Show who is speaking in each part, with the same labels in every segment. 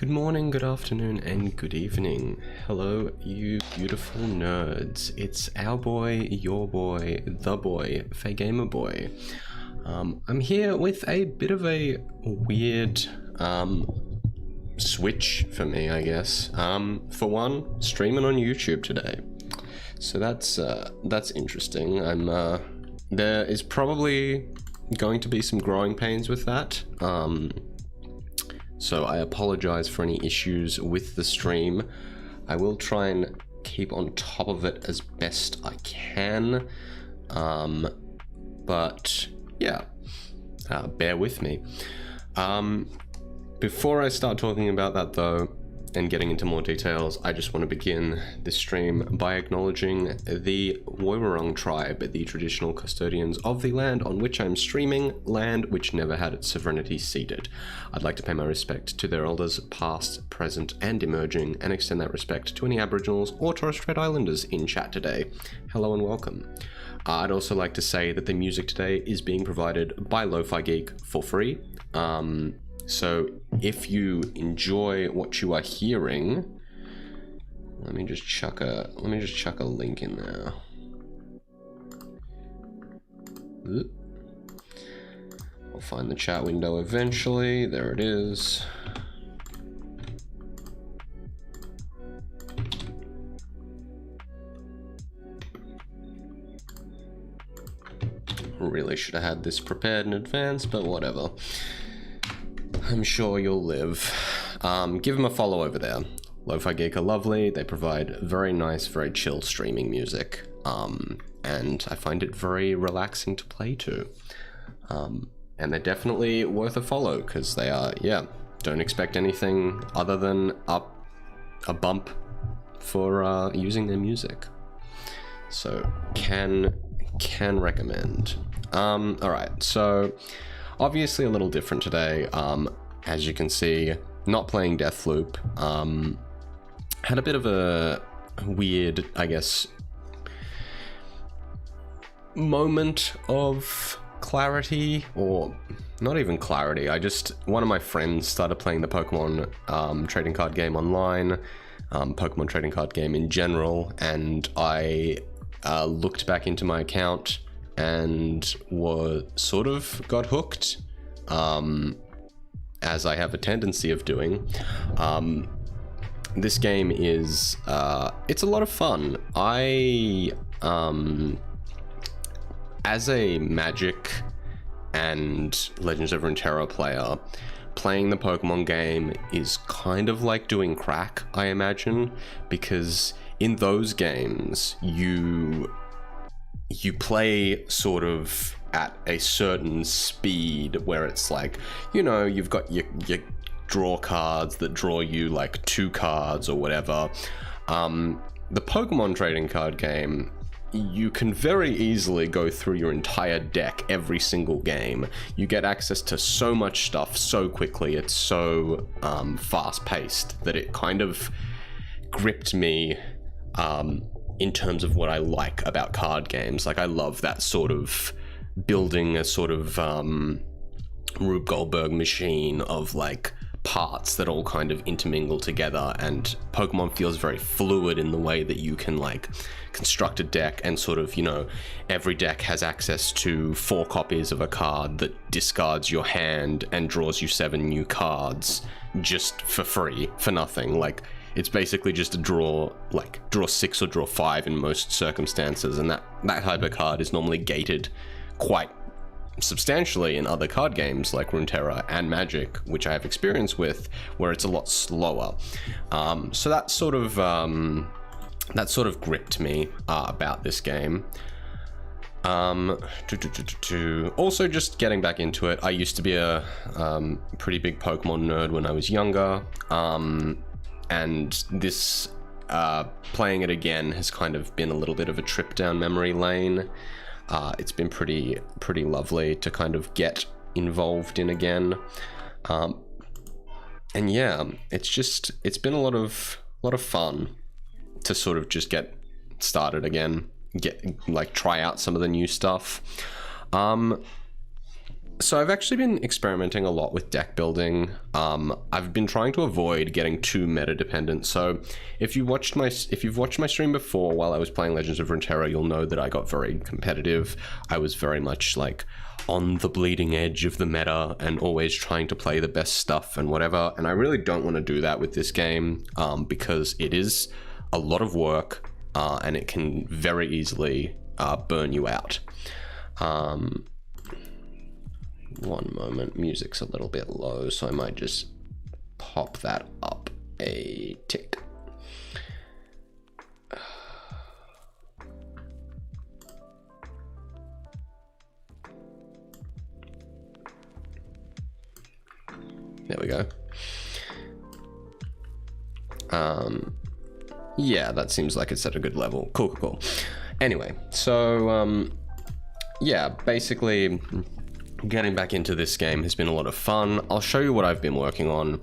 Speaker 1: Good morning, good afternoon, and good evening. Hello, you beautiful nerds. It's our boy, your boy, the boy, Gamer Boy. I'm here with a bit of a weird switch for me, I guess. For one, streaming on YouTube today. So that's interesting. There is probably going to be some growing pains with that. So I apologize for any issues with the stream. I will try and keep on top of it as best I can. But yeah, bear with me. Before I start talking about that though, and getting into more details, I just want to begin this stream by acknowledging the Woiwurrung tribe, the traditional custodians of the land on which I'm streaming, land which never had its sovereignty ceded. I'd like to pay my respect to their elders, past, present, and emerging, and extend that respect to any Aboriginals or Torres Strait Islanders in chat today. Hello and welcome. I'd also like to say that the music today is being provided by Lo-Fi Geek for free. So if you enjoy what you are hearing, let me just chuck a link in there. I'll find the chat window eventually. There it is. Really should have had this prepared in advance, but whatever. I'm sure you'll live. Give them a follow over there. Lo-Fi Geek are lovely. They provide very nice, very chill streaming music. And I find it very relaxing to play to. And they're definitely worth a follow because they are, yeah, don't expect anything other than a bump for using their music. So can recommend. Alright, so obviously a little different today. As you can see, not playing Deathloop. Had a bit of a weird, I guess, moment of clarity, or not even clarity. One of my friends started playing the Pokemon trading card game online, Pokemon trading card game in general, and I looked back into my account and got hooked, as I have a tendency of doing. This game is, it's a lot of fun. As a Magic and Legends of Runeterra player, playing the Pokemon game is kind of like doing crack, I imagine, because in those games, you play sort of at a certain speed where it's like, you know, you've got your draw cards that draw you like 2 cards or whatever. The Pokemon trading card game, you can very easily go through your entire deck every single game. You get access to so much stuff so quickly. It's so fast-paced that it kind of gripped me in terms of what I like about card games. Like, I love that sort of building a sort of Rube Goldberg machine of like parts that all kind of intermingle together, and Pokemon feels very fluid in the way that you can like construct a deck and sort of, you know, every deck has access to 4 copies of a card that discards your hand and draws you 7 new cards just for free, for nothing. Like, it's basically just a draw 6 or draw 5 in most circumstances, and that type of card is normally gated quite substantially in other card games like Runeterra and Magic, which I have experience with, where it's a lot slower. So that sort of gripped me about this game. Also, just getting back into it, I used to be a pretty big Pokemon nerd when I was younger, and this playing it again has kind of been a little bit of a trip down memory lane. It's been pretty lovely to kind of get involved in again, and yeah, it's been a lot of fun to sort of just get started again, try out some of the new stuff. So I've actually been experimenting a lot with deck building. I've been trying to avoid getting too meta dependent. So if you've watched my stream before while I was playing Legends of Runeterra, you'll know that I got very competitive. I was very much like on the bleeding edge of the meta and always trying to play the best stuff and whatever. And I really don't want to do that with this game because it is a lot of work and it can very easily burn you out. One moment, music's a little bit low, so I might just pop that up a tick. There we go. Yeah, that seems like it's at a good level. Cool. Anyway, so yeah, basically getting back into this game has been a lot of fun. I'll show you what I've been working on.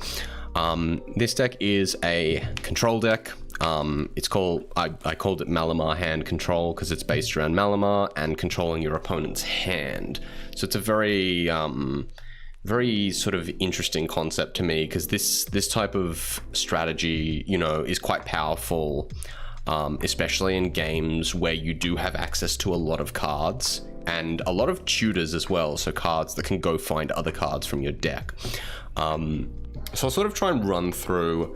Speaker 1: This deck is a control deck. It's called, I called it Malamar Hand Control because it's based around Malamar and controlling your opponent's hand. So it's a very sort of interesting concept to me because this type of strategy, you know, is quite powerful, especially in games where you do have access to a lot of cards and a lot of tutors as well, so cards that can go find other cards from your deck. So I'll sort of try and run through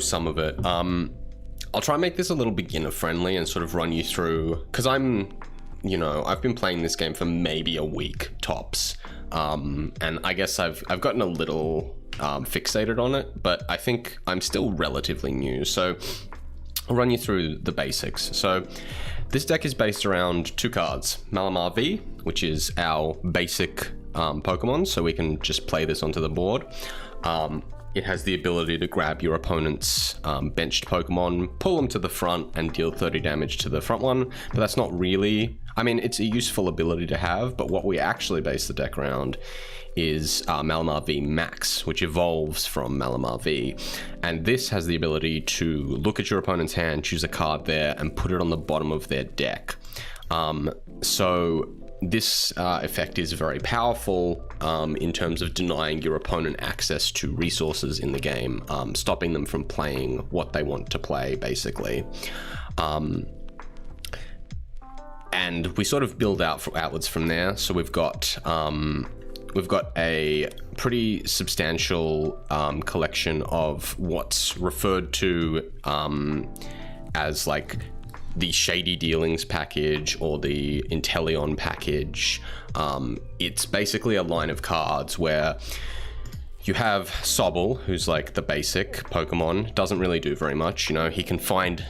Speaker 1: some of it. I'll try and make this a little beginner friendly and sort of run you through, because you know, I've been playing this game for maybe a week tops, and I guess I've gotten a little fixated on it, but I think I'm still relatively new, so I'll run you through the basics. So this deck is based around two cards, Malamar V, which is our basic Pokemon, so we can just play this onto the board. It has the ability to grab your opponent's benched Pokemon, pull them to the front, and deal 30 damage to the front one. But that's not really... I mean, it's a useful ability to have, but what we actually base the deck around is Malamar VMAX, which evolves from Malamar V. And this has the ability to look at your opponent's hand, choose a card there, and put it on the bottom of their deck. So this effect is very powerful in terms of denying your opponent access to resources in the game, stopping them from playing what they want to play, basically. And we sort of build outwards from there. So we've got a pretty substantial collection of what's referred to as like the Shady Dealings package or the Inteleon package. It's basically a line of cards where you have Sobble, who's like the basic Pokemon, doesn't really do very much. You know, he can find...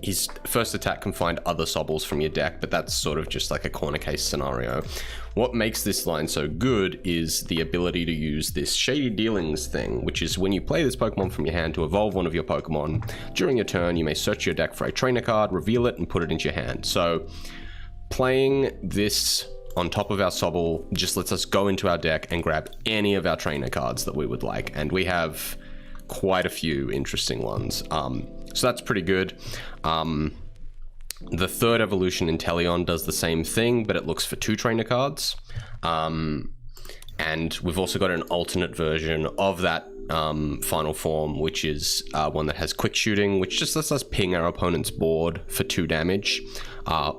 Speaker 1: his first attack can find other Sobbles from your deck, but that's sort of just like a corner case scenario. What makes this line so good is the ability to use this Shady Dealings thing, which is when you play this Pokemon from your hand to evolve one of your Pokemon, during your turn you may search your deck for a trainer card, reveal it, and put it into your hand. So playing this on top of our Sobble just lets us go into our deck and grab any of our trainer cards that we would like, and we have quite a few interesting ones. So that's pretty good. The third evolution, Inteleon, does the same thing, but it looks for 2 trainer cards. And we've also got an alternate version of that final form, which is one that has quick shooting, which just lets us ping our opponent's board for 2 damage,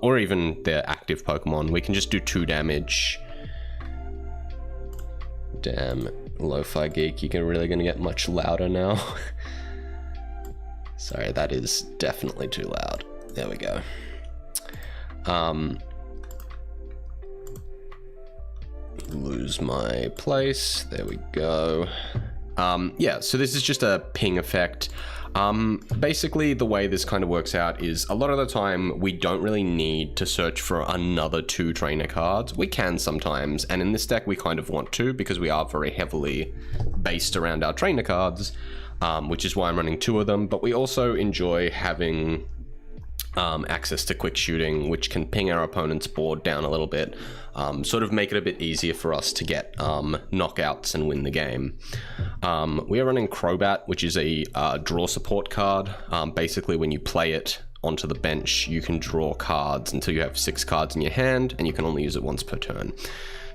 Speaker 1: or even their active Pokemon. We can just do 2 damage. Damn, Lo-Fi Geek, you're really gonna get much louder now. Sorry, that is definitely too loud. There we go. Lose my place. There we go. Yeah, so this is just a ping effect. Basically, the way this kind of works out is a lot of the time we don't really need to search for another 2 trainer cards. We can sometimes, and in this deck we kind of want to because we are very heavily based around our trainer cards, which is why I'm running 2 of them. But we also enjoy having access to quick shooting, which can ping our opponent's board down a little bit, sort of make it a bit easier for us to get knockouts and win the game. We are running Crobat, which is a draw support card. Basically, when you play it onto the bench, you can draw cards until you have 6 cards in your hand, and you can only use it once per turn.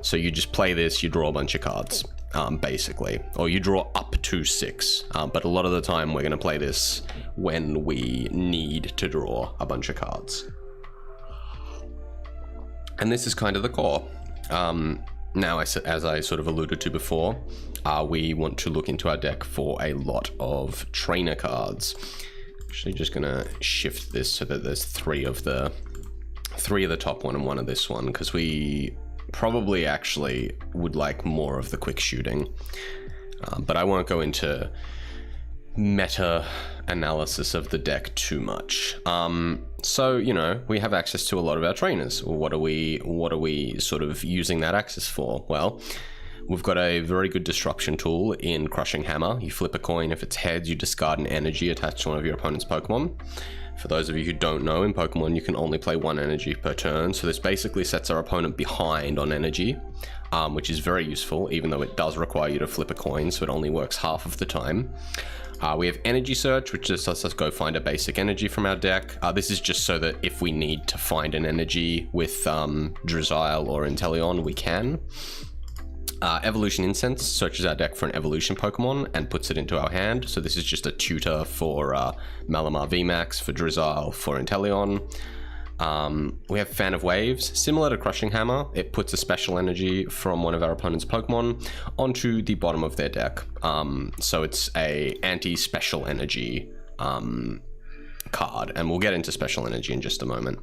Speaker 1: So you just play this, you draw a bunch of cards, basically. Or you draw up to 6. But a lot of the time we're going to play this when we need to draw a bunch of cards. And this is kind of the core. Now, as I sort of alluded to before, we want to look into our deck for a lot of trainer cards. Actually, just gonna shift this so that there's 3 of the top one and 1 of this one, because we probably actually would like more of the quick shooting. But I won't go into meta analysis of the deck too much. So, you know, we have access to a lot of our trainers. What are we sort of using that access for? Well, we've got a very good disruption tool in Crushing Hammer. You flip a coin. If it's heads, you discard an energy attached to one of your opponent's Pokemon. For those of you who don't know, in Pokemon, you can only play 1 energy per turn. So this basically sets our opponent behind on energy, which is very useful, even though it does require you to flip a coin, so it only works half of the time. We have Energy Search, which just lets us go find a basic energy from our deck. This is just so that if we need to find an energy with Drizzile or Inteleon, we can. Evolution Incense searches our deck for an evolution Pokemon and puts it into our hand. So this is just a tutor for Malamar VMAX, for Drizzile, for Inteleon. We have Fan of Waves. Similar to Crushing Hammer, it puts a special energy from one of our opponent's Pokemon onto the bottom of their deck. So it's a anti-special energy card, and we'll get into special energy in just a moment.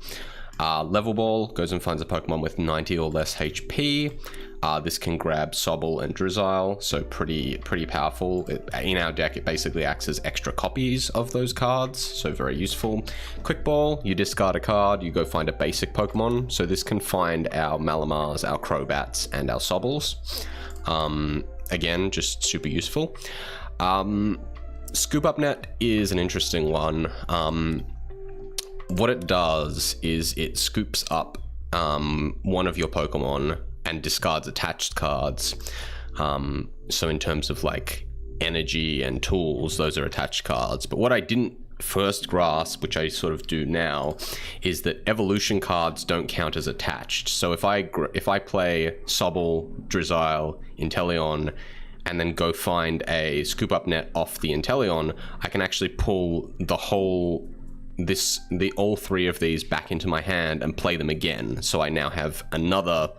Speaker 1: Level Ball goes and finds a Pokemon with 90 or less HP. This can grab Sobble and Drizzile, so pretty powerful. In our deck, it basically acts as extra copies of those cards, so very useful. Quick Ball, you discard a card, you go find a basic Pokemon, so this can find our Malamars, our Crobats, and our Sobbles. Again, just super useful. Scoop Up Net is an interesting one. What it does is it scoops up one of your Pokemon and discards attached cards. So in terms of like energy and tools, those are attached cards. But what I didn't first grasp, which I sort of do now, is that evolution cards don't count as attached. So if I play Sobble, Drizzile, Inteleon, and then go find a Scoop Up Net off the Inteleon, I can actually pull all 3 of these back into my hand and play them again. So I now have another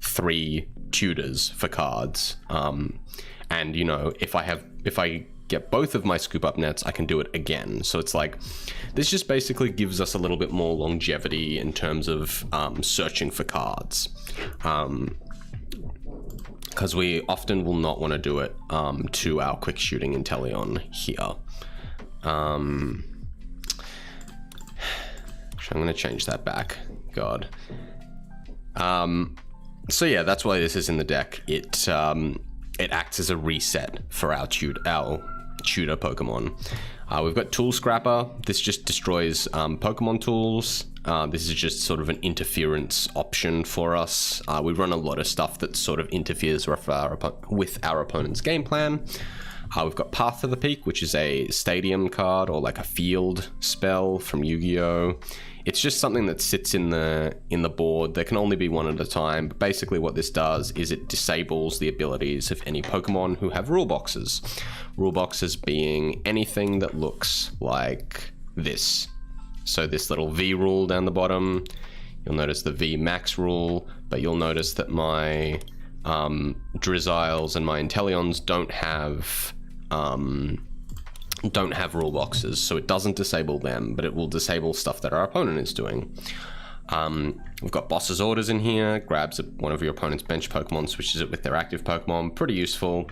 Speaker 1: 3 tutors for cards. And you know, if I get both of my Scoop Up Nets, I can do it again. So it's like, this just basically gives us a little bit more longevity in terms of searching for cards. Because we often will not want to do it to our quick shooting Inteleon here. I'm going to change that back. God. So yeah, that's why this is in the deck. It acts as a reset for our tutor Pokemon. We've got Tool Scrapper. This just destroys Pokemon tools. This is just sort of an interference option for us. We run a lot of stuff that sort of interferes with our opponent's game plan. We've got Path to the Peak, which is a stadium card or like a field spell from Yu-Gi-Oh! It's just something that sits in the board. There can only be one at a time. But basically what this does is it disables the abilities of any Pokemon who have rule boxes. Rule boxes being anything that looks like this. So this little V rule down the bottom, you'll notice the VMAX rule, but you'll notice that my Drizziles and my Inteleons don't have rule boxes, so it doesn't disable them, but it will disable stuff that our opponent is doing. We've got Boss's Orders in here, grabs one of your opponent's bench Pokemon, switches it with their active Pokemon, pretty useful.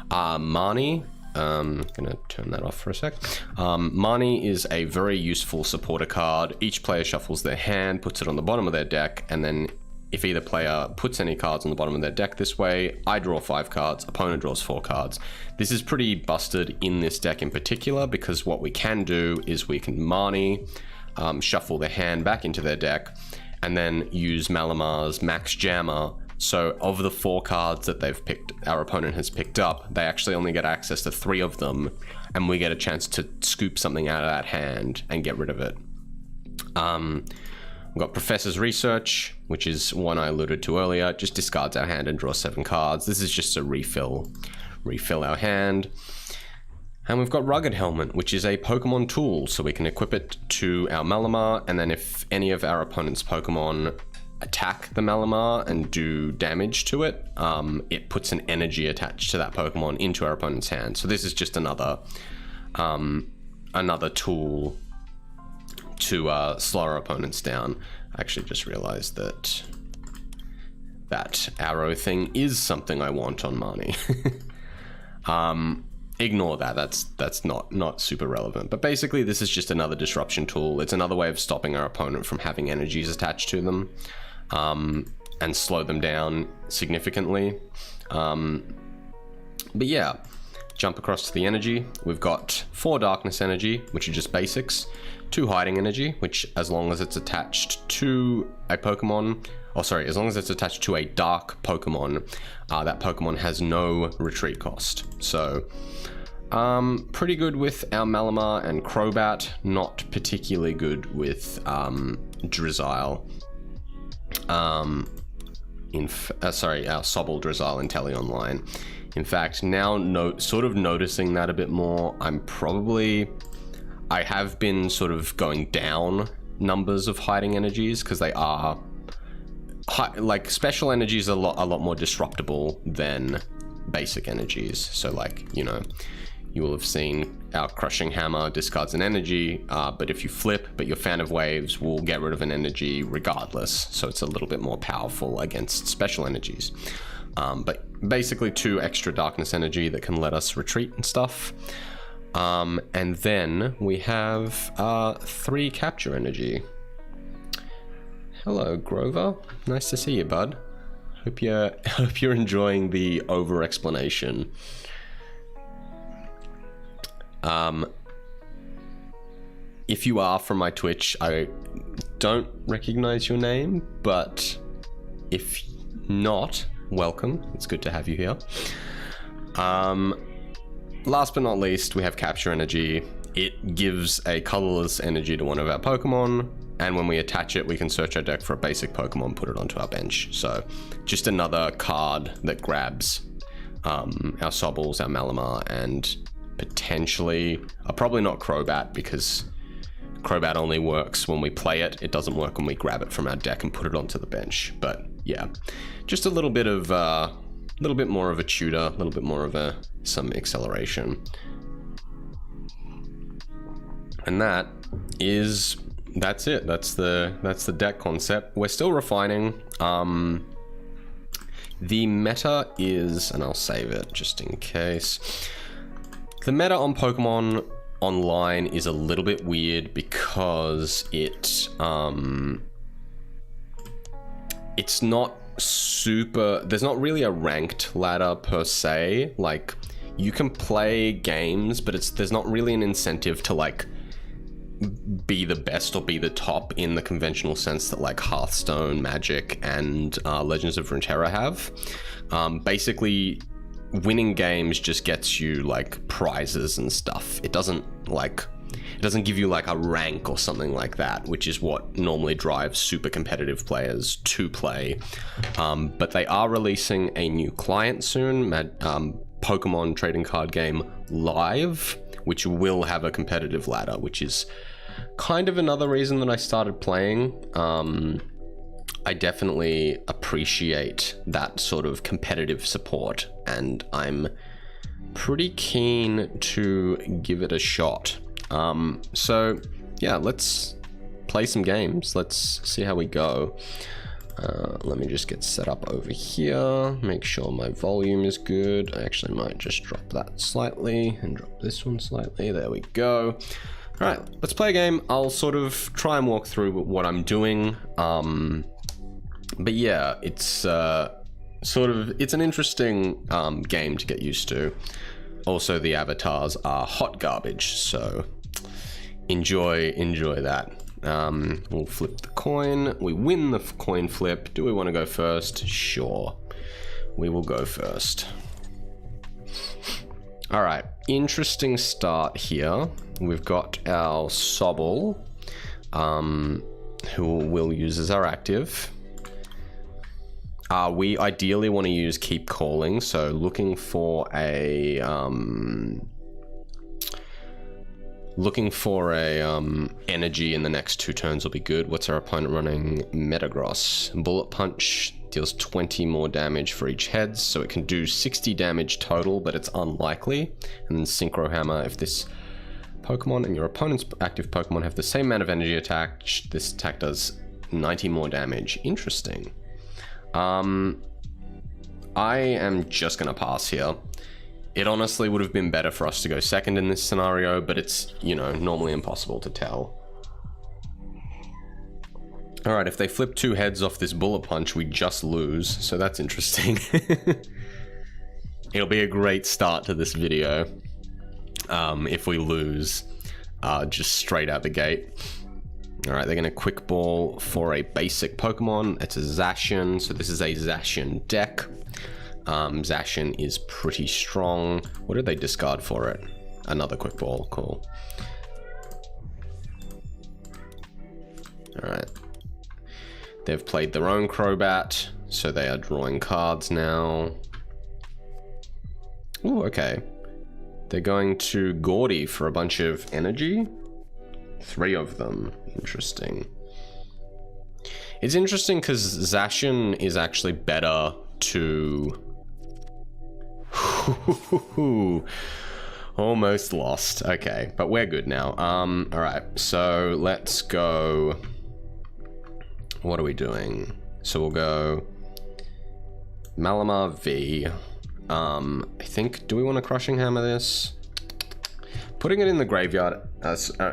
Speaker 1: Marnie, I'm gonna turn that off for a sec. Marnie is a very useful supporter card. Each player shuffles their hand, puts it on the bottom of their deck, and then if either player puts any cards on the bottom of their deck this way, I draw 5 cards, opponent draws 4 cards. This is pretty busted in this deck in particular, because what we can do is we can Marnie, shuffle their hand back into their deck, and then use Malamar's Max Jammer. So of the 4 cards that our opponent has picked up, they actually only get access to 3 of them, and we get a chance to scoop something out of that hand and get rid of it. We've got Professor's Research, which is one I alluded to earlier. Just discards our hand and draws 7 cards. This is just to refill our hand. And we've got Rugged Helmet, which is a Pokemon tool, so we can equip it to our Malamar, and then if any of our opponent's Pokemon attack the Malamar and do damage to it, it puts an energy attached to that Pokemon into our opponent's hand. So this is just another tool to slow our opponents down. I actually just realized that that arrow thing is something I want on Marnie. Ignore that, that's not super relevant. But basically this is just another disruption tool. It's another way of stopping our opponent from having energies attached to them, and slow them down significantly. But yeah, jump across to the energy. We've got 4 darkness energy, which are just basics, 2 hiding energy, which as long as it's attached to a Pokemon, as long as it's attached to a dark Pokemon, that Pokemon has no retreat cost. So, pretty good with our Malamar and Crobat, not particularly good with Drizzile. Our Sobble, Drizzile, and Tele Online. In fact, now sort of noticing that a bit more, I have been sort of going down numbers of hiding energies, because they are like special energies are a lot more disruptible than basic energies. So like, you know, you will have seen our Crushing Hammer discards an energy, but if you flip, but your Fan of Waves will get rid of an energy regardless. So it's a little bit more powerful against special energies. But basically 2 extra darkness energy that can let us retreat and stuff. And then we have 3 capture energy. Hello, Grover. Nice to see you, bud. Hope you're enjoying the over explanation. If you are from my Twitch, I don't recognize your name, but if not, welcome. It's good to have you here. Last but not least, we have Capture Energy. It gives a colorless energy to one of our Pokemon, and when we attach it, we can search our deck for a basic Pokemon, put it onto our bench. So just another card that grabs our Sobbles, our Malamar, and potentially, probably not Crobat, because Crobat only works when we play it. It doesn't work when we grab it from our deck and put it onto the bench. But yeah, just a little bit of little bit more of a tutor, a little bit more of some acceleration. And that's it. That's the deck concept. We're still refining. The meta is, and I'll save it just in case. The meta on Pokemon Online is a little bit weird because it's not super, there's not really a ranked ladder per se. Like, you can play games, but there's not really an incentive to like be the best or be the top in the conventional sense that like Hearthstone, Magic, and Legends of Runeterra have. Basically, winning games just gets you like prizes and stuff. It doesn't give you like a rank or something like that, which is what normally drives super competitive players to play. But they are releasing a new client soon, Pokemon trading card game Live, which will have a competitive ladder, which is kind of another reason that I started playing. I definitely appreciate that sort of competitive support, and I'm pretty keen to give it a shot. So yeah, let's play some games. Let's see how we go. Let me just get set up over here, make sure my volume is good. I actually might just drop that slightly and drop this one slightly. There we go. All right, let's play a game. I'll sort of try and walk through what I'm doing. But yeah, it's it's an interesting game to get used to. Also, the avatars are hot garbage, so enjoy that. We'll flip the coin. We win the coin flip. Do we want to go first? Sure, we will go first. All right, interesting start here. We've got our Sobble who we'll use as our active. We ideally want to use Keep Calling, so looking for a energy in the next 2 turns will be good. What's our opponent running? Metagross. Bullet Punch deals 20 more damage for each heads, so it can do 60 damage total, but it's unlikely. And then Synchro Hammer, if this Pokemon and your opponent's active Pokemon have the same amount of energy attack, this attack does 90 more damage. Interesting. I am just gonna pass here. It honestly would have been better for us to go second in this scenario, but it's, you know, normally impossible to tell. Alright, if they flip 2 heads off this Bullet Punch, we just lose, so that's interesting. It'll be a great start to this video if we lose just straight out the gate. Alright, they're going to Quick Ball for a basic Pokemon. It's a Zacian, so this is a Zacian deck. Zacian is pretty strong. What did they discard for it? Another Quick Ball, cool. Alright. They've played their own Crobat, so they are drawing cards now. Ooh, okay. They're going to Gaudy for a bunch of energy. 3 of them. Interesting. It's interesting because Zacian is actually better to... Almost lost. Okay, but we're good now. Alright, so let's go... What are we doing? So we'll go... Malamar V. I think, do we want to Crushing Hammer this? Putting it in the graveyard,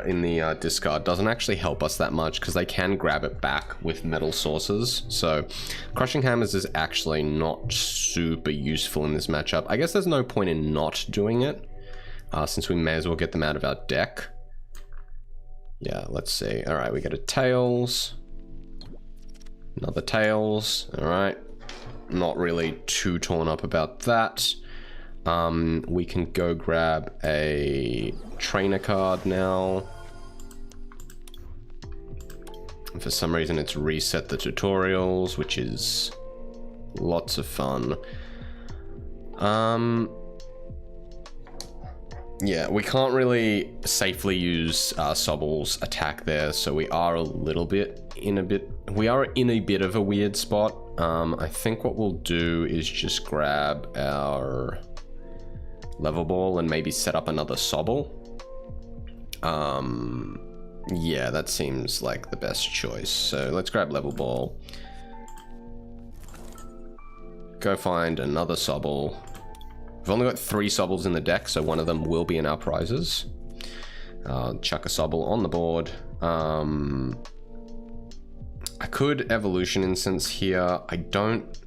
Speaker 1: in the discard, doesn't actually help us that much because they can grab it back with metal sources. So Crushing Hammers is actually not super useful in this matchup. I guess there's no point in not doing it, since we may as well get them out of our deck. Yeah, let's see. All right, we get a Tails. Another Tails. All right. Not really too torn up about that. We can go grab a trainer card now. And for some reason it's reset the tutorials, which is lots of fun. Yeah, we can't really safely use Sobble's attack there, so we are in a bit of a weird spot. I think what we'll do is just grab our Level Ball and maybe set up another Sobble. Yeah, that seems like the best choice. So let's grab Level Ball. Go find another Sobble. We've only got 3 Sobbles in the deck, so one of them will be in our prizes. Chuck a Sobble on the board. I could Evolution Instance here. I don't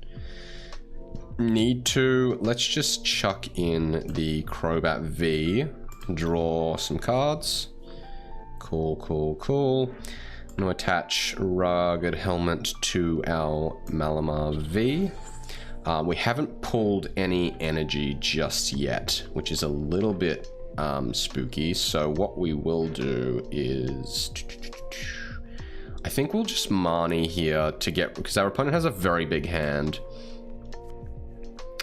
Speaker 1: need to. Let's just chuck in the Crobat V. Draw some cards. Cool, cool, cool. I'm going to attach Rugged Helmet to our Malamar V. We haven't pulled any energy just yet, which is a little bit spooky. So what we will do is... I think we'll just Marnie here to get... because our opponent has a very big hand.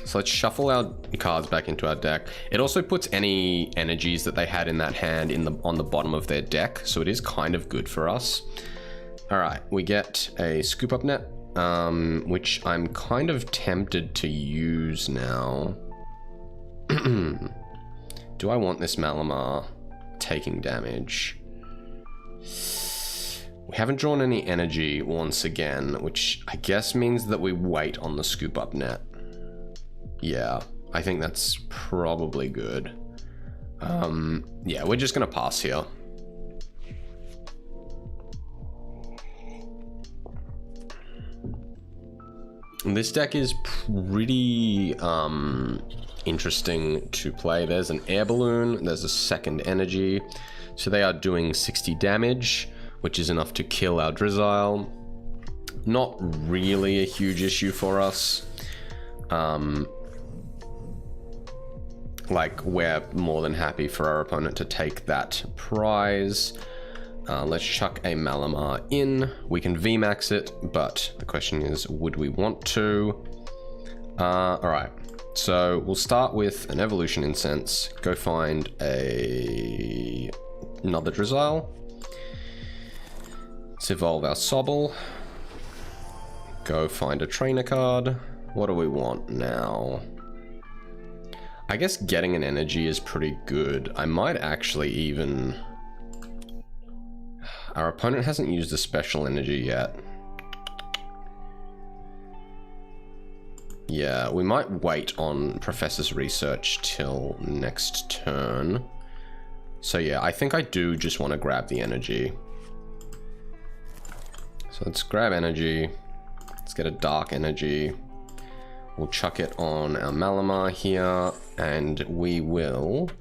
Speaker 1: So let's shuffle our cards back into our deck. It also puts any energies that they had in that hand on the bottom of their deck, so it is kind of good for us. All right, we get a Scoop Up Net, which I'm kind of tempted to use now. Do I want this Malamar taking damage? We haven't drawn any energy once again, which I guess means that we wait on the Scoop Up Net. Yeah, I think that's probably good. Yeah, we're just gonna pass here. This deck is pretty interesting to play. There's an Air Balloon, there's a second energy. So they are doing 60 damage, which is enough to kill our Drizzile. Not really a huge issue for us. Like, we're more than happy for our opponent to take that prize. Let's chuck a Malamar in. We can VMAX it, but the question is, would we want to? All right, so we'll start with an Evolution Incense. Go find another Drizzile. Let's evolve our Sobble. Go find a trainer card. What do we want now? I guess getting an energy is pretty good. I might actually even... Our opponent hasn't used a special energy yet. Yeah, we might wait on Professor's Research till next turn. So yeah, I think I do just want to grab the energy. So let's grab energy. Let's get a dark energy. We'll chuck it on our Malamar here, and we will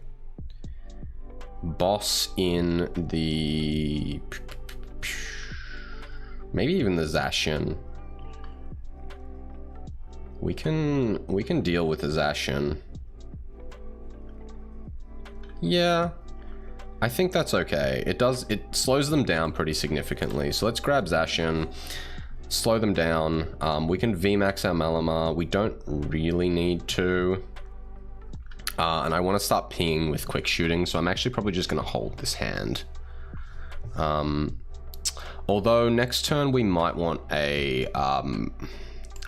Speaker 1: boss in the... maybe even the Zacian. We can deal with the Zacian. Yeah, I think that's okay. It slows them down pretty significantly. So let's grab Zacian. Slow them down. We can VMAX our Malamar. We don't really need to. And I want to start pinging with quick shooting, so I'm actually probably just going to hold this hand. Although next turn we might want a...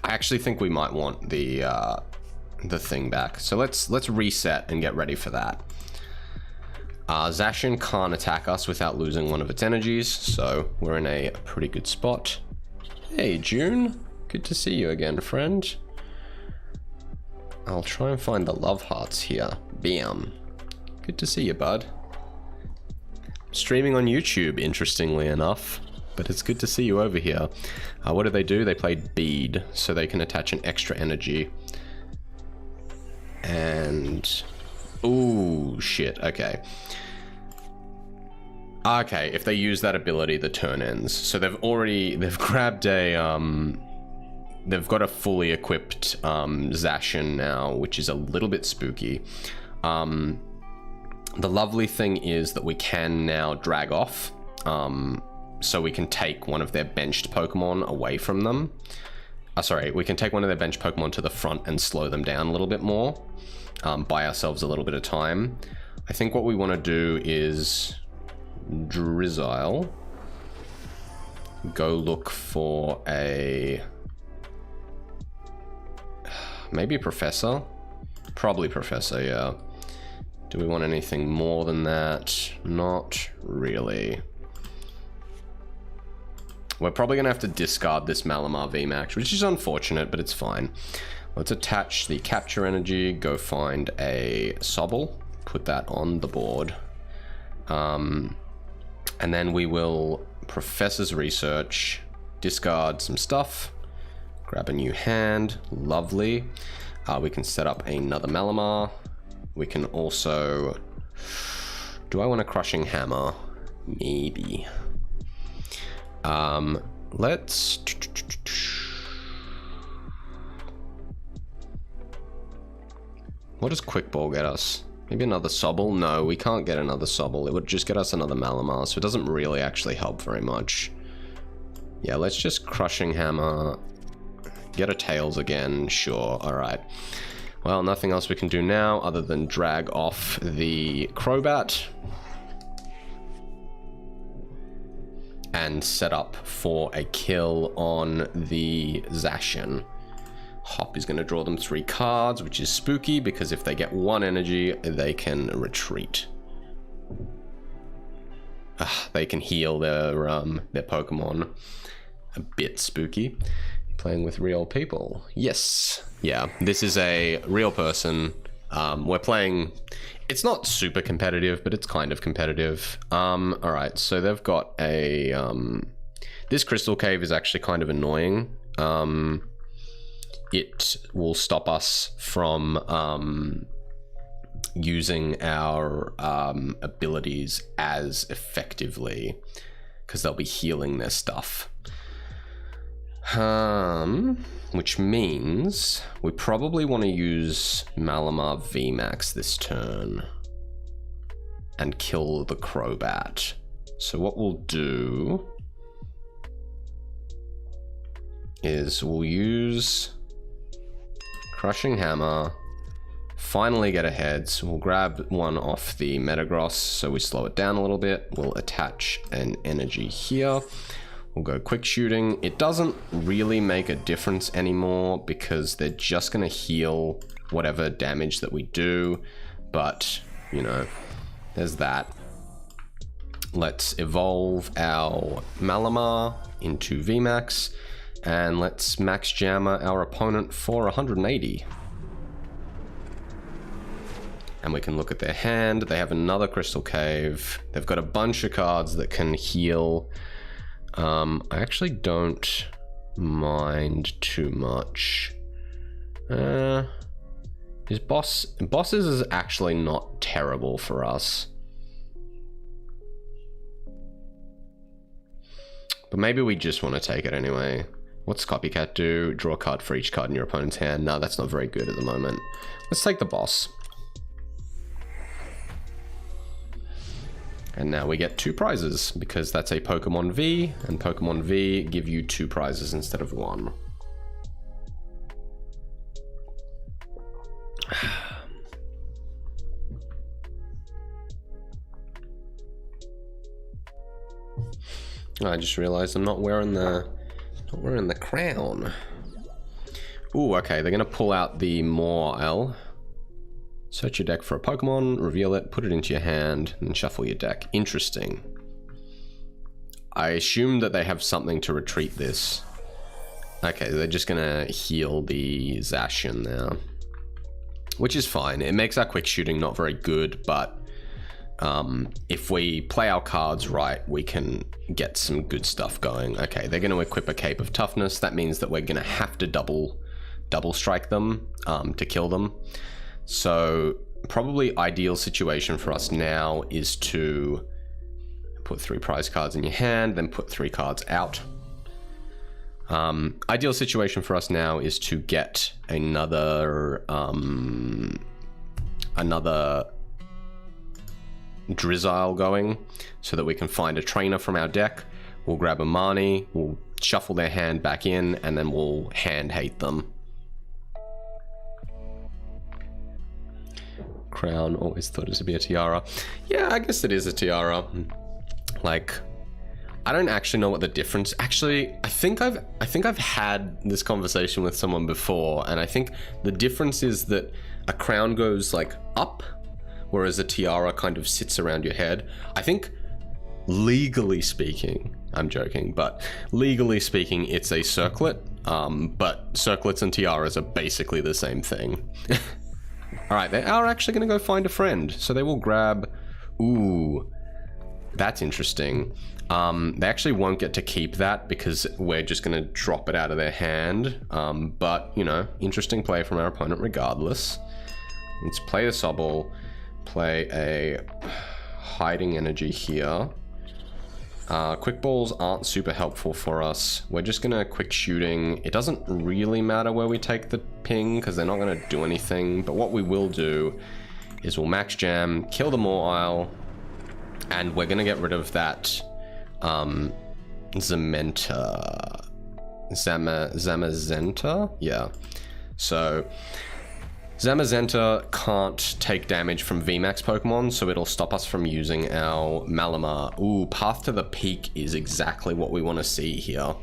Speaker 1: I actually think we might want the thing back. So let's reset and get ready for that. Zacian can't attack us without losing one of its energies, so we're in a pretty good spot. Hey, June. Good to see you again, friend. I'll try and find the love hearts here. Bam. Good to see you, bud. Streaming on YouTube, interestingly enough, but it's good to see you over here. What do? They played Bead, so they can attach an extra energy. And... ooh, shit, okay. Okay, if they use that ability, the turn ends. So they've grabbed a, they've got a fully equipped Zacian now, which is a little bit spooky. The lovely thing is that we can now drag off, so we can take one of their benched Pokemon away from them. Sorry, we can take one of their benched Pokemon to the front and slow them down a little bit more, buy ourselves a little bit of time. I think what we want to do is Drizzile. Go look for a... maybe a Professor? Probably Professor, yeah. Do we want anything more than that? Not really. We're probably going to have to discard this Malamar VMAX, which is unfortunate, but it's fine. Let's attach the capture energy, go find a Sobble, put that on the board. And then we will Professor's Research, discard some stuff, grab a new hand, lovely. We can set up another Malamar. We can also... do I want a Crushing Hammer? Maybe. Let's... what does Quick Ball get us? Maybe another Sobble? No, we can't get another Sobble. It would just get us another Malamar, so it doesn't really actually help very much. Yeah, let's just Crushing Hammer. Get a Tails again, sure, alright. Well, nothing else we can do now other than drag off the Crobat. And set up for a kill on the Zacian. Hop is going to draw them 3 cards, which is spooky because if they get 1 energy, they can retreat. They can heal their Pokemon. A bit spooky. Playing with real people. Yes. Yeah, this is a real person. We're playing... it's not super competitive, but it's kind of competitive. Alright, so they've got a... this Crystal Cave is actually kind of annoying. It will stop us from using our abilities as effectively because they'll be healing their stuff. Which means we probably want to use Malamar VMAX this turn and kill the Crobat. So what we'll do is we'll use Crushing Hammer, finally get ahead. So we'll grab one off the Metagross so we slow it down a little bit. We'll attach an energy here. We'll go quick shooting. It doesn't really make a difference anymore because they're just going to heal whatever damage that we do. But, you know, there's that. Let's evolve our Malamar into VMAX. And let's max jammer our opponent for 180. And we can look at their hand. They have another Crystal Cave. They've got a bunch of cards that can heal. I actually don't mind too much. His bosses is actually not terrible for us. But maybe we just want to take it anyway. What's Copycat do? Draw a card for each card in your opponent's hand. No, that's not very good at the moment. Let's take the boss. And now we get 2 prizes because that's a Pokemon V, and Pokemon V give you 2 prizes instead of 1. I just realized I'm not wearing the crown. Ooh, okay, they're gonna pull out the Mawile. Search your deck for a Pokemon, reveal it, put it into your hand, and shuffle your deck. Interesting. I assume that they have something to retreat this. Okay, they're just gonna heal the Zacian now. Which is fine. It makes our quick shooting not very good, but if we play our cards right, we can get some good stuff going. Okay, they're gonna equip a Cape of Toughness. That means that we're gonna have to double strike them to kill them. So probably ideal situation for us now is to put 3 prize cards in your hand, then put 3 cards out. Ideal situation for us now is to get another Drizzile going so that we can find a trainer from our deck. We'll grab a Marnie, we'll shuffle their hand back in, and then we'll hand hate them. Crown, always thought it to be a tiara. Yeah, I guess it is a tiara. Like, I don't actually know what the difference. Actually, I think I've had this conversation with someone before, and I think the difference is that a crown goes like up, whereas a tiara kind of sits around your head. I think legally speaking, I'm joking, but legally speaking, it's a circlet. But circlets and tiaras are basically the same thing. All right, they are actually going to go find a friend. So they will grab... Ooh, that's interesting. They actually won't get to keep that because we're just going to drop it out of their hand. But, you know, interesting play from our opponent regardless. Let's play a Sobble, play a Hiding Energy here. Quick balls aren't super helpful for us. We're just gonna quick shooting. It doesn't really matter where we take the ping because they're not gonna do anything. But what we will do is we'll max jam, kill the Mawile, and we're gonna get rid of that Zamazenta? Yeah. So Zamazenta can't take damage from VMAX Pokemon, so it'll stop us from using our Malamar. Ooh, Path to the Peak is exactly what we want to see here.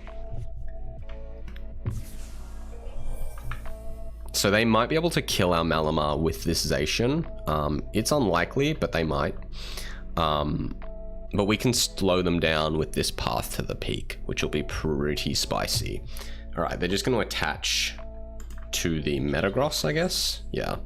Speaker 1: So they might be able to kill our Malamar with this Zacian. It's unlikely, but they might. But we can slow them down with this Path to the Peak, which will be pretty spicy. All right, they're just going to attach to the Metagross, I guess. Yeah.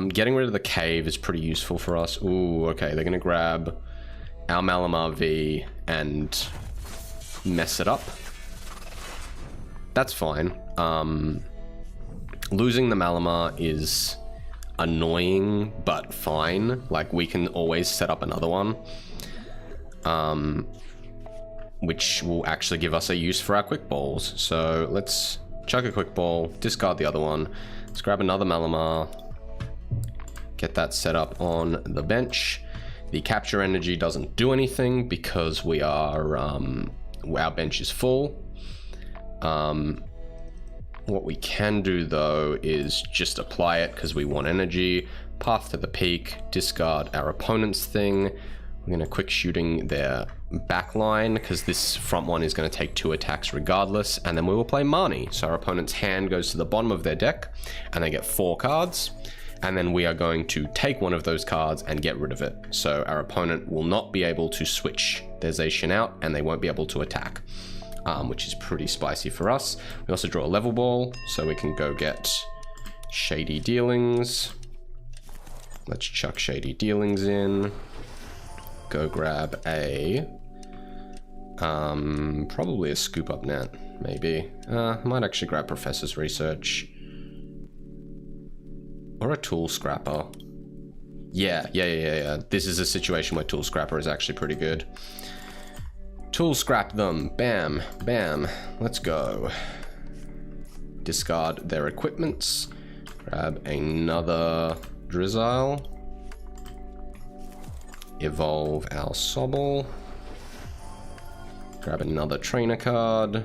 Speaker 1: Getting rid of the cave is pretty useful for us. Ooh, okay, they're gonna grab our Malamar V and mess it up. That's fine. Losing the Malamar is annoying, but fine. Like, we can always set up another one. Which will actually give us a use for our quick balls. So let's chuck a quick ball, discard the other one, Let's grab another Malamar. Get that set up on the bench. The capture energy doesn't do anything because we are, our bench is full. What we can do though is just apply it because we want energy. Path to the peak, discard our opponent's thing. We're going to quick shooting their back line because this front one is going to take 2 attacks regardless. And then we will play Marnie. So our opponent's hand goes to the bottom of their deck and they get 4 cards. And then we are going to take one of those cards and get rid of it. So our opponent will not be able to switch their Zacian out and they won't be able to attack, which is pretty spicy for us. We also draw a level ball, so we can go get Shady Dealings. Let's chuck Shady Dealings in. Go grab a, probably a Scoop Up Net, maybe. Might actually grab Professor's Research. Or a Tool Scrapper. Yeah. This is a situation where Tool Scrapper is actually pretty good. Tool Scrap them. Bam. Bam. Let's go. Discard their equipments. Grab another Drizzile. Evolve our Sobble. Grab another trainer card.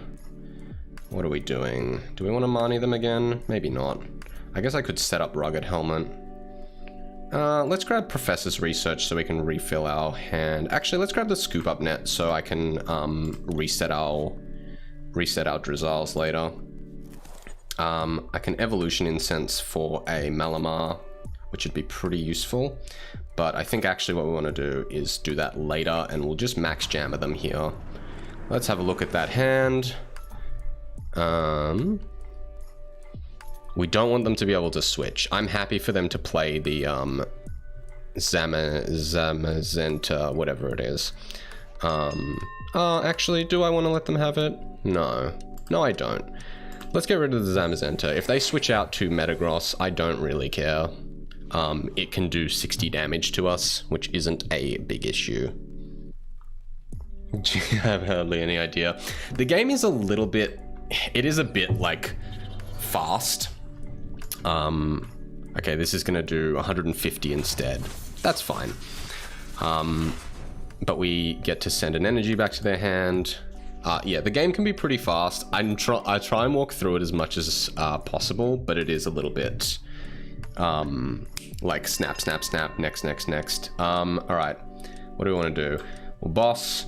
Speaker 1: What are we doing? Do we want to Marnie them again? Maybe not. I guess I could set up Rugged Helmet. Let's grab Professor's Research so we can refill our hand. Actually, let's grab the Scoop Up Net so I can reset our Drizziles later. I can Evolution Incense for a Malamar, which would be pretty useful. But I think actually what we want to do is do that later, and we'll just max jammer them here. Let's have a look at that hand. We don't want them to be able to switch. I'm happy for them to play the Zamazenta, whatever it is. Actually, do I want to let them have it? No. No, I don't. Let's get rid of the Zamazenta. If they switch out to Metagross, I don't really care. It can do 60 damage to us, which isn't a big issue. I have hardly any idea. The game is a little bit... It is a bit, like, fast. Okay, this is gonna do 150 instead. That's fine. But we get to send an energy back to their hand. Yeah, the game can be pretty fast. I try and walk through it as much as possible, but it is a little bit like snap, snap, snap, next, next, next. All right, what do we want to do? Well, boss,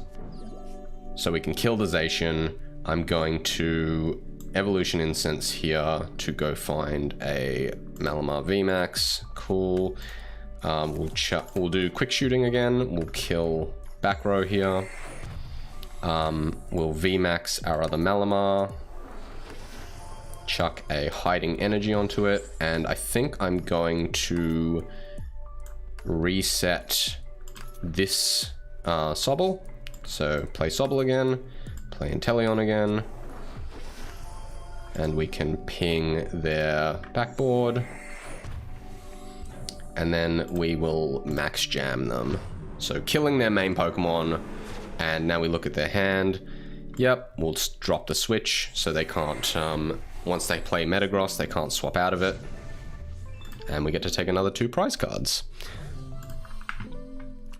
Speaker 1: so we can kill the Zacian. I'm going to Evolution Incense here to go find a Malamar VMAX. Cool. We'll do quick shooting again. We'll kill back row here. We'll VMAX our other Malamar. Chuck a hiding energy onto it, and I think I'm going to reset this Sobble. So play Sobble again, play Inteleon again, and we can ping their backboard, and then we will max jam them. So killing their main Pokemon, and now we look at their hand. Yep, we'll drop the switch so they can't, once they play Metagross, they can't swap out of it. And we get to take another 2 prize cards.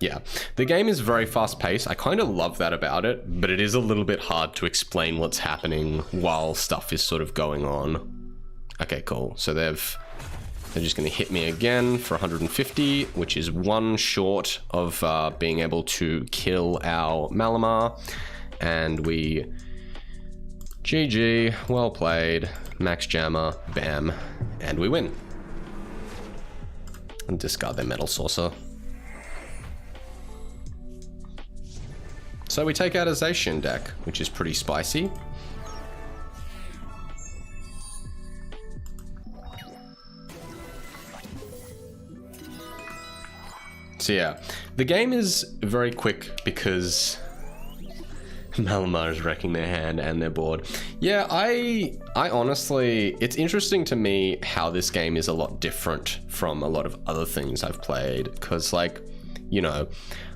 Speaker 1: Yeah, the game is very fast paced. I kind of love that about it, but it is a little bit hard to explain what's happening while stuff is sort of going on. Okay, cool. So they're just going to hit me again for 150, which is 1 short of being able to kill our Malamar. And we... GG, well played, max jammer, bam, and we win. And discard their Metal Saucer. So we take out a Zacian deck, which is pretty spicy. So yeah, the game is very quick because Malamar is wrecking their hand and their board. Yeah, I honestly, it's interesting to me how this game is a lot different from a lot of other things I've played. Because, like, you know,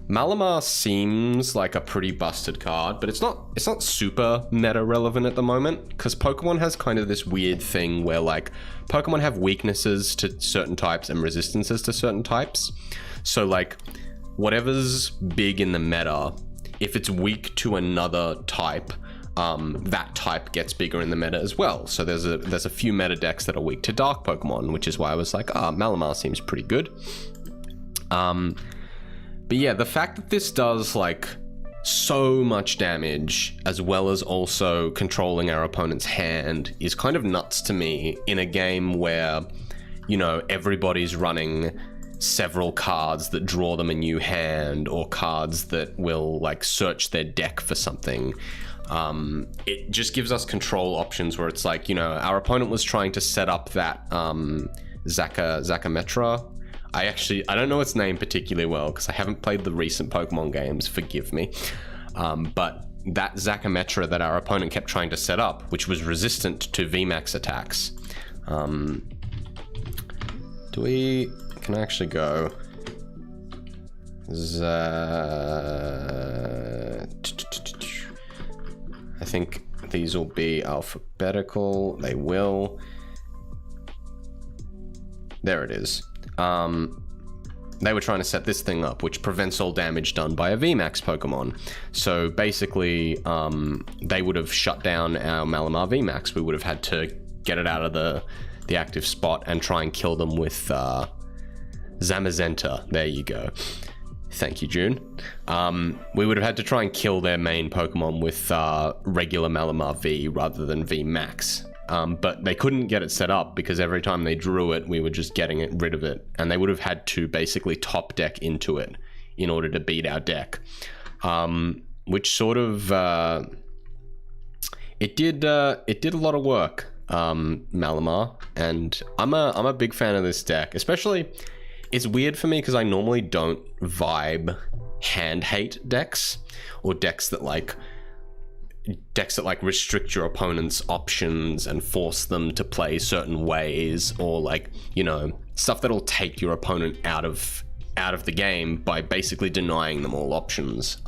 Speaker 1: Malamar seems like a pretty busted card, but it's not super meta relevant at the moment, because Pokemon has kind of this weird thing where like Pokemon have weaknesses to certain types and resistances to certain types. So like whatever's big in the meta, if it's weak to another type, that type gets bigger in the meta as well. So there's a few meta decks that are weak to dark Pokemon, which is why I was like, Malamar seems pretty good. But yeah, the fact that this does like so much damage, as well as also controlling our opponent's hand, is kind of nuts to me in a game where, you know, everybody's running several cards that draw them a new hand, or cards that will like search their deck for something. It just gives us control options where it's like, you know, our opponent was trying to set up that Zakametra. I don't know its name particularly well because I haven't played the recent Pokemon games, forgive me. But that Zakametra that our opponent kept trying to set up, which was resistant to VMAX attacks. Can I actually go? I think these will be alphabetical. They will. There it is. They were trying to set this thing up, which prevents all damage done by a VMAX Pokemon. So basically, they would have shut down our Malamar VMAX. We would have had to get it out of the active spot and try and kill them with Zamazenta. There you go. Thank you, June. We would have had to try and kill their main Pokemon with regular Malamar V rather than VMAX. But they couldn't get it set up because every time they drew it, we were just getting rid of it. And they would have had to basically top deck into it in order to beat our deck. Which sort of... it did a lot of work, Malamar. And I'm a big fan of this deck. Especially, it's weird for me because I normally don't vibe hand hate decks. Or decks that restrict your opponent's options and force them to play certain ways, or like, you know, stuff that'll take your opponent out of the game by basically denying them all options.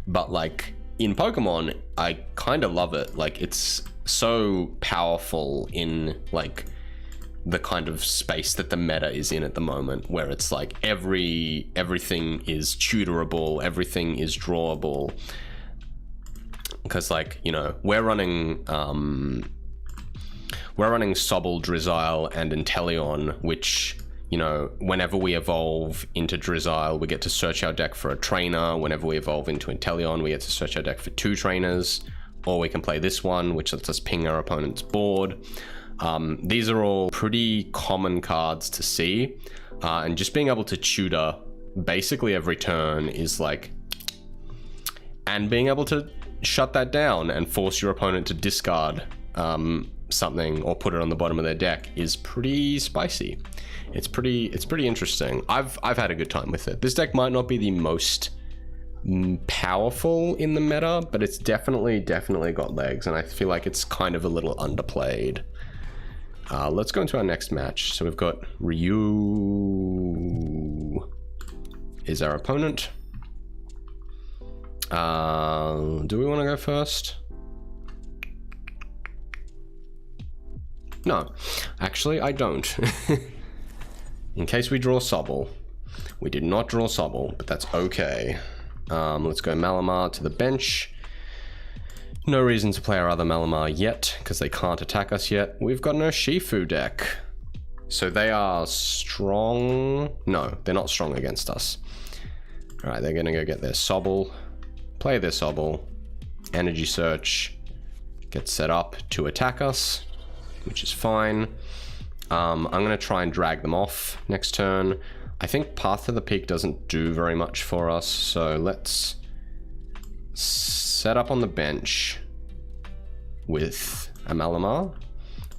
Speaker 1: But like in Pokemon, I kind of love it. Like, it's so powerful in like the kind of space that the meta is in at the moment, where it's like everything is tutorable, everything is drawable. Because, like, you know, we're running Sobble, Drizzile, and Inteleon, which, you know, whenever we evolve into Drizzile, we get to search our deck for a trainer. Whenever we evolve into Inteleon, we get to search our deck for 2 trainers. Or we can play this one, which lets us ping our opponent's board. These are all pretty common cards to see. And just being able to tutor basically every turn is like... And being able to shut that down and force your opponent to discard something or put it on the bottom of their deck is pretty spicy. It's pretty interesting. I've had a good time with it. This deck might not be the most powerful in the meta, but it's definitely got legs, and I feel like it's kind of a little underplayed. Let's go into our next match. So we've got Ryu is our opponent. Do we want to go first? No, actually I don't. In case we draw Sobble. We did not draw Sobble, but that's okay. Let's go Malamar to the bench. No reason to play our other Malamar yet, because they can't attack us yet. We've got no Shifu deck. So they are strong. No, they're not strong against us. Alright, they're gonna go get their Sobble. Play their Sobble. Energy Search. Get set up to attack us, which is fine. I'm gonna try and drag them off next turn. I think Path to the Peak doesn't do very much for us, so let's set up on the bench with a Malamar.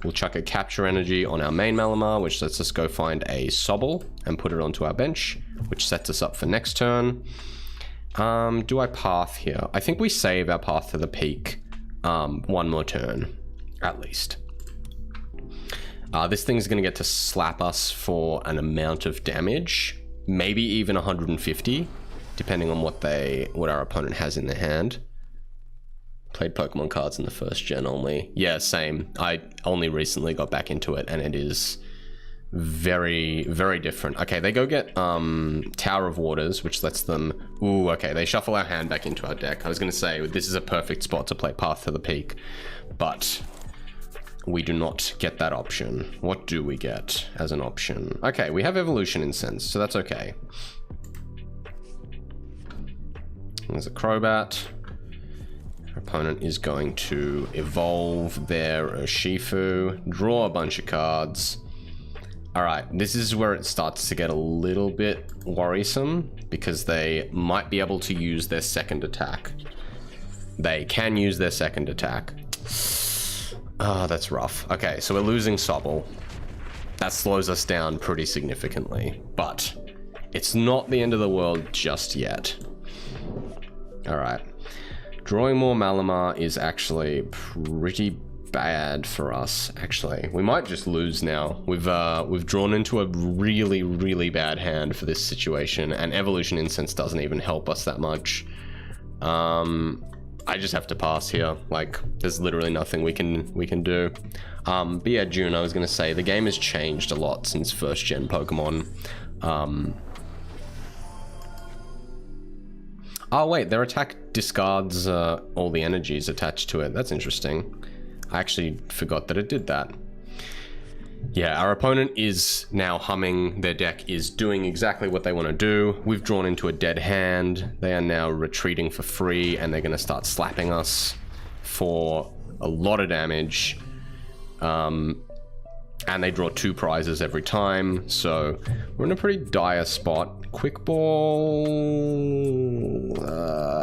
Speaker 1: We'll chuck a Capture Energy on our main Malamar, which lets us go find a Sobble and put it onto our bench, which sets us up for next turn. Do I Path here? I think we save our Path to the Peak one more turn, at least. This thing's going to get to slap us for an amount of damage, maybe even 150. depending on what our opponent has in their hand. Played Pokemon cards in the first gen only. Yeah, same. I only recently got back into it, and it is very, very different. Okay, they go get Tower of Waters, which lets them... Ooh, okay, they shuffle our hand back into our deck. I was going to say, this is a perfect spot to play Path to the Peak, but we do not get that option. What do we get as an option? Okay, we have Evolution Incense, so that's okay. There's a Crobat. Our opponent is going to evolve their Urshifu, draw a bunch of cards. Alright, this is where it starts to get a little bit worrisome, because they might be able to use their second attack. They can use their second attack. Ah, that's rough. Okay, so we're losing Sobble. That slows us down pretty significantly, but it's not the end of the world just yet. Alright. Drawing more Malamar is actually pretty bad for us, actually. We might just lose now. We've drawn into a really, really bad hand for this situation, and Evolution Incense doesn't even help us that much. I just have to pass here. Like, there's literally nothing we can do. But yeah, June, I was gonna say, the game has changed a lot since first gen Pokemon. Oh wait, their attack discards all the energies attached to it. That's interesting. I actually forgot that it did that. Yeah, our opponent is now humming. Their deck is doing exactly what they want to do. We've drawn into a dead hand. They are now retreating for free, and they're going to start slapping us for a lot of damage. And they draw 2 prizes every time, so we're in a pretty dire spot. Quick Ball...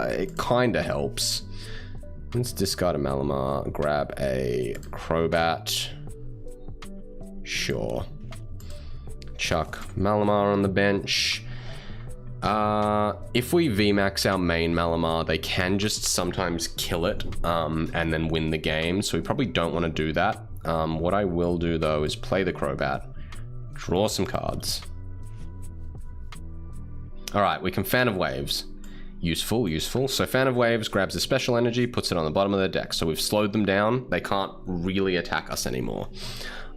Speaker 1: it kind of helps. Let's discard a Malamar, grab a Crobat. Sure. Chuck Malamar on the bench. If we VMAX our main Malamar, they can just sometimes kill it and then win the game, so we probably don't want to do that. What I will do, though, is play the Crobat, draw some cards. Alright, we can Fan of Waves. Useful, useful. So Fan of Waves grabs a special energy, puts it on the bottom of the deck. So we've slowed them down. They can't really attack us anymore.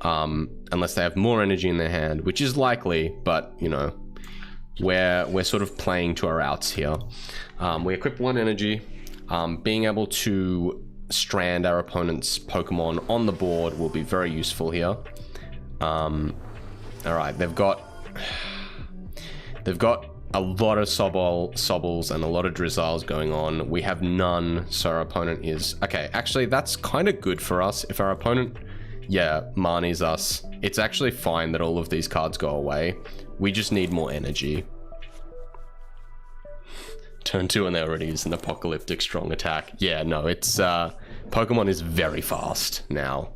Speaker 1: Unless they have more energy in their hand, which is likely, but, you know, we're sort of playing to our outs here. We equip 1 energy. Being able to strand our opponent's Pokemon on the board will be very useful here. Alright, they've got a lot of Sobbles and a lot of Drizzles going on. We have none, so our opponent is... Okay, actually, that's kind of good for us. If our opponent, yeah, Marnies us, it's actually fine that all of these cards go away. We just need more energy. Turn 2 and they're already using an Apocalyptic Strong Attack. Yeah, no, it's... Pokemon is very fast now.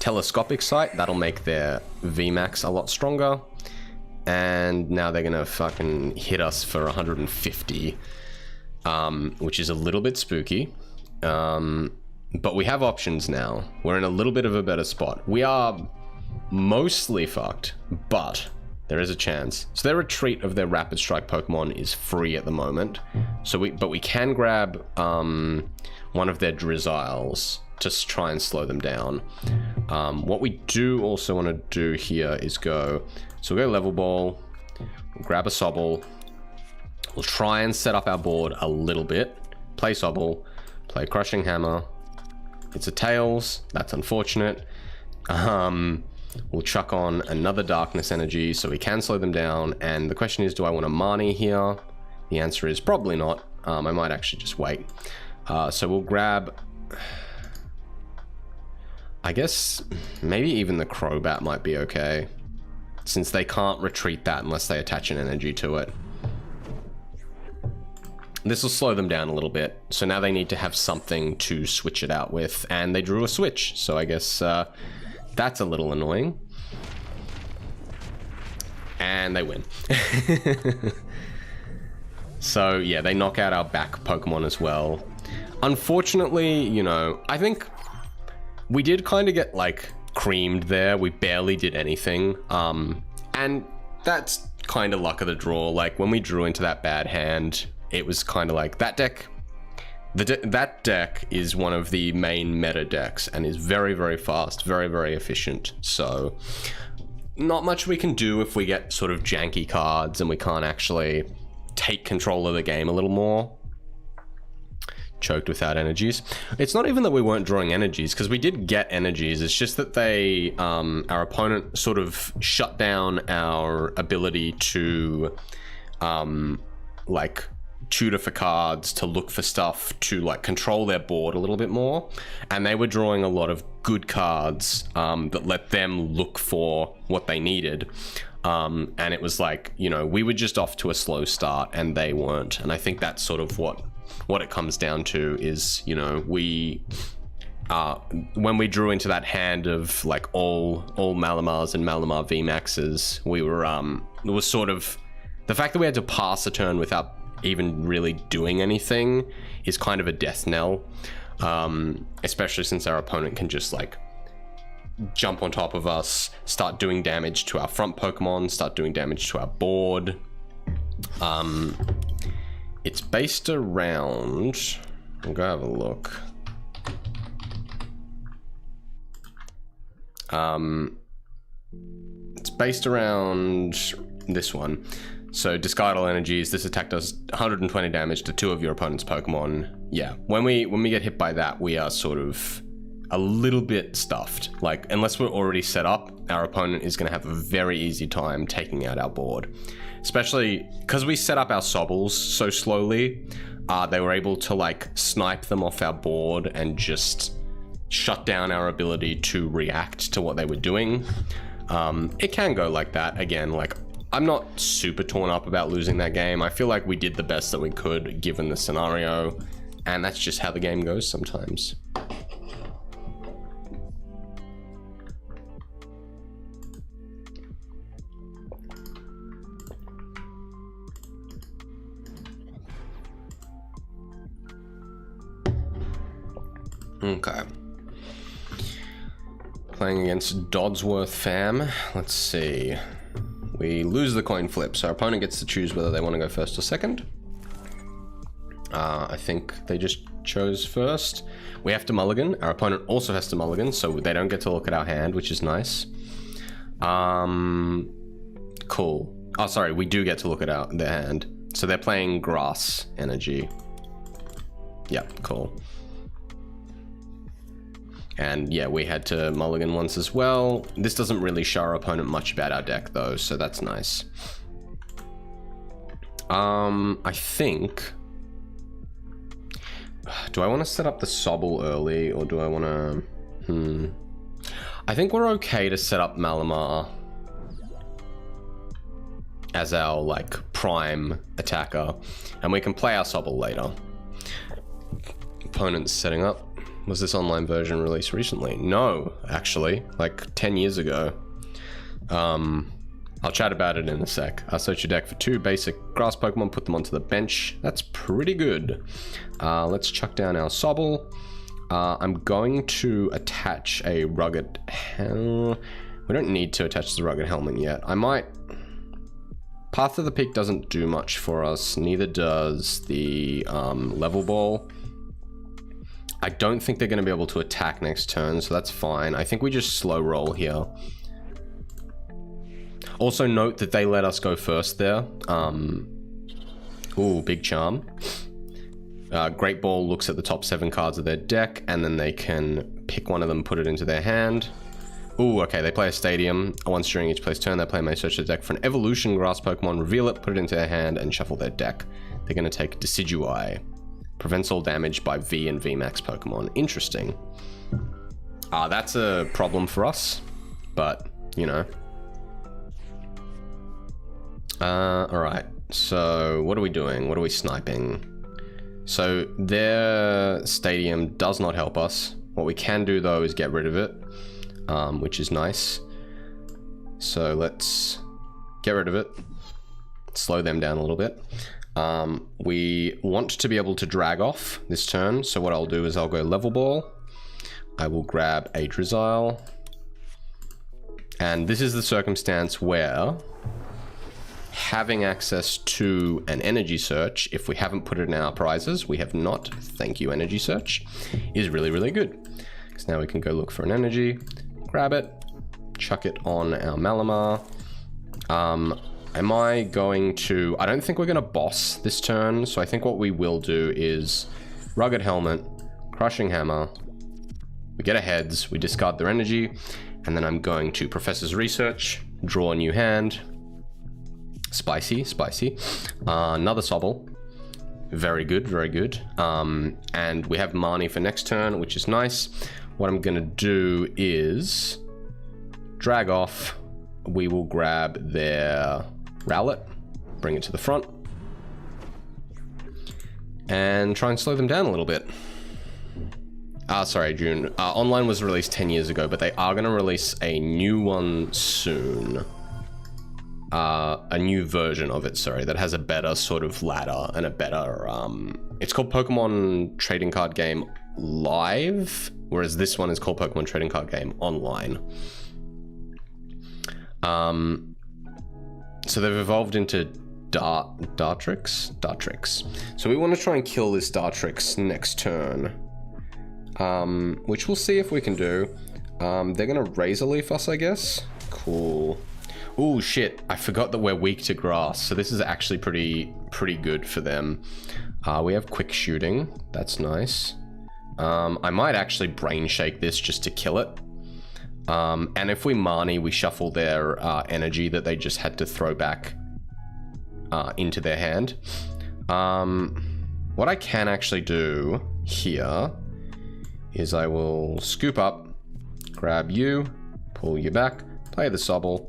Speaker 1: Telescopic Sight, that'll make their VMAX a lot stronger. And now they're gonna fucking hit us for 150, which is a little bit spooky. But we have options now. We're in a little bit of a better spot. We are mostly fucked, but there is a chance. So their retreat of their Rapid Strike Pokemon is free at the moment. So we can grab one of their Drizzles to try and slow them down. What we do also want to do here is go... So we'll go Level Ball, we'll grab a Sobble, we'll try and set up our board a little bit, play Sobble, play Crushing Hammer. It's a Tails, that's unfortunate. We'll chuck on another Darkness Energy so we can slow them down, and the question is, do I want a Marnie here? The answer is probably not. I might actually just wait. So we'll grab... I guess maybe even the Crobat might be okay, since they can't retreat that unless they attach an energy to it. This will slow them down a little bit, so now they need to have something to switch it out with, and they drew a switch, so I guess that's a little annoying. And they win. So yeah, they knock out our back Pokemon as well. Unfortunately, you know, I think we did kind of get like creamed there. We barely did anything, and that's kind of luck of the draw. Like when we drew into that bad hand, it was kind of like that deck. That deck is one of the main meta decks and is very, very fast, very, very efficient. So not much we can do if we get sort of janky cards and we can't actually take control of the game a little more. Choked without energies. It's not even that we weren't drawing energies, because we did get energies. It's just that they, our opponent sort of shut down our ability to, like, tutor for cards, to look for stuff, to like control their board a little bit more. And they were drawing a lot of good cards that let them look for what they needed. And it was like, you know, we were just off to a slow start and they weren't. And I think that's sort of what it comes down to is, you know, we when we drew into that hand of like all Malamars and Malamar VMAXs, we were it was sort of the fact that we had to pass a turn without even really doing anything is kind of a death knell, especially since our opponent can just like jump on top of us, start doing damage to our front Pokemon, start doing damage to our board. It's based around, I'll go have a look. It's based around this one. So discard all energies. This attack does 120 damage to 2 of your opponent's Pokemon. Yeah, when we get hit by that, we are sort of a little bit stuffed. Like, unless we're already set up, our opponent is going to have a very easy time taking out our board. Especially because we set up our Sobbles so slowly, they were able to like snipe them off our board and just shut down our ability to react to what they were doing. It can go like that. Again, like, I'm not super torn up about losing that game. I feel like we did the best that we could given the scenario, and that's just how the game goes sometimes. Okay. Playing against Dodsworth fam. Let's see. We lose the coin flip, so our opponent gets to choose whether they want to go first or second. I think they just chose first. We have to mulligan. Our opponent also has to mulligan, so they don't get to look at our hand, which is nice. Cool. Oh, sorry, we do get to look at their hand. So they're playing grass energy. Yeah, cool. And yeah, we had to mulligan once as well. This doesn't really show our opponent much about our deck though, so that's nice. I think... Do I want to set up the Sobble early, or do I want to... I think we're okay to set up Malamar as our, like, prime attacker. And we can play our Sobble later. Opponent's setting up. Was this online version released recently? No, actually, like 10 years ago. I'll chat about it in a sec. I'll search your deck for 2 basic grass Pokemon, put them onto the bench. That's pretty good. Let's chuck down our Sobble. I'm going to attach a rugged helmet. We don't need to attach the rugged helmet yet. I might... Path to the Peak doesn't do much for us. Neither does the level ball. I don't think they're going to be able to attack next turn, so that's fine. I think we just slow roll here. Also note that they let us go first there. Ooh, big charm. Great Ball looks at the top 7 cards of their deck, and then they can pick one of them, put it into their hand. Ooh, okay, they play a Stadium. Once during each play's turn, they play may search their deck for an evolution grass Pokemon, reveal it, put it into their hand, and shuffle their deck. They're going to take Decidueye. Prevents all damage by V and VMAX Pokemon. Interesting. That's a problem for us, but, you know. Alright, so what are we doing? What are we sniping? So their Stadium does not help us. What we can do, though, is get rid of it, which is nice. So let's get rid of it. Slow them down a little bit. We want to be able to drag off this turn, so what I'll do is I'll go Level Ball. I will grab a Drizzile. And this is the circumstance where having access to an energy search, if we haven't put it in our prizes, we have not, thank you energy search, is really, really good. Because now we can go look for an energy, grab it, chuck it on our Malamar. Am I going to... I don't think we're going to boss this turn, so I think what we will do is Rugged Helmet, Crushing Hammer, we get a heads, we discard their energy, and then I'm going to Professor's Research, draw a new hand. Spicy, spicy. Another Sobble. Very good, very good. And we have Marnie for next turn, which is nice. What I'm going to do is drag off. We will grab their Rowlet, bring it to the front, and try and slow them down a little bit. Sorry, June. Online was released 10 years ago, but they are going to release a new one soon. A new version of it, sorry, that has a better sort of ladder and a better... it's called Pokemon Trading Card Game Live, whereas this one is called Pokemon Trading Card Game Online. So they've evolved into Dartrix. So we want to try and kill this Dartrix next turn, which we'll see if we can do. They're gonna Razor Leaf us, I guess. Cool. Oh shit! I forgot that we're weak to grass, so this is actually pretty good for them. We have quick shooting. That's nice. I might actually Brain Shake this just to kill it. And if we Marnie, we shuffle their energy that they just had to throw back into their hand. What I can actually do here is I will scoop up, grab you, pull you back, play the Sobble,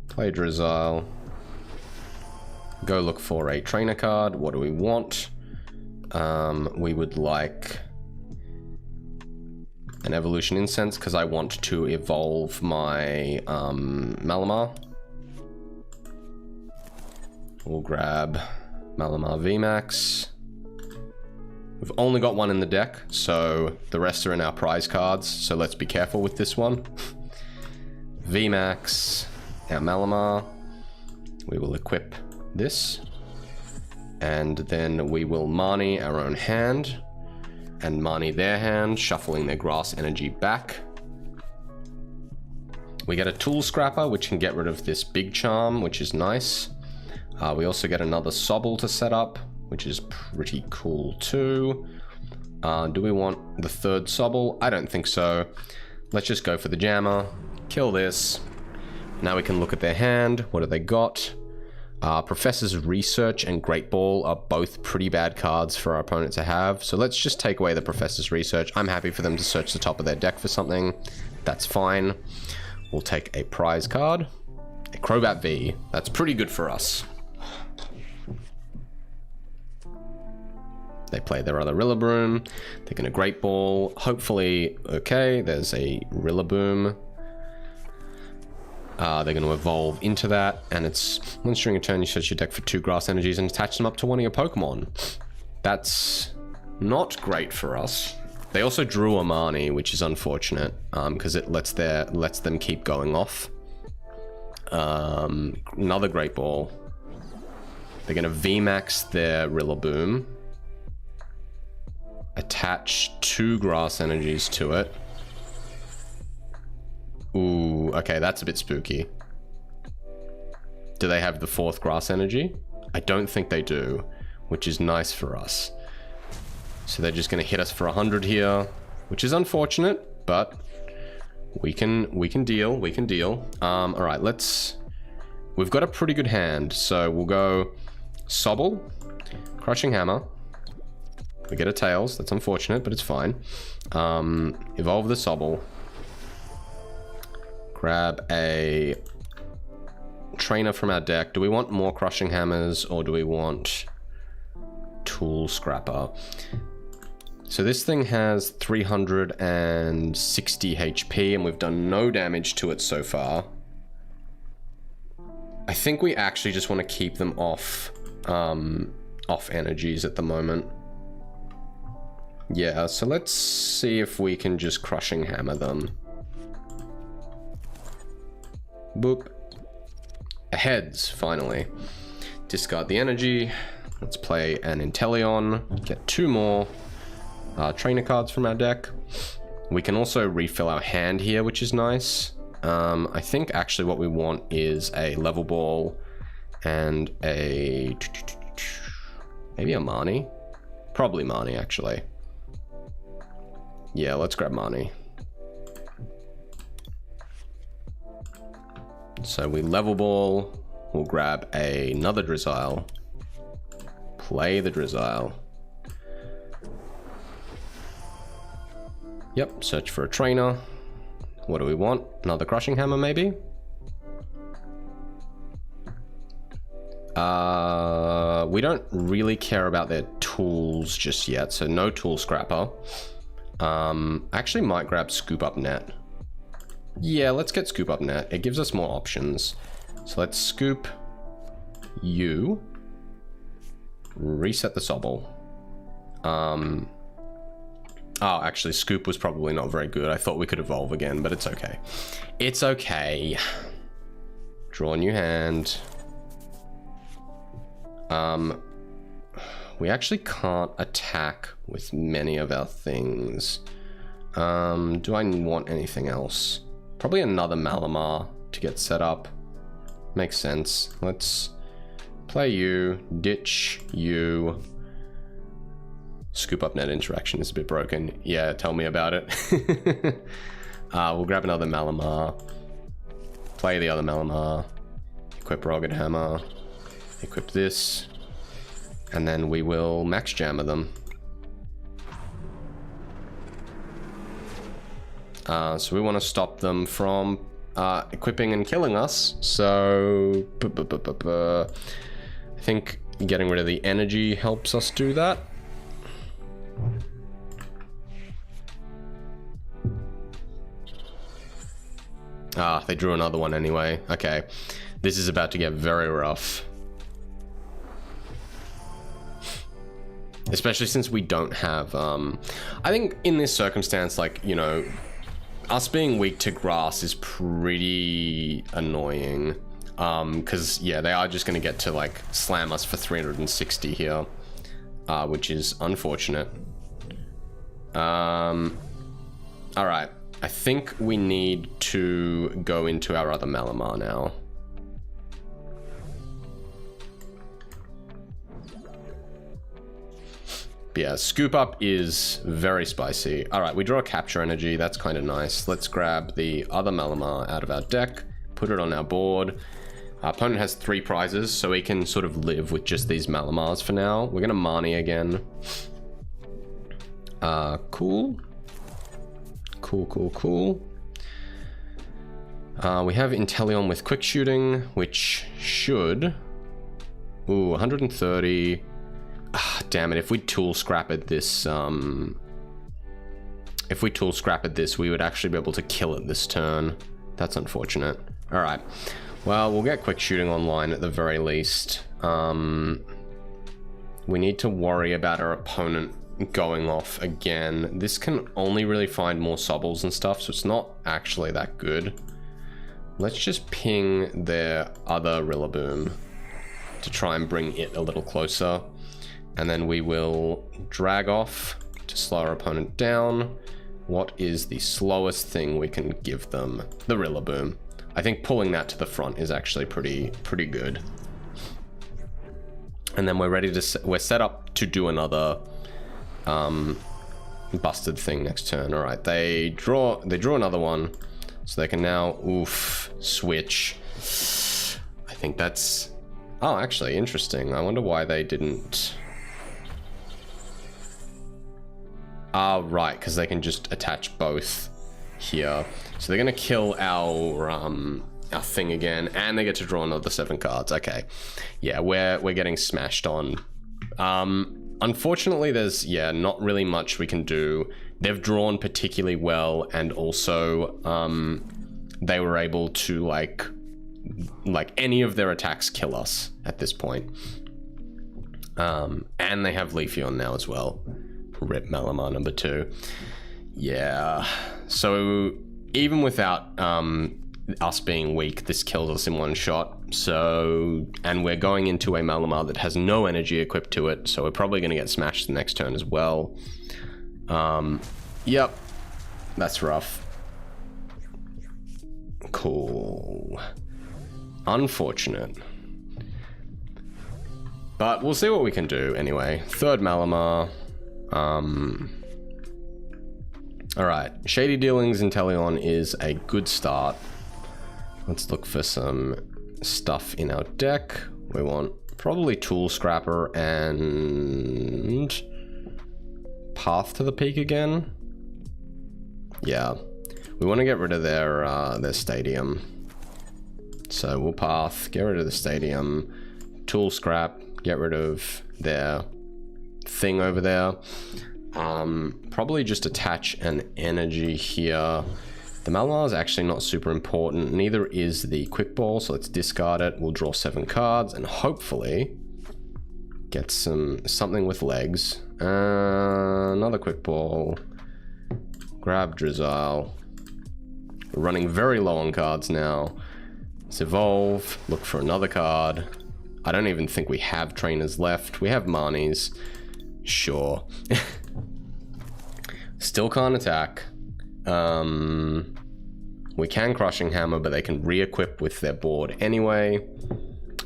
Speaker 1: play Drizzile, go look for a trainer card. What do we want? We would like an Evolution Incense because I want to evolve my Malamar. We'll grab Malamar VMAX. We've only got one in the deck, so the rest are in our prize cards, so let's be careful with this one. VMAX, our Malamar. We will equip this. And then we will Marnie our own hand. And Marnie their hand, shuffling their grass energy back. We get a Tool Scrapper, which can get rid of this big charm, which is nice. We also get another Sobble to set up, which is pretty cool too. Do we want the third Sobble? I don't think so. Let's just go for the Jammer, kill this. Now we can look at their hand. What do they got? Professor's Research and Great Ball are both pretty bad cards for our opponent to have. So let's just take away the Professor's Research. I'm happy for them to search the top of their deck for something. That's fine. We'll take a prize card. A Crobat V. That's pretty good for us. They play their other Rillaboom. They're going to Great Ball. Hopefully, okay, there's a Rillaboom. They're going to evolve into that, and it's once during a turn you search your deck for 2 grass energies and attach them up to one of your Pokemon. That's not great for us. They also drew a Marnie, which is unfortunate, because it lets them keep going off. Another Great Ball. They're going to VMAX their Rillaboom. Attach 2 grass energies to it. Ooh, okay, that's a bit spooky. Do they have the 4th grass energy? I don't think they do, which is nice for us. So they're just going to hit us for 100 here, which is unfortunate, but we can deal. All right, we've got a pretty good hand, so we'll go Sobble, Crushing Hammer. We get a Tails. That's unfortunate, but it's fine. Evolve the Sobble. Grab a trainer from our deck. Do we want more Crushing Hammers or do we want Tool Scrapper? So this thing has 360 HP and we've done no damage to it so far. I think we actually just want to keep them off energies at the moment. Yeah, so let's see if we can just Crushing Hammer them. Boop. heads, finally. Discard the energy. Let's play an Inteleon. Get 2 more trainer cards from our deck. We can also refill our hand here, which is nice. I think actually what we want is a level ball and a... maybe a Marnie? Probably Marnie, actually. Yeah, let's grab Marnie. So we level ball. We'll grab another Drizzile. Play the Drizzile. Yep, search for a trainer. What do we want? Another Crushing Hammer, maybe? We don't really care about their tools just yet, so no Tool Scrapper. Actually might grab Scoop Up Net. Yeah, let's get Scoop Up Net. It gives us more options. So let's scoop you. Reset the Sobble. Oh, actually, Scoop was probably not very good. I thought we could evolve again, but it's okay. It's okay. Draw a new hand. We actually can't attack with many of our things. Do I want anything else? Probably another Malamar to get set up. Makes sense. Let's play you, ditch you. Scoop Up Net interaction is a bit broken. Yeah, tell me about it. We'll grab another Malamar. Play the other Malamar. Equip Rugged Hammer. Equip this. And then we will Max Jammer them. So we want to stop them from equipping and killing us. So I think getting rid of the energy helps us do that. They drew another one anyway. Okay, this is about to get very rough. Especially since we don't have, I think in this circumstance, like, you know, us being weak to grass is pretty annoying. Because, yeah, they are just going to get to, like, slam us for 360 here. Which is unfortunate. Alright. I think we need to go into our other Malamar now. Yeah, Scoop Up is very spicy. Alright, we draw a Capture Energy. That's kind of nice. Let's grab the other Malamar out of our deck. Put it on our board. Our opponent has 3 prizes, so we can sort of live with just these Malamars for now. We're going to Marnie again. Cool. Cool. We have Inteleon with Quick Shooting, which should... Ooh, 130... damn it, if we Tool Scrapped this, we would actually be able to kill it this turn. That's unfortunate. Alright. Well, we'll get Quick Shooting online at the very least. We need to worry about our opponent going off again. This can only really find more Sobbles and stuff, so it's not actually that good. Let's just ping their other Rillaboom to try and bring it a little closer. And then we will drag off to slow our opponent down. What is the slowest thing we can give them? The Rillaboom. I think pulling that to the front is actually pretty good. And then we're ready to we're set up to do another busted thing next turn. All right, they draw another one, so they can now switch. I think that's actually interesting. I wonder why they didn't. Right, because they can just attach both here. So they're gonna kill our thing again, and they get to draw another 7 cards. Okay, yeah, we're getting smashed on. Unfortunately, there's not really much we can do. They've drawn particularly well, and also they were able to like any of their attacks kill us at this point. And they have Leafeon now as well. Rip Malamar number 2. Yeah, so even without us being weak, this kills us in one shot. So, and we're going into a Malamar that has no energy equipped to it, so we're probably going to get smashed the next turn as well. Yep, that's rough. Cool. Unfortunate. But we'll see what we can do anyway. Third Malamar. Alright, Shady Dealings Inteleon is a good start. Let's look for some stuff in our deck. We want probably Tool Scrapper and Path to the Peak again. Yeah, we want to get rid of their stadium. So we'll Path, get rid of the stadium, Tool Scrap, get rid of their thing over there. Probably just attach an energy here. The Malamar is actually not super important. Neither is the Quick Ball, so let's discard it. We'll draw 7 cards and hopefully get something with legs. Another Quick Ball. Grab Drizzile. We're running very low on cards now. Let's evolve. Look for another card. I don't even think we have trainers left. We have Marnies. Sure. Still can't attack. We can Crushing Hammer, but they can re-equip with their board anyway.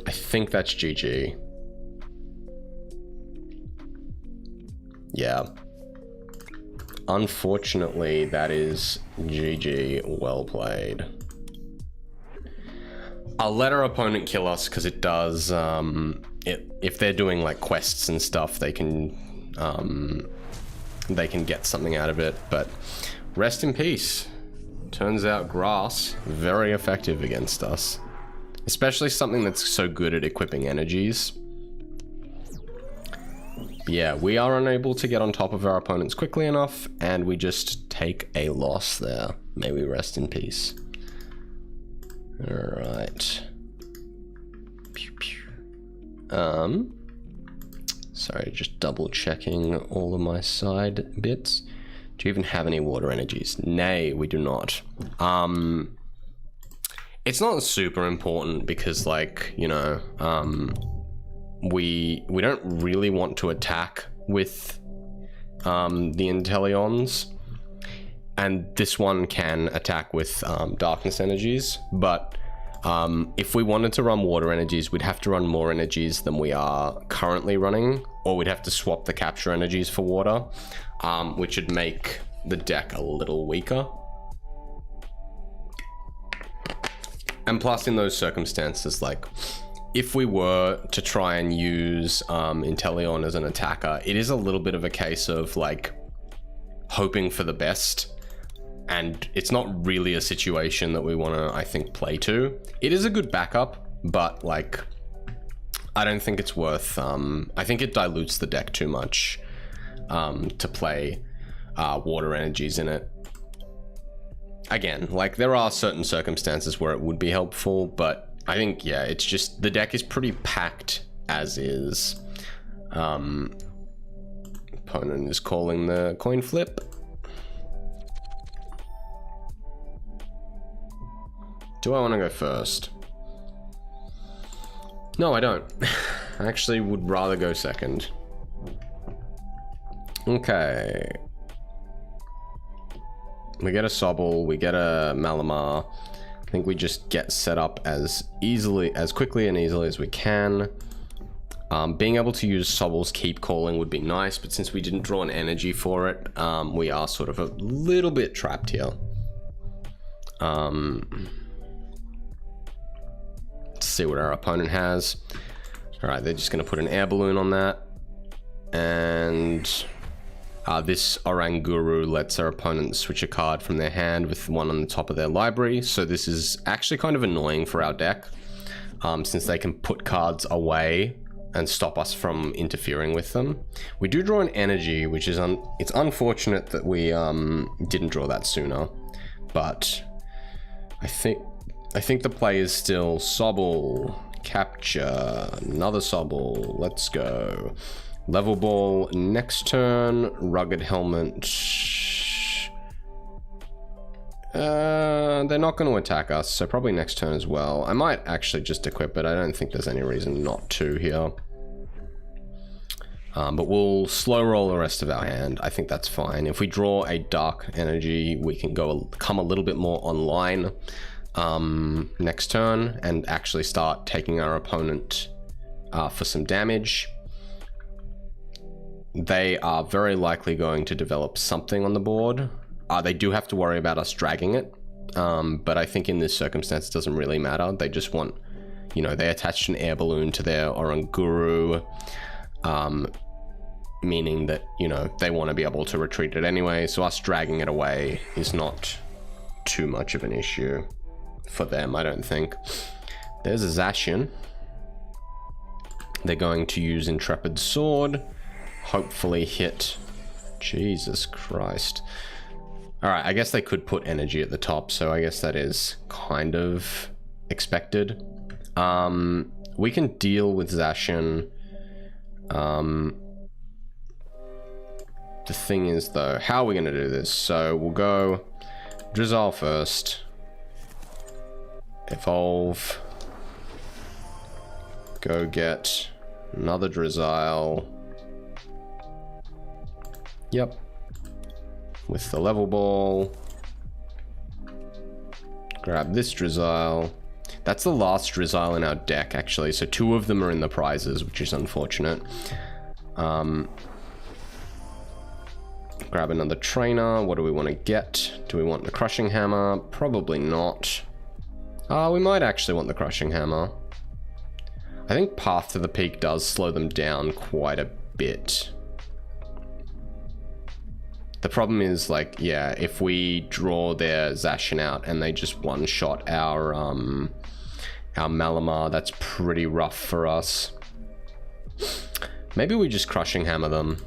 Speaker 1: I think that's GG. Yeah. Unfortunately, that is GG. Well played. I'll let our opponent kill us because it does, if they're doing like quests and stuff, they can get something out of it, but rest in peace. Turns out grass, very effective against us. Especially something that's so good at equipping energies. Yeah, we are unable to get on top of our opponents quickly enough, and we just take a loss there. May we rest in peace. Alright. Pew pew. Sorry, just double checking all of my side bits. Do you even have any water energies? Nay, we do not. It's not super important because, like, you know, we don't really want to attack with the Inteleons, and this one can attack with darkness energies, but if we wanted to run water energies, we'd have to run more energies than we are currently running, or we'd have to swap the capture energies for water, which would make the deck a little weaker. And plus, in those circumstances, like, if we were to try and use Inteleon as an attacker, it is a little bit of a case of, like, hoping for the best. And it's not really a situation that we want to, I think, play to. It is a good backup, but, like, I don't think it's worth... I think it dilutes the deck too much to play water energies in it. Again, like, there are certain circumstances where it would be helpful, but I think, yeah, it's just... the deck is pretty packed as is. Opponent is calling the coin flip. Do I want to go first? No, I don't. I actually would rather go second. Okay. We get a Sobble, we get a Malamar. I think we just get set up as quickly and easily as we can. Being able to use Sobble's Keep Calling would be nice, but since we didn't draw an energy for it, we are sort of a little bit trapped here. Let's see what our opponent has. All right, they're just going to put an air balloon on that. And this Oranguru lets our opponent switch a card from their hand with one on the top of their library. So this is actually kind of annoying for our deck, since they can put cards away and stop us from interfering with them. We do draw an energy, which is it's unfortunate that we didn't draw that sooner, but I think the play is still Sobble, capture, another Sobble, let's go. Level Ball next turn, Rugged Helmet. They're not going to attack us, so probably next turn as well. I might actually just equip it. I don't think there's any reason not to here. But we'll slow roll the rest of our hand. I think that's fine. If we draw a dark energy, we can come a little bit more online next turn and actually start taking our opponent for some damage. They are very likely going to develop something on the board. They do have to worry about us dragging it, but I think in this circumstance it doesn't really matter. They just want, you know, they attached an air balloon to their Oranguru, meaning that, you know, they want to be able to retreat it anyway, so us dragging it away is not too much of an issue for them, I don't think. There's a Zacian. They're going to use Intrepid Sword, hopefully hit. Jesus Christ. Alright, I guess they could put energy at the top, so I guess that is kind of expected. We can deal with Zacian. The thing is, though, how are we going to do this? So we'll go Drizzile first. Evolve. Go get another Drizzile. Yep. With the level ball. Grab this Drizzile. That's the last Drizzile in our deck, actually. So 2 of them are in the prizes, which is unfortunate. Grab another trainer. What do we want to get? Do we want the Crushing Hammer? Probably not. We might actually want the Crushing Hammer. I think Path to the Peak does slow them down quite a bit. The problem is, like, yeah, if we draw their Zacian out and they just one-shot our Malamar, that's pretty rough for us. Maybe we just Crushing Hammer them.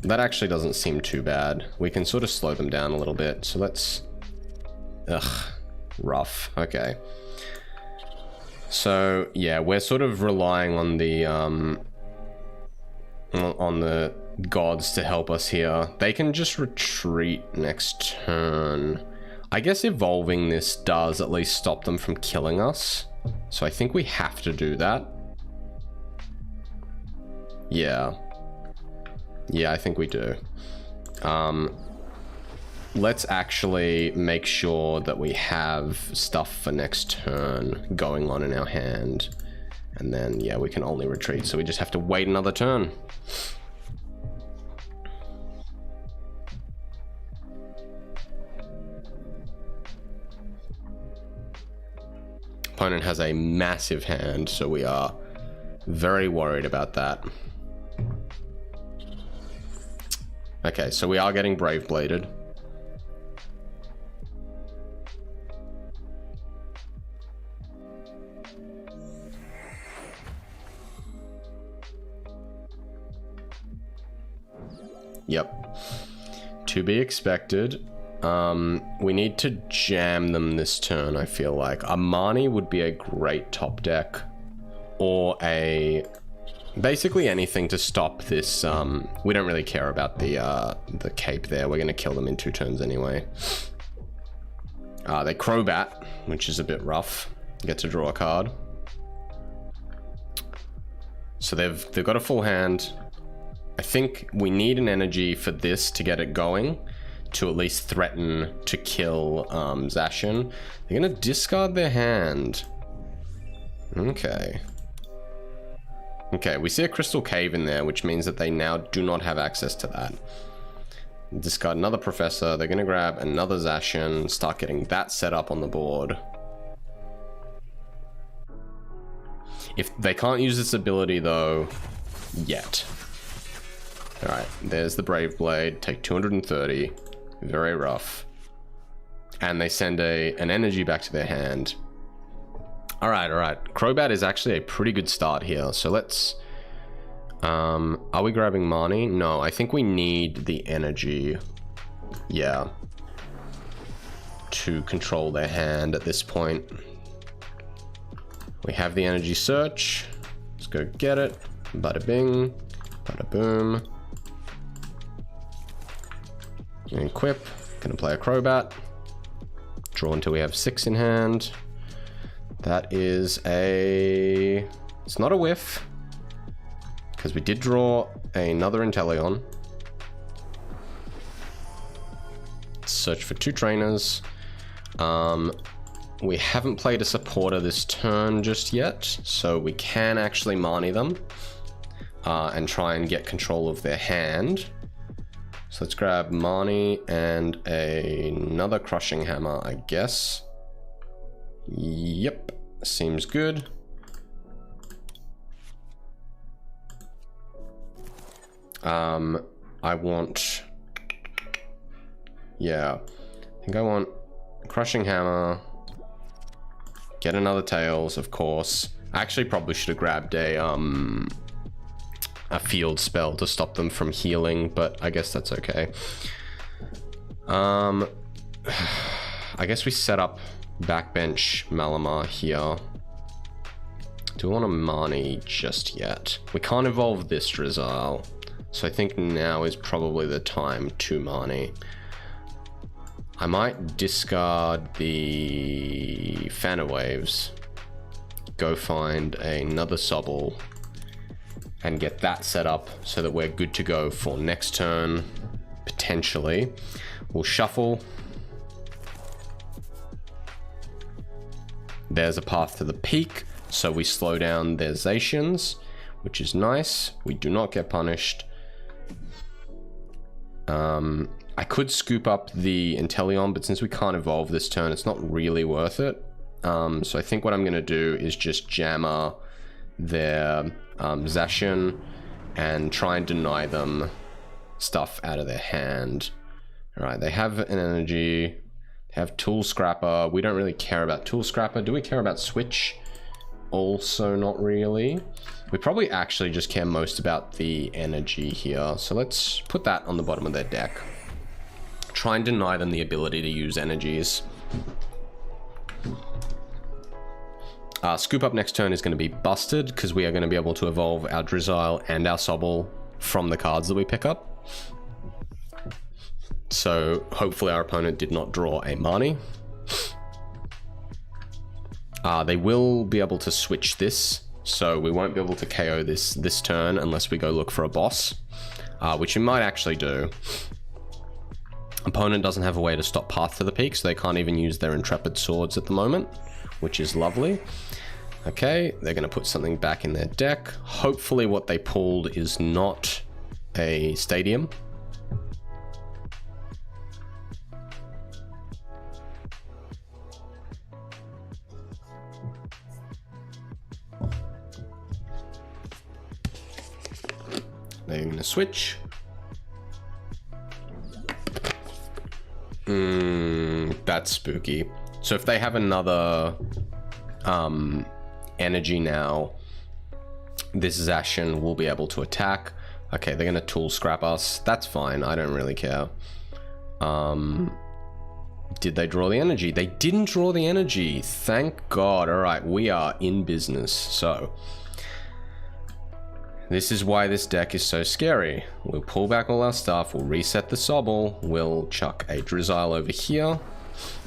Speaker 1: That actually doesn't seem too bad. We can sort of slow them down a little bit. So let's... Ugh. Rough. Okay. So, yeah, we're sort of relying on the gods to help us here. They can just retreat next turn. I guess evolving this does at least stop them from killing us. So I think we have to do that. Yeah. Yeah, I think we do. Let's actually make sure that we have stuff for next turn going on in our hand. And then, yeah, we can only retreat. So we just have to wait another turn. Opponent has a massive hand, so we are very worried about that. Okay, so we are getting Brave Bladed. Yep. To be expected. We need to jam them this turn, I feel like. Amani would be a great top deck. Or a... Basically anything to stop this. We don't really care about the cape there. We're going to kill them in 2 turns anyway. They Crobat, which is a bit rough. Get to draw a card. So they've got a full hand. I think we need an energy for this to get it going, to at least threaten to kill Zacian. They're going to discard their hand. Okay. Okay, we see a Crystal Cave in there, which means that they now do not have access to that. Discard another Professor. They're going to grab another Zacian, start getting that set up on the board. If they can't use this ability, though, yet. Alright, there's the Brave Blade. Take 230. Very rough. And they send an energy back to their hand. Alright. Crobat is actually a pretty good start here. So let's... are we grabbing Marnie? No, I think we need the energy. Yeah. To control their hand at this point. We have the energy search. Let's go get it. Bada bing. Bada boom. And equip. Gonna play a Crobat. Draw until we have 6 in hand. That is a... It's not a whiff, because we did draw another Inteleon. Search for 2 trainers. We haven't played a supporter this turn just yet, so we can actually Mani them and try and get control of their hand. So let's grab Mani and another Crushing Hammer, I guess. Yep, seems good. I want... Yeah, I think I want Crushing Hammer, get another Tails, of course. I actually probably should have grabbed a field spell to stop them from healing, but I guess that's okay. I guess we set up backbench Malamar here. Do we want to Mani just yet? We can't evolve this Drizzile, so I think now is probably the time to Mani. I might discard the Fana Waves, go find another Sobble, and get that set up so that we're good to go for next turn, potentially. We'll shuffle. There's a path to the peak, so we slow down their Zacians, which is nice. We do not get punished. I could scoop up the Inteleon, but since we can't evolve this turn, it's not really worth it. So I think what I'm going to do is just Jammer their Zacian and try and deny them stuff out of their hand. Alright, they have an energy. They have Tool Scrapper. We don't really care about Tool Scrapper. Do we care about Switch? Also not really. We probably actually just care most about the energy here. So let's put that on the bottom of their deck. Try and deny them the ability to use energies. Scoop up next turn is going to be busted because we are going to be able to evolve our Drizzile and our Sobble from the cards that we pick up. So hopefully our opponent did not draw a Mani. They will be able to switch this, so we won't be able to KO this turn unless we go look for a boss, which we might actually do. Opponent doesn't have a way to stop Path to the Peak, so they can't even use their Intrepid Swords at the moment, which is lovely. Okay, they're going to put something back in their deck. Hopefully what they pulled is not a Stadium. They're going to switch. That's spooky. So if they have another energy now, this Zacian will be able to attack. Okay, they're going to Tool Scrap us. That's fine. I don't really care. Did they draw the energy? They didn't draw the energy. Thank God. All right, we are in business. So this is why this deck is so scary. We'll pull back all our stuff. We'll reset the Sobble. We'll chuck a Drizzile over here.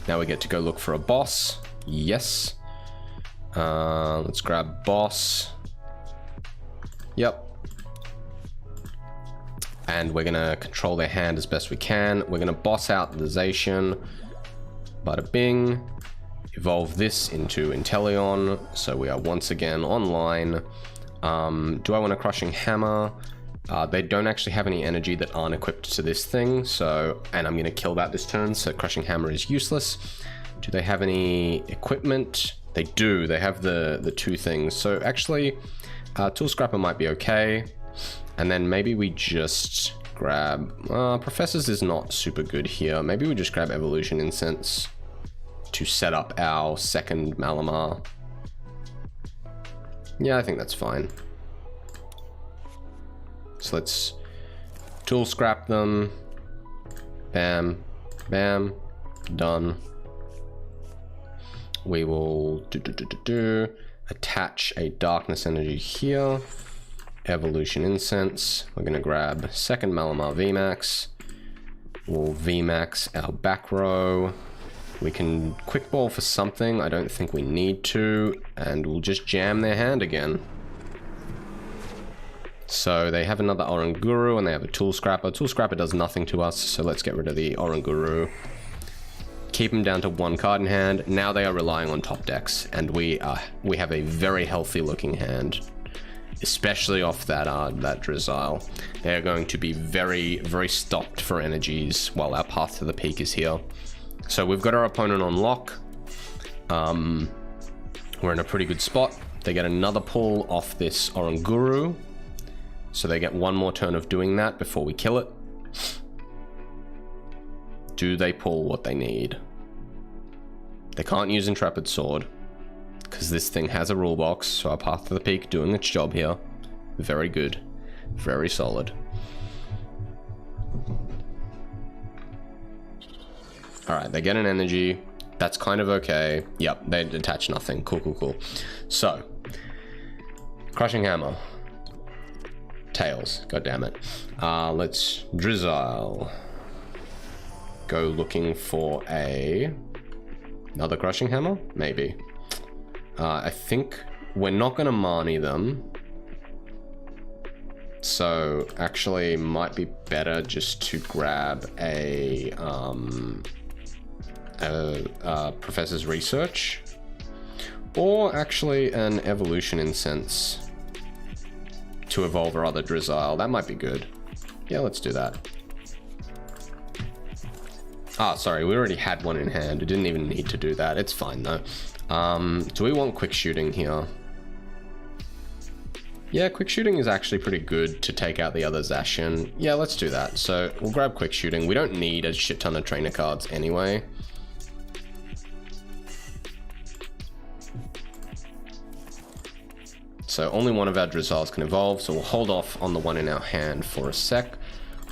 Speaker 1: Now we get to go look for a boss. Yes. Let's grab boss. Yep. And we're gonna control their hand as best we can. We're gonna boss out the Zacian. Bada bing. Evolve this into Inteleon. So we are once again online. Do I want a Crushing Hammer? They don't actually have any energy that aren't equipped to this thing, so, and I'm going to kill that this turn, so Crushing Hammer is useless. Do they have any equipment? They do. They have the 2 things. So actually, Tool Scrapper might be okay. And then maybe we just grab... Professors is not super good here. Maybe we just grab Evolution Incense to set up our second Malamar. Yeah, I think that's fine. So let's Tool Scrap them. Bam. Bam. Done. We will attach a Darkness Energy here. Evolution Incense. We're going to grab second Malamar VMAX. We'll VMAX our back row. We can quick ball for something. I don't think we need to. And we'll just jam their hand again. So they have another Oranguru and they have a Tool Scrapper. Tool Scrapper does nothing to us, so let's get rid of the Oranguru. Keep them down to 1 card in hand. Now they are relying on top decks, and we have a very healthy looking hand, especially off that that Drizzile. They are going to be very, very stocked for energies while our path to the peak is here. So we've got our opponent on lock. We're in a pretty good spot. They get another pull off this Oranguru, so they get 1 more turn of doing that before we kill it. Do they pull what they need? They can't use Intrepid Sword because this thing has a rule box, so our path to the peak doing its job here. Very good. Very solid. Alright, they get an energy. That's kind of okay. Yep, they attach nothing. Cool, cool, cool. So, Crushing Hammer. Tails. God damn it. Let's Drizzile. Go looking for another Crushing Hammer? Maybe. I think we're not going to Marnie them. So, actually, might be better just to grab a Professor's Research. Or actually an Evolution Incense to evolve our other Drizzile. That might be good. Yeah, let's do that. Ah, sorry, we already had one in hand. We didn't even need to do that. It's fine, though. Do we want Quick Shooting here? Yeah, Quick Shooting is actually pretty good to take out the other Zacian. Yeah, let's do that. So, we'll grab Quick Shooting. We don't need a shit ton of trainer cards anyway. So, only one of our Drizziles can evolve, so we'll hold off on the one in our hand for a sec.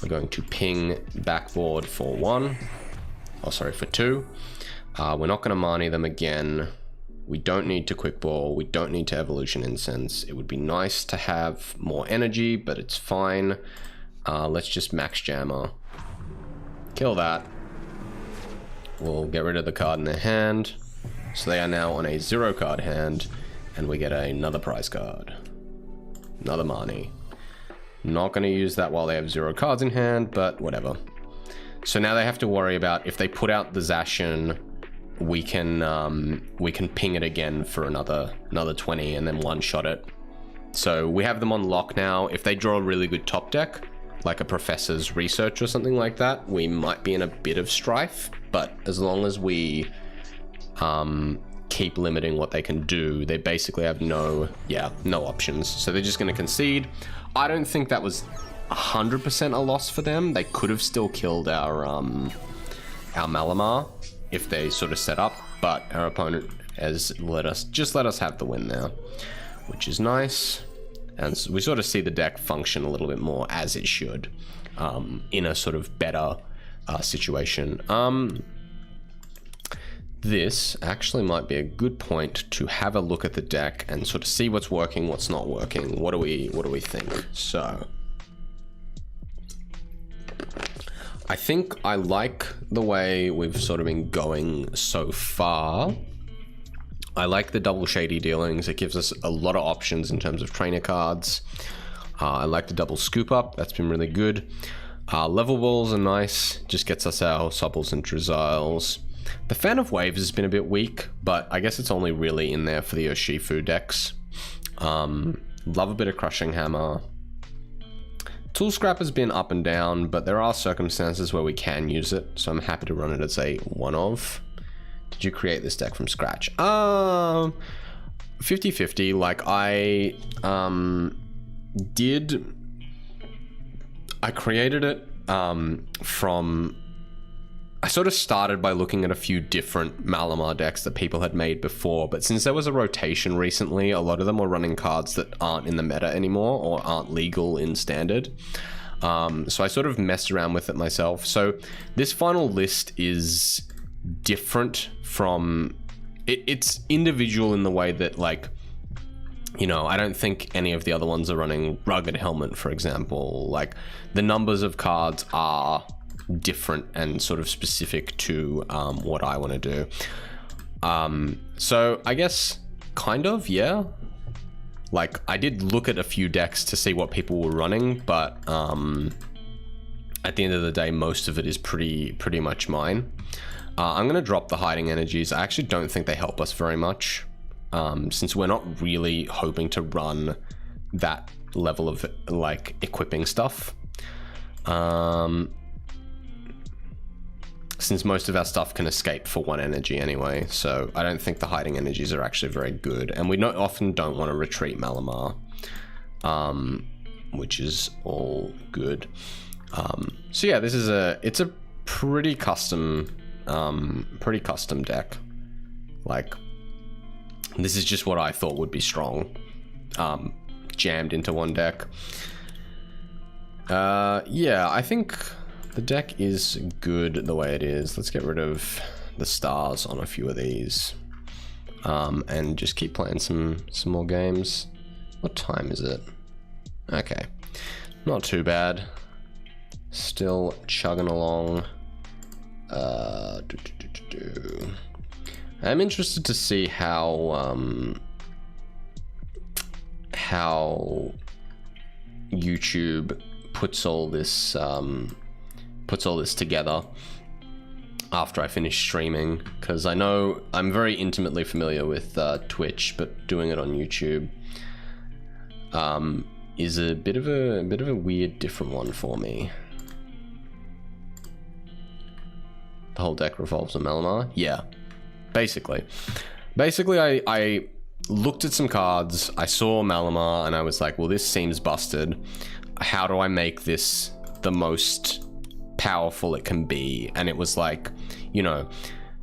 Speaker 1: We're going to ping backboard for 1. Oh, sorry, for 2. We're not going to Marnie them again. We don't need to Quick Ball. We don't need to Evolution Incense. It would be nice to have more energy, but it's fine. Let's just Max Jammer. Kill that. We'll get rid of the card in their hand. So they are now on a 0 card hand, and we get another prize card. Another Marnie. Not going to use that while they have 0 cards in hand, but whatever. So now they have to worry about if they put out the Zacian, we can ping it again for another 20 and then one-shot it. So we have them on lock now. If they draw a really good top deck, like a Professor's Research or something like that, we might be in a bit of strife. But as long as we keep limiting what they can do, they basically have no options. So they're just going to concede. I don't think that was 100% a loss for them. They could have still killed our Malamar if they sort of set up, but our opponent has let us have the win there, which is nice. And so we sort of see the deck function a little bit more as it should, in a sort of better situation. This actually might be a good point to have a look at the deck and sort of see what's working, what's not working. What do we think? So, I think I like the way we've sort of been going so far. I like the double shady dealings. It gives us a lot of options in terms of trainer cards. I like the double scoop up. That's been really good. Level balls are nice. Just gets us our Sopples and Drizziles. The Fan of Waves has been a bit weak, but I guess it's only really in there for the Urshifu decks. Love a bit of Crushing Hammer. Tool Scrap has been up and down, but there are circumstances where we can use it, so I'm happy to run it as a one-of. Did you create this deck from scratch? 50-50. Like, I created it from... I sort of started by looking at a few different Malamar decks that people had made before, but since there was a rotation recently, a lot of them were running cards that aren't in the meta anymore or aren't legal in Standard. So I sort of messed around with it myself. So this final list is different from... It's individual in the way that, like, you know, I don't think any of the other ones are running Rugged Helmet, for example. Like, the numbers of cards are different and sort of specific to what I want to do. So I guess kind of, yeah. Like, I did look at a few decks to see what people were running, but at the end of the day, most of it is pretty much mine. I'm going to drop the hiding energies. I actually don't think they help us very much, since we're not really hoping to run that level of like equipping stuff. Since most of our stuff can escape for 1 energy anyway, so I don't think the hiding energies are actually very good. And we often don't want to retreat Malamar, which is all good. So yeah, it's a pretty custom deck. Like, this is just what I thought would be strong, jammed into one deck. Yeah, I think the deck is good the way it is. Let's get rid of the stars on a few of these, and just keep playing some more games. What time is it? Okay, not too bad. Still chugging along. I'm interested to see how YouTube puts all this together after I finish streaming, because I know I'm very intimately familiar with Twitch, but doing it on YouTube is a bit of a weird, different one for me. The whole deck revolves on Malamar. Yeah, basically, I looked at some cards, I saw Malamar, and I was like, well, this seems busted. How do I make this the most powerful it can be? And it was like, you know,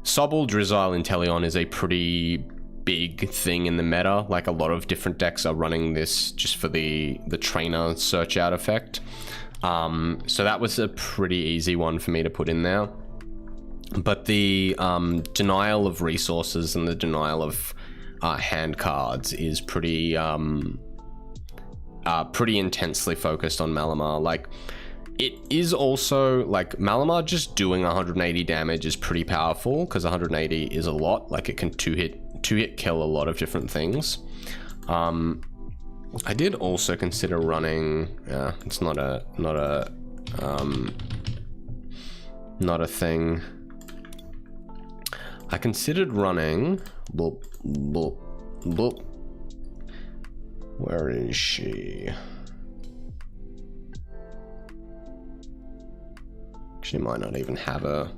Speaker 1: Sobble, Drizzile, Inteleon is a pretty big thing in the meta. Like, a lot of different decks are running this just for the trainer search out effect. So that was a pretty easy one for me to put in there. But the denial of resources and the denial of hand cards is pretty intensely focused on Malamar. Like, it is also, like, Malamar just doing 180 damage is pretty powerful, because 180 is a lot. Like, it can two hit kill a lot of different things. I did also consider running, it's not a thing. I considered running, boop, boop, boop. Where is she? She might not even have her.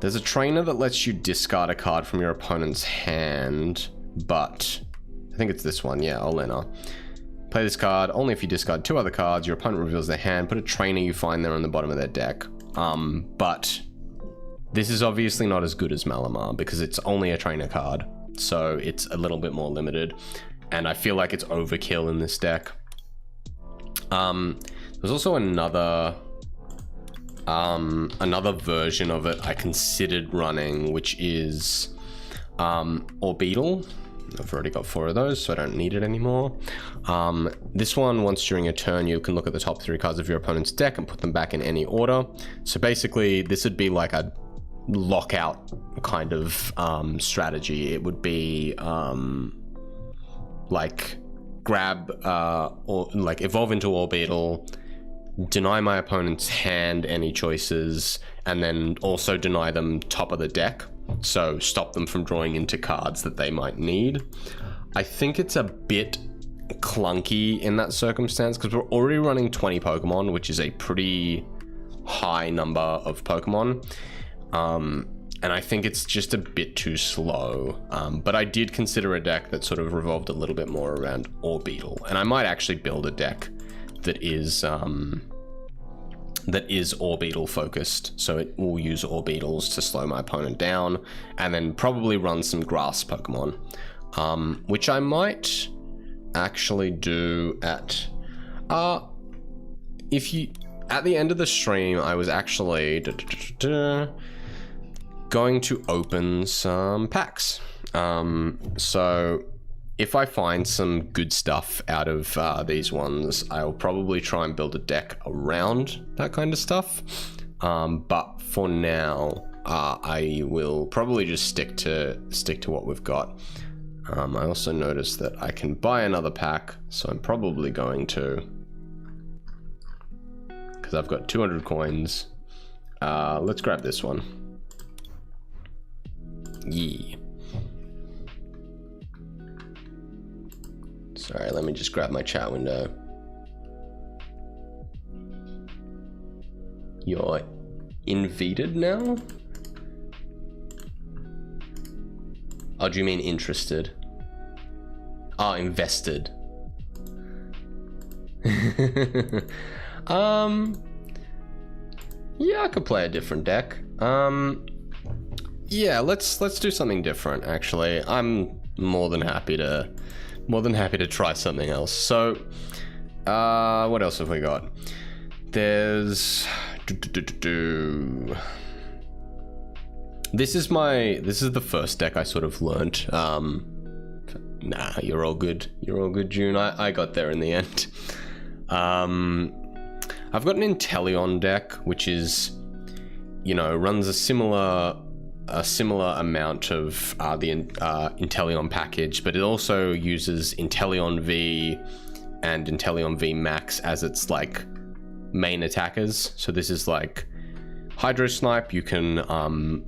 Speaker 1: There's a trainer that lets you discard a card from your opponent's hand, but I think it's this one. Yeah, Olena. Play this card only if you discard 2 other cards. Your opponent reveals their hand. Put a trainer you find there on the bottom of their deck. But this is obviously not as good as Malamar because it's only a trainer card, so it's a little bit more limited, and I feel like it's overkill in this deck. There's also another version of it I considered running, which is Orbeetle. I've already got 4 of those, so I don't need it anymore. This one, once during a turn, you can look at the top 3 cards of your opponent's deck and put them back in any order. So basically, this would be like a lockout kind of strategy. It would be like grab or like evolve into Orbeetle, deny my opponent's hand any choices, and then also deny them top of the deck. So stop them from drawing into cards that they might need. I think it's a bit clunky in that circumstance because we're already running 20 Pokemon, which is a pretty high number of Pokemon. And I think it's just a bit too slow. But I did consider a deck that sort of revolved a little bit more around Orbeetle. And I might actually build a deck that is Orbeetle focused, so it will use Orbeetles to slow my opponent down, and then probably run some grass Pokemon, which I might actually do at at the end of the stream. I was actually going to open some packs, so if I find some good stuff out of these ones, I'll probably try and build a deck around that kind of stuff. But for now, I will probably just stick to what we've got. I also noticed that I can buy another pack, so I'm probably going to, because I've got 200 coins. Let's grab this one. Yeah. Sorry, let me just grab my chat window. You're invited now? Oh, do you mean interested? Oh, invested. Yeah, I could play a different deck. Yeah, let's do something different, actually. I'm more than happy to try something else. So, what else have we got? There's This is the first deck I sort of learnt. Nah, you're all good. You're all good, June. I got there in the end. I've got an Inteleon deck, which is, you know, runs a similar amount of the Inteleon package, but it also uses Inteleon V and Inteleon VMAX as its like main attackers. So this is like Hydro Snipe. You can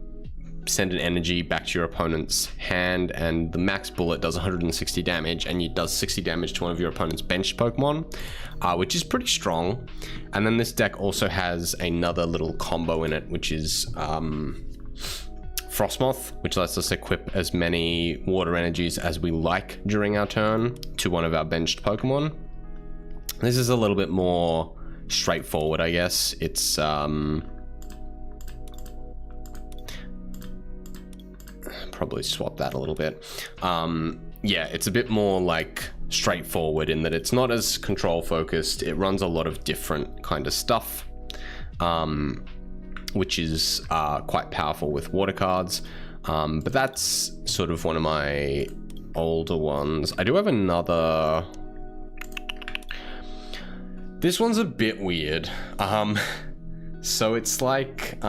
Speaker 1: send an energy back to your opponent's hand, and the max bullet does 160 damage, and it does 60 damage to one of your opponent's benched Pokemon, which is pretty strong. And then this deck also has another little combo in it, which is Frostmoth, which lets us equip as many water energies as we like during our turn to one of our benched Pokemon. This is a little bit more straightforward, I guess. It's probably swap that a little bit. Yeah, it's a bit more like straightforward in that it's not as control focused. It runs a lot of different kind of stuff, which is quite powerful with water cards. But that's sort of one of my older ones. I do have another. This one's a bit weird. So it's like,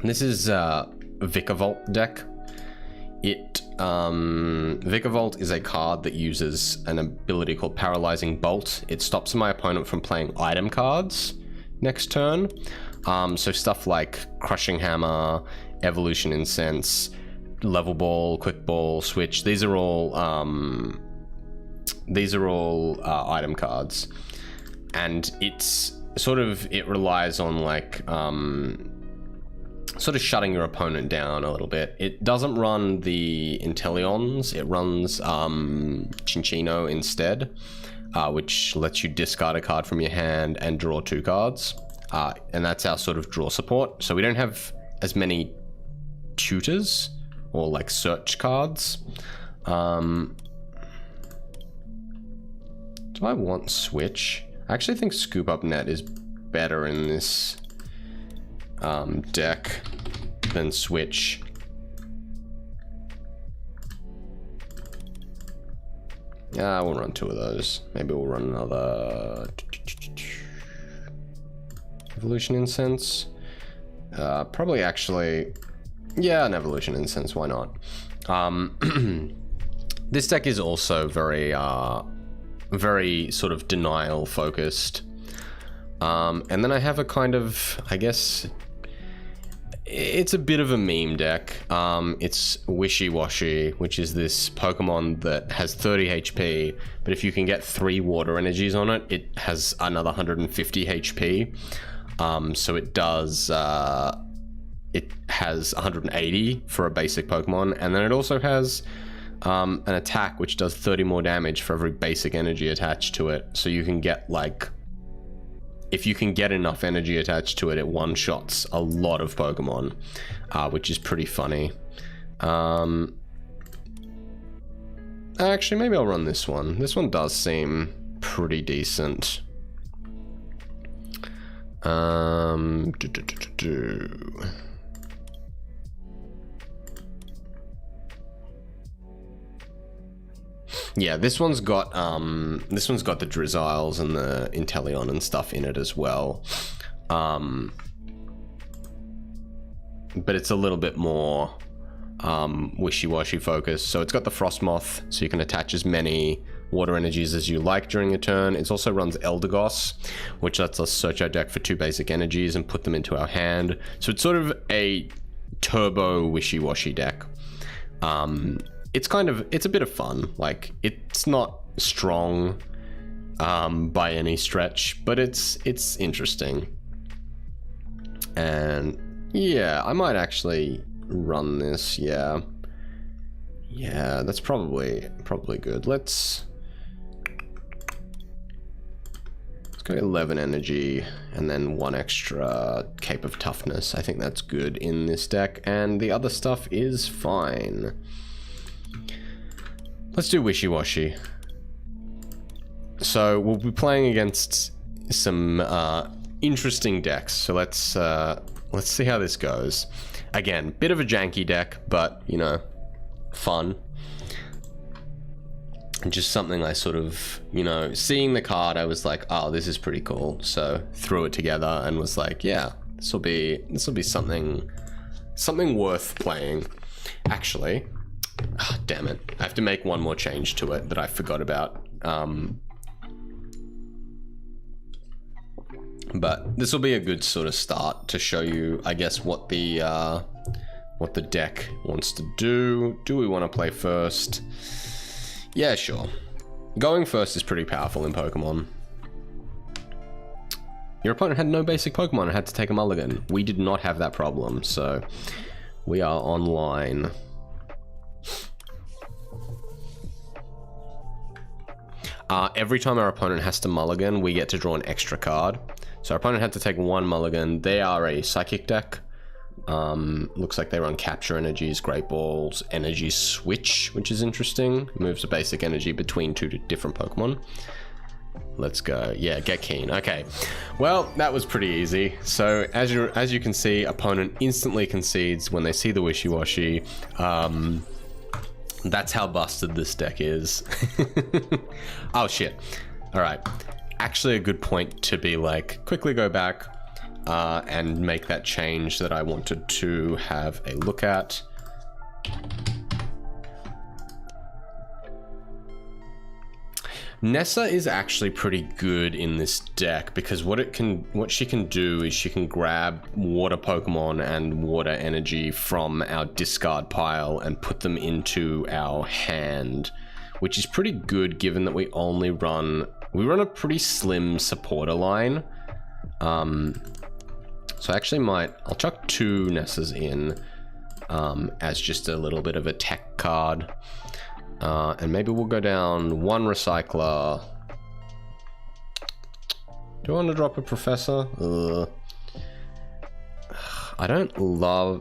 Speaker 1: this is a Vikavolt deck. Vikavolt is a card that uses an ability called Paralyzing Bolt. It stops my opponent from playing item cards next turn. So stuff like Crushing Hammer, Evolution Incense, Level Ball, Quick Ball, Switch. These are all item cards, and it's sort of, it relies on like sort of shutting your opponent down a little bit. It doesn't run the Inteleons, it runs Chinchino instead, which lets you discard a card from your hand and draw 2 cards. And that's our sort of draw support. So we don't have as many tutors or like search cards. Do I want Switch? I actually think Scoop Up Net is better in this deck than Switch. Yeah, we'll run 2 of those. Maybe we'll run another Evolution Incense. Probably actually, yeah, an Evolution Incense, why not? This deck is also very sort of denial focused. And then I have a kind of, I guess, it's a bit of a meme deck. It's Wishy Washy, which is this Pokemon that has 30 HP, but if you can get 3 water energies on it, it has another 150 HP. So it does, it has 180 for a basic Pokemon, and then it also has an attack which does 30 more damage for every basic energy attached to it. So you can get like, if you can get enough energy attached to it, it one-shots a lot of Pokemon, which is pretty funny. Actually, maybe I'll run this one. This one does seem pretty decent. Yeah, this one's got the Drizziles and the Inteleon and stuff in it as well. But it's a little bit more wishy-washy focused. So it's got the Frostmoth, so you can attach as many water energies as you like during a turn. It also runs Eldegoss, which lets us search our deck for 2 basic energies and put them into our hand. So it's sort of a turbo wishy-washy deck. It's a bit of fun. Like, it's not strong by any stretch, but it's interesting. And yeah, I might actually run this. Yeah, that's probably good. Let's go 11 energy and then 1 extra Cape of Toughness. I think that's good in this deck, and the other stuff is fine. Let's do Wishy-Washy. So we'll be playing against some interesting decks. So let's see how this goes. Again, bit of a janky deck, but you know, fun. And just something I sort of, you know, seeing the card, I was like, oh, this is pretty cool. So threw it together and was like, yeah, this will be something worth playing. Actually, oh, damn it, I have to make one more change to it that I forgot about. But this will be a good sort of start to show you, I guess, what the deck wants to do. Do we want to play first? Yeah, sure. Going first is pretty powerful in Pokemon. Your opponent had no basic Pokemon and had to take a mulligan. We did not have that problem, so we are online. Every time our opponent has to mulligan, we get to draw an extra card. So our opponent had to take 1 mulligan. They are a Psychic deck. Looks like they run Capture Energies, Great Balls, Energy Switch, which is interesting. Moves a basic energy between 2 different Pokemon. Let's go. Yeah, get keen. Okay. Well, that was pretty easy. So as you can see, opponent instantly concedes when they see the Wishy-Washy. That's how busted this deck is. Oh shit. All right. Actually a good point to be like, quickly go back and make that change that I wanted to have a look at. Nessa is actually pretty good in this deck because what she can do is she can grab water Pokemon and water energy from our discard pile and put them into our hand, which is pretty good given that we run a pretty slim supporter line. So I actually I'll chuck 2 Nessas in as just a little bit of a tech card. And maybe we'll go down 1 Recycler. Do I want to drop a Professor? I don't love...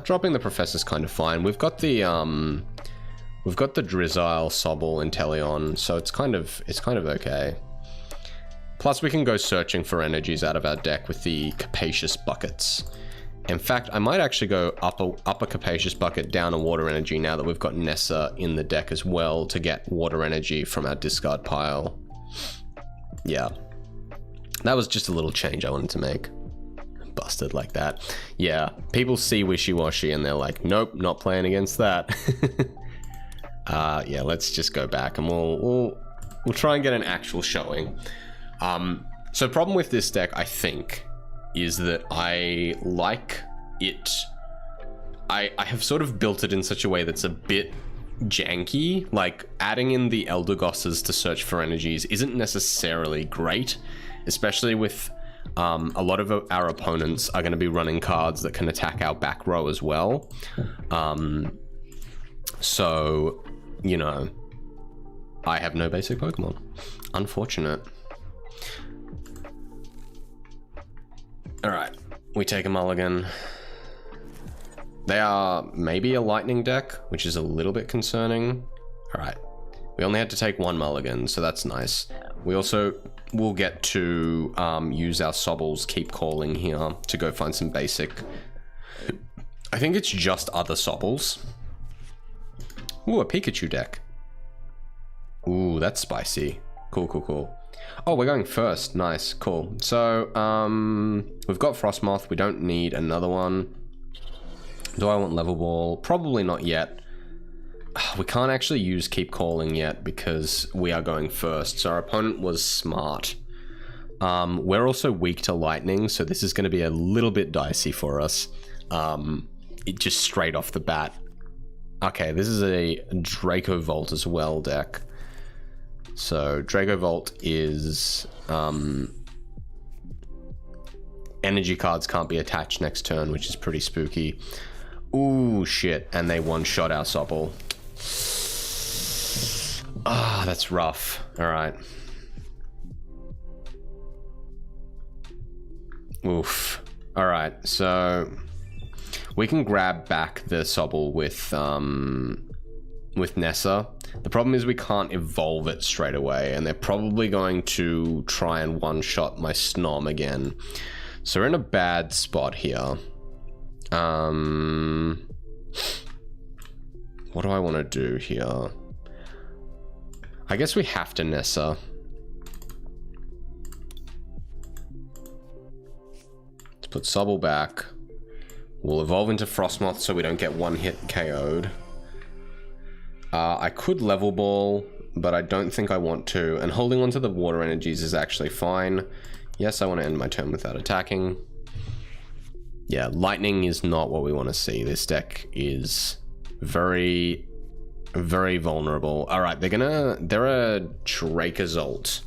Speaker 1: dropping the Professor's kind of fine. We've got the Drizzile, Sobble, and Inteleon, so it's kind of okay. Plus we can go searching for energies out of our deck with the Capacious Buckets. In fact, I might actually go up a Capacious Bucket, down a Water Energy now that we've got Nessa in the deck as well to get Water Energy from our discard pile. Yeah. That was just a little change I wanted to make. Busted like that. Yeah, people see Wishy-Washy and they're like, nope, not playing against that. Yeah, let's just go back and we'll try and get an actual showing. So problem with this deck, I think, is that I like it. I have sort of built it in such a way that's a bit janky. Like, adding in the Eldergosses to search for energies isn't necessarily great, especially with a lot of our opponents are going to be running cards that can attack our back row as well. So, you know, I have no basic Pokemon. Unfortunate. Alright, we take a mulligan. They are maybe a lightning deck, which is a little bit concerning. Alright, we only had to take 1 mulligan, so that's nice. We also will get to use our Sobbles Keep Calling here to go find some basic... I think it's just other Sobbles. Ooh, a Pikachu deck. Ooh, that's spicy. Cool, cool, cool. Oh, we're going first. Nice, cool. So, we've got Frostmoth. We don't need another one. Do I want Level Ball? Probably not yet. We can't actually use Keep Calling yet because we are going first. So our opponent was smart. We're also weak to lightning, so this is going to be a little bit dicey for us. It just straight off the bat. Okay, this is a Draco Volt as well deck. So Draco Volt is energy cards can't be attached next turn, which is pretty spooky. Ooh, shit. And they one-shot our Sobble. Ah, that's rough. Alright. Oof. Alright, so we can grab back the Sobble with Nessa. The problem is we can't evolve it straight away, and they're probably going to try and one-shot my Snom again. So we're in a bad spot here. What do I want to do here? I guess we have to Nessa. Let's put Sobble back. We'll evolve into Frostmoth so we don't get one hit KO'd. I could Level Ball, but I don't think I want to. And holding onto the water energies is actually fine. Yes, I want to end my turn without attacking. Yeah, lightning is not what we want to see. This deck is very, very vulnerable. All right, they're a Dracozolt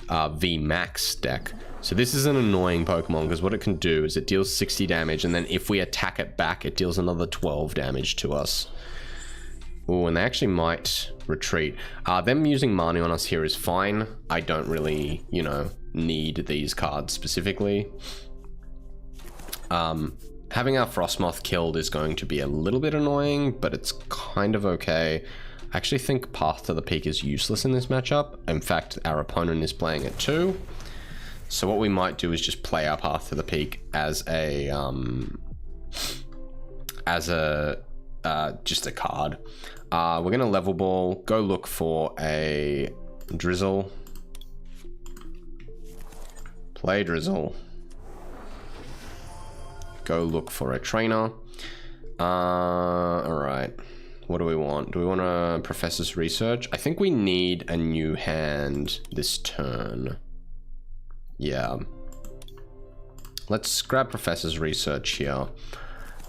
Speaker 1: VMAX deck. So this is an annoying Pokemon because what it can do is it deals 60 damage, and then if we attack it back, it deals another 12 damage to us. Oh, and they actually might retreat. Them using Marnie on us here is fine. I don't really, you know, need these cards specifically. Having our Frostmoth killed is going to be a little bit annoying, but it's kind of okay. I actually think Path to the Peak is useless in this matchup. In fact, our opponent is playing it too. So what we might do is just play our Path to the Peak as a just a card. We're gonna Level Ball, go look for a Drizzle. Play Drizzle. Go look for a trainer. Alright. What do we want? Do we want a Professor's Research? I think we need a new hand this turn. Yeah. Let's grab Professor's Research here.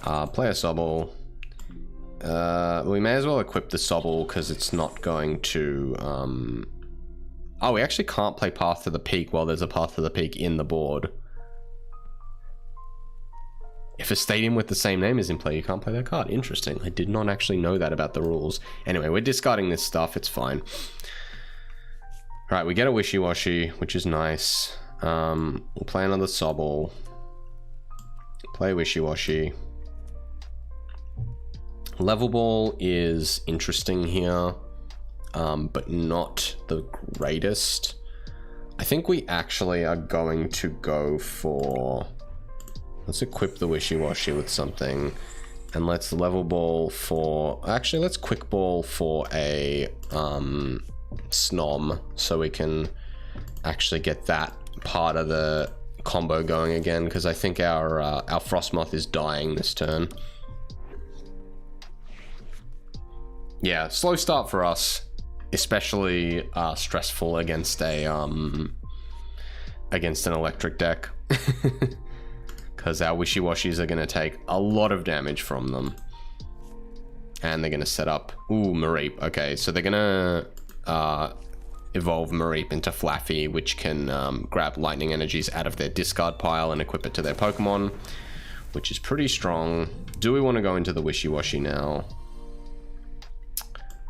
Speaker 1: Play a Sobble. We may as well equip the Sobble because it's not going to... Oh, we actually can't play Path to the Peak while there's a Path to the Peak in the board. If a stadium with the same name is in play, you can't play that card. Interesting. I did not actually know that about the rules. Anyway, we're discarding this stuff. It's fine. Alright, we get a Wishy-Washy, which is nice. We'll play another Sobble. Play Wishy-Washy. Level Ball is interesting here, but not the greatest. I think we actually are going to go for... Let's equip the Wishy-Washy with something, and let's Level Ball for... Actually, let's Quick Ball for a Snom, so we can actually get that part of the combo going again, because I think our Frostmoth is dying this turn. Yeah, slow start for us, especially stressful against an electric deck. Because our Wishy-Washis are going to take a lot of damage from them. And they're going to set up... Ooh, Mareep. Okay, so they're going to evolve Mareep into Flaffy, which can grab lightning energies out of their discard pile and equip it to their Pokemon, which is pretty strong. Do we want to go into the Wishy-Washy now?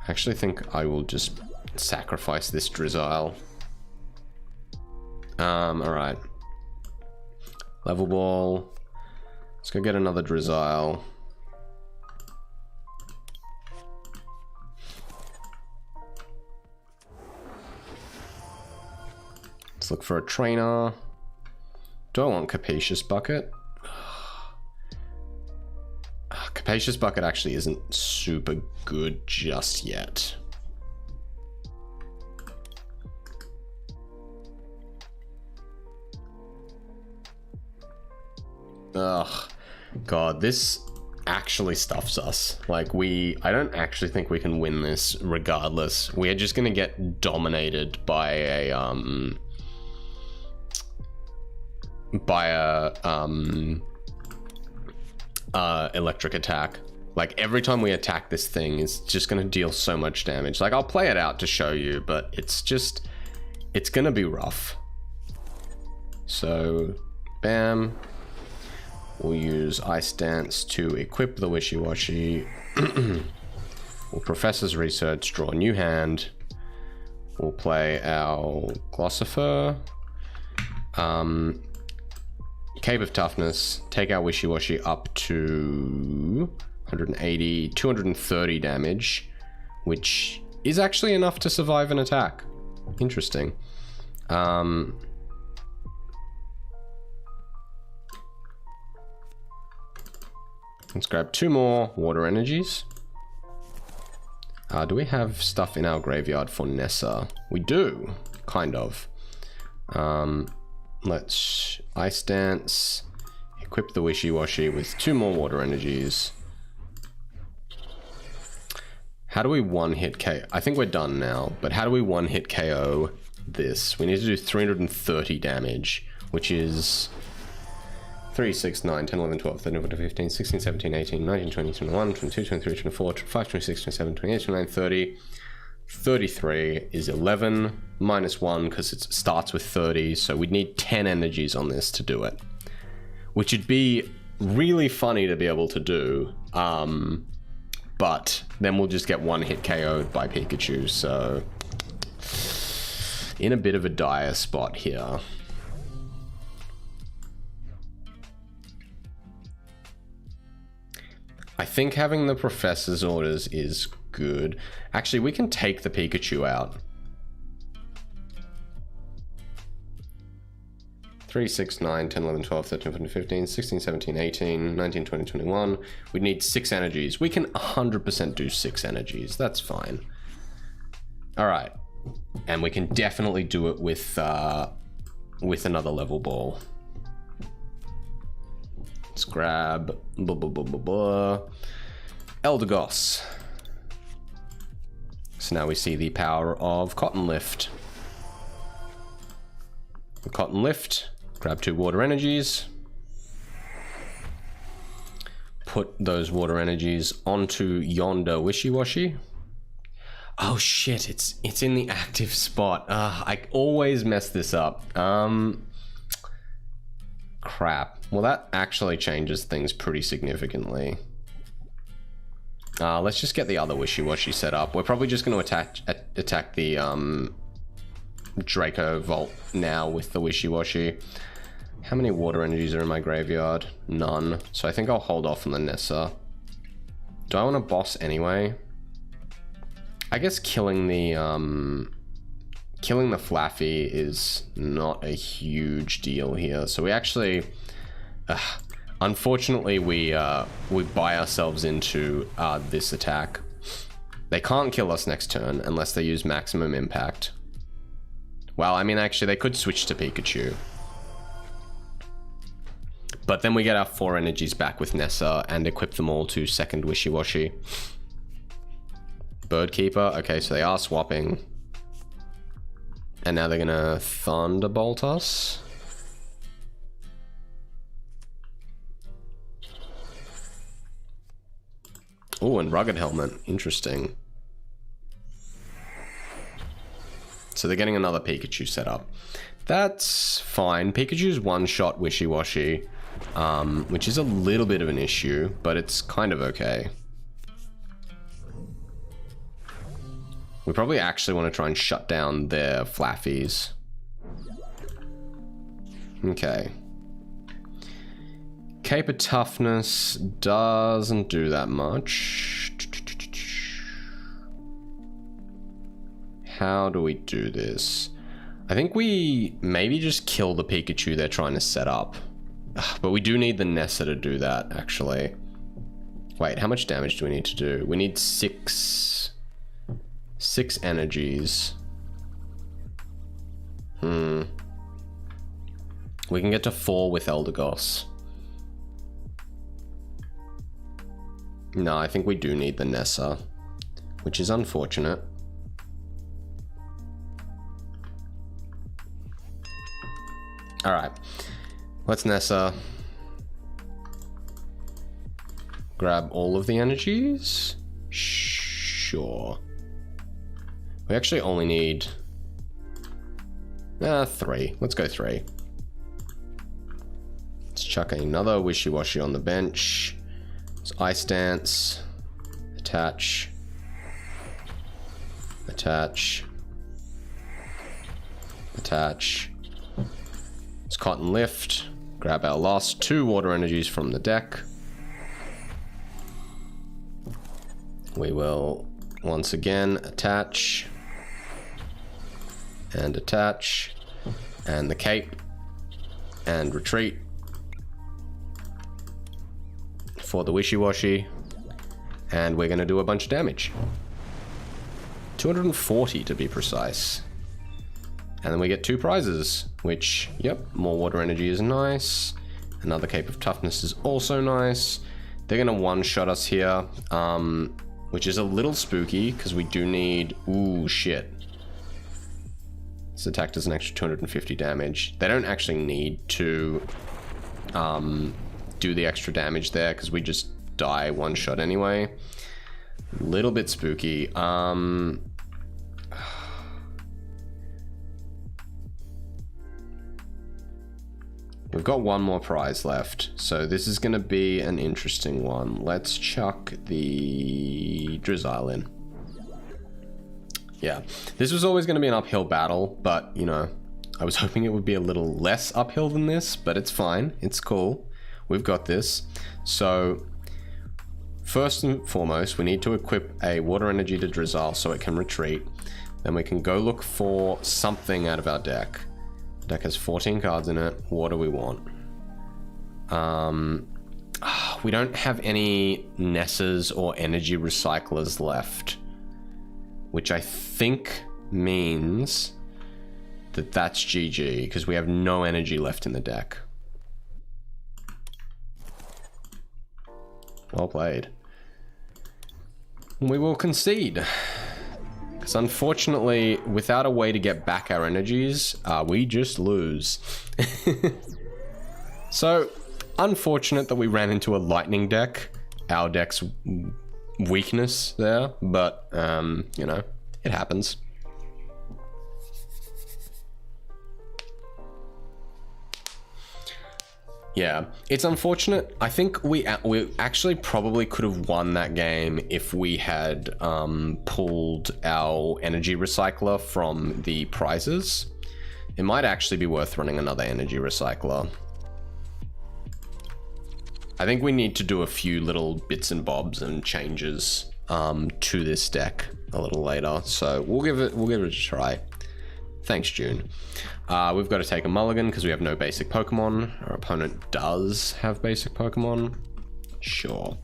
Speaker 1: I actually think I will just sacrifice this Drizzile. Alright. Level Ball. Let's go get another Drizzile. Let's look for a trainer. Do I want Capacious Bucket? Capacious Bucket actually isn't super good just yet. Ugh. God, this actually stuffs us. Like, I don't actually think we can win this regardless. We are just gonna get dominated by a electric attack. Like, every time we attack this thing is just gonna deal so much damage. Like, I'll play it out to show you, but it's gonna be rough. So, bam. We'll use Ice Dance to equip the Wishy-Washy. We'll Professor's Research, draw a new hand. We'll play our Glossifer. Cape of Toughness, take our Wishy-Washy up to 180, 230 damage, which is actually enough to survive an attack. Interesting. Let's grab 2 more water energies. Do we have stuff in our graveyard for Nessa? We do, kind of. Let's Ice Dance, equip the Wishy-Washy with 2 more water energies. How do we one-hit KO? I think we're done now, but how do we one-hit KO this? We need to do 330 damage, which is 3, 6, 9, 10, 11, 12, 13, 14, 15, 16, 17, 18, 19, 20, 21, 22, 23, 24, 25, 26, 27, 28, 29, 30. 33 is 11 minus 1 because it starts with 30, so we'd need 10 energies on this to do it, which would be really funny to be able to do, but then we'll just get one hit KO'd by Pikachu, so in a bit of a dire spot here. I think having the Professor's Orders is good. Actually, we can take the Pikachu out. 3, 6, 9, 10, 11, 12, 13, 14, 15, 16, 17, 18, 19, 20, 21. We need 6 energies. We can 100% do 6 energies. That's fine. All right. And we can definitely do it with another level ball. Let's grab Eldegoss. So now we see the power of Cotton Lift. The Cotton Lift, grab 2 water energies. Put those water energies onto yonder Wishy-Washy. Oh shit, it's in the active spot. I always mess this up. Crap. Well, that actually changes things pretty significantly. Let's just get the other Wishy-Washy set up. We're probably just going to attack the Draco Vault now with the Wishy-Washy. How many water energies are in my graveyard? None. So I think I'll hold off on the Nessa. Do I want to boss anyway? I guess killing the Flaffy is not a huge deal here. So we actually, unfortunately, we buy ourselves into this attack. They can't kill us next turn unless they use maximum impact. Well, I mean, actually, they could switch to Pikachu. But then we get our 4 energies back with Nessa and equip them all to second Wishy-Washy. Birdkeeper. Okay, so they are swapping. And now they're gonna Thunderbolt us. Oh, and Rugged Helmet. Interesting. So they're getting another Pikachu set up. That's fine. Pikachu's one-shot Wishy-Washy, which is a little bit of an issue, but it's kind of okay. We probably actually want to try and shut down their Flaffies. Okay. Cape of Toughness doesn't do that much. How do we do this? I think we maybe just kill the Pikachu they're trying to set up. But we do need the Nessa to do that, actually. Wait, how much damage do we need to do? We need 6 energies. We can get to 4 with Eldegoss. No, I think we do need the Nessa, which is unfortunate. Alright, let's Nessa. Grab all of the energies? Sure. We actually only need 3. Let's go 3. Let's chuck another Wishy-Washy on the bench. It's Ice Dance. Attach. Attach. Attach. Let's Cotton Lift. Grab our last 2 water energies from the deck. We will once again attach. And attach. And the cape. And retreat. For the Wishy-Washy. And we're going to do a bunch of damage. 240 to be precise. And then we get 2 prizes, which, yep, more water energy is nice. Another Cape of Toughness is also nice. They're going to one-shot us here, which is a little spooky, because we do need... Ooh, shit. This attack does an extra 250 damage. They don't actually need to do the extra damage there, because we just die one-shot anyway. Little bit spooky. We've got 1 more prize left, so this is going to be an interesting one. Let's chuck the Drizzile in. Yeah, this was always going to be an uphill battle, but, you know, I was hoping it would be a little less uphill than this, but it's fine. It's cool. We've got this. So, first and foremost, we need to equip a water energy to Drizzile so it can retreat. Then we can go look for something out of our deck. The deck has 14 cards in it. What do we want? We don't have any Nessas or energy recyclers left, which I think means that that's GG, because we have no energy left in the deck. Well played. We will concede. Because unfortunately, without a way to get back our energies, we just lose. So, unfortunate that we ran into a lightning deck. Our deck's weakness there, but, you know, it happens. Yeah, it's unfortunate. I think we actually probably could have won that game if we had pulled our energy recycler from the prizes. It might actually be worth running another energy recycler. I think we need to do a few little bits and bobs and changes to this deck a little later. So we'll give it a try. Thanks, June. We've got to take a mulligan because we have no basic Pokemon. Our opponent does have basic Pokemon. Sure.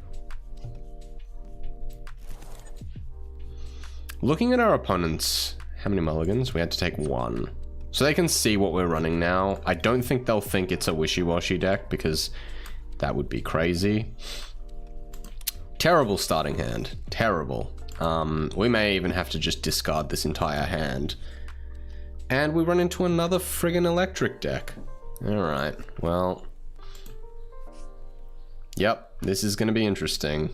Speaker 1: Looking at our opponents, how many mulligans? We had to take 1. So they can see what we're running now. I don't think they'll think it's a Wishy-Washy deck because that would be crazy. Terrible starting hand. Terrible. We may even have to just discard this entire hand. And we run into another friggin' electric deck. Alright, well. Yep, this is gonna be interesting.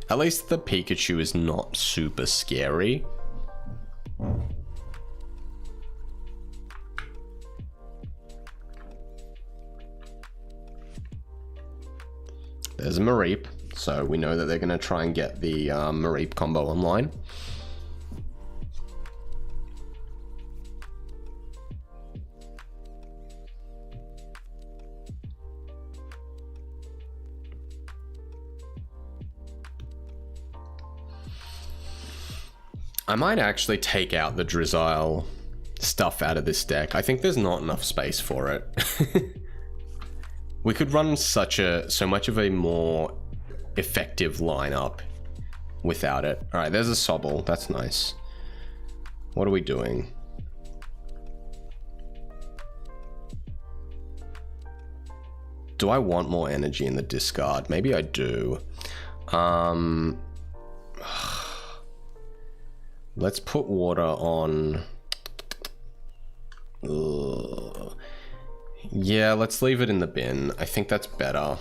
Speaker 1: At least the Pikachu is not super scary. There's a Mareep, so we know that they're gonna try and get the Mareep combo online. I might actually take out the Drizzile stuff out of this deck. I think there's not enough space for it. We could run so much of a more effective lineup without it. All right, there's a Sobble. That's nice. What are we doing? Do I want more energy in the discard? Maybe I do. Let's put water on. Ugh. Yeah, let's leave it in the bin. I think that's better.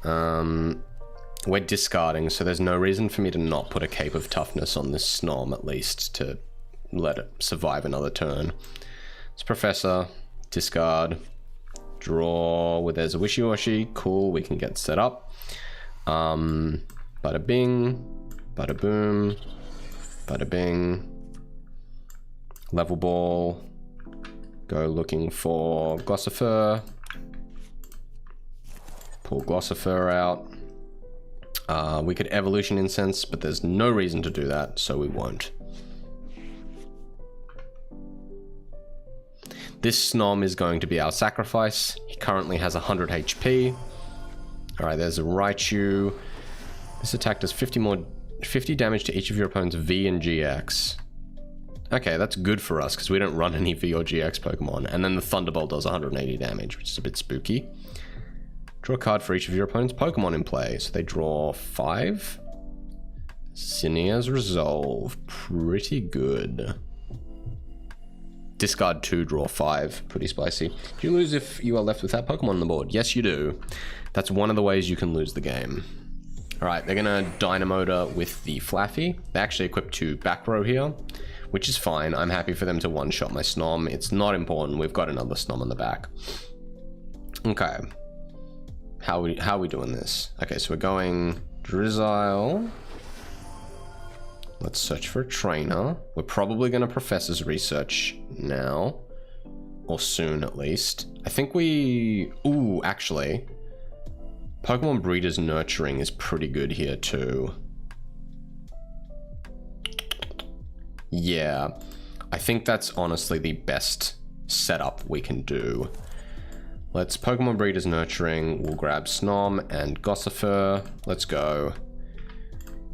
Speaker 1: We're discarding, so there's no reason for me to not put a Cape of Toughness on this Snom, at least, to let it survive another turn. It's Professor, discard, draw, where there's a Wishy-Washy. Cool, we can get set up. Bada bing, bada boom, bada bing. Level ball. Go looking for Glossifer. Pull Glossifer out. We could Evolution Incense, but there's no reason to do that, so we won't. This Snom is going to be our sacrifice. He currently has 100 HP. Alright, there's a Raichu. This attack does 50 damage to each of your opponent's V and GX. Okay, that's good for us, because we don't run any V or GX Pokemon. And then the Thunderbolt does 180 damage, which is a bit spooky. Draw a card for each of your opponent's Pokemon in play. So they draw 5. Zinnia's Resolve. Pretty good. Discard 2, draw 5. Pretty spicy. Do you lose if you are left without Pokemon on the board? Yes, you do. That's one of the ways you can lose the game. Alright, they're going to Dynamotor with the Flaffy. They actually equip 2 back row here, which is fine. I'm happy for them to one-shot my Snom. It's not important. We've got another Snom on the back. Okay. How are we doing this? Okay, so we're going Drizzile. Let's search for a trainer. We're probably going to Professor's Research now. Or soon, at least. I think we... Ooh, actually. Pokemon Breeder's Nurturing is pretty good here, too. Yeah. I think that's honestly the best setup we can do. Let's Pokemon Breeder's Nurturing. We'll grab Snom and Gossifer. Let's go.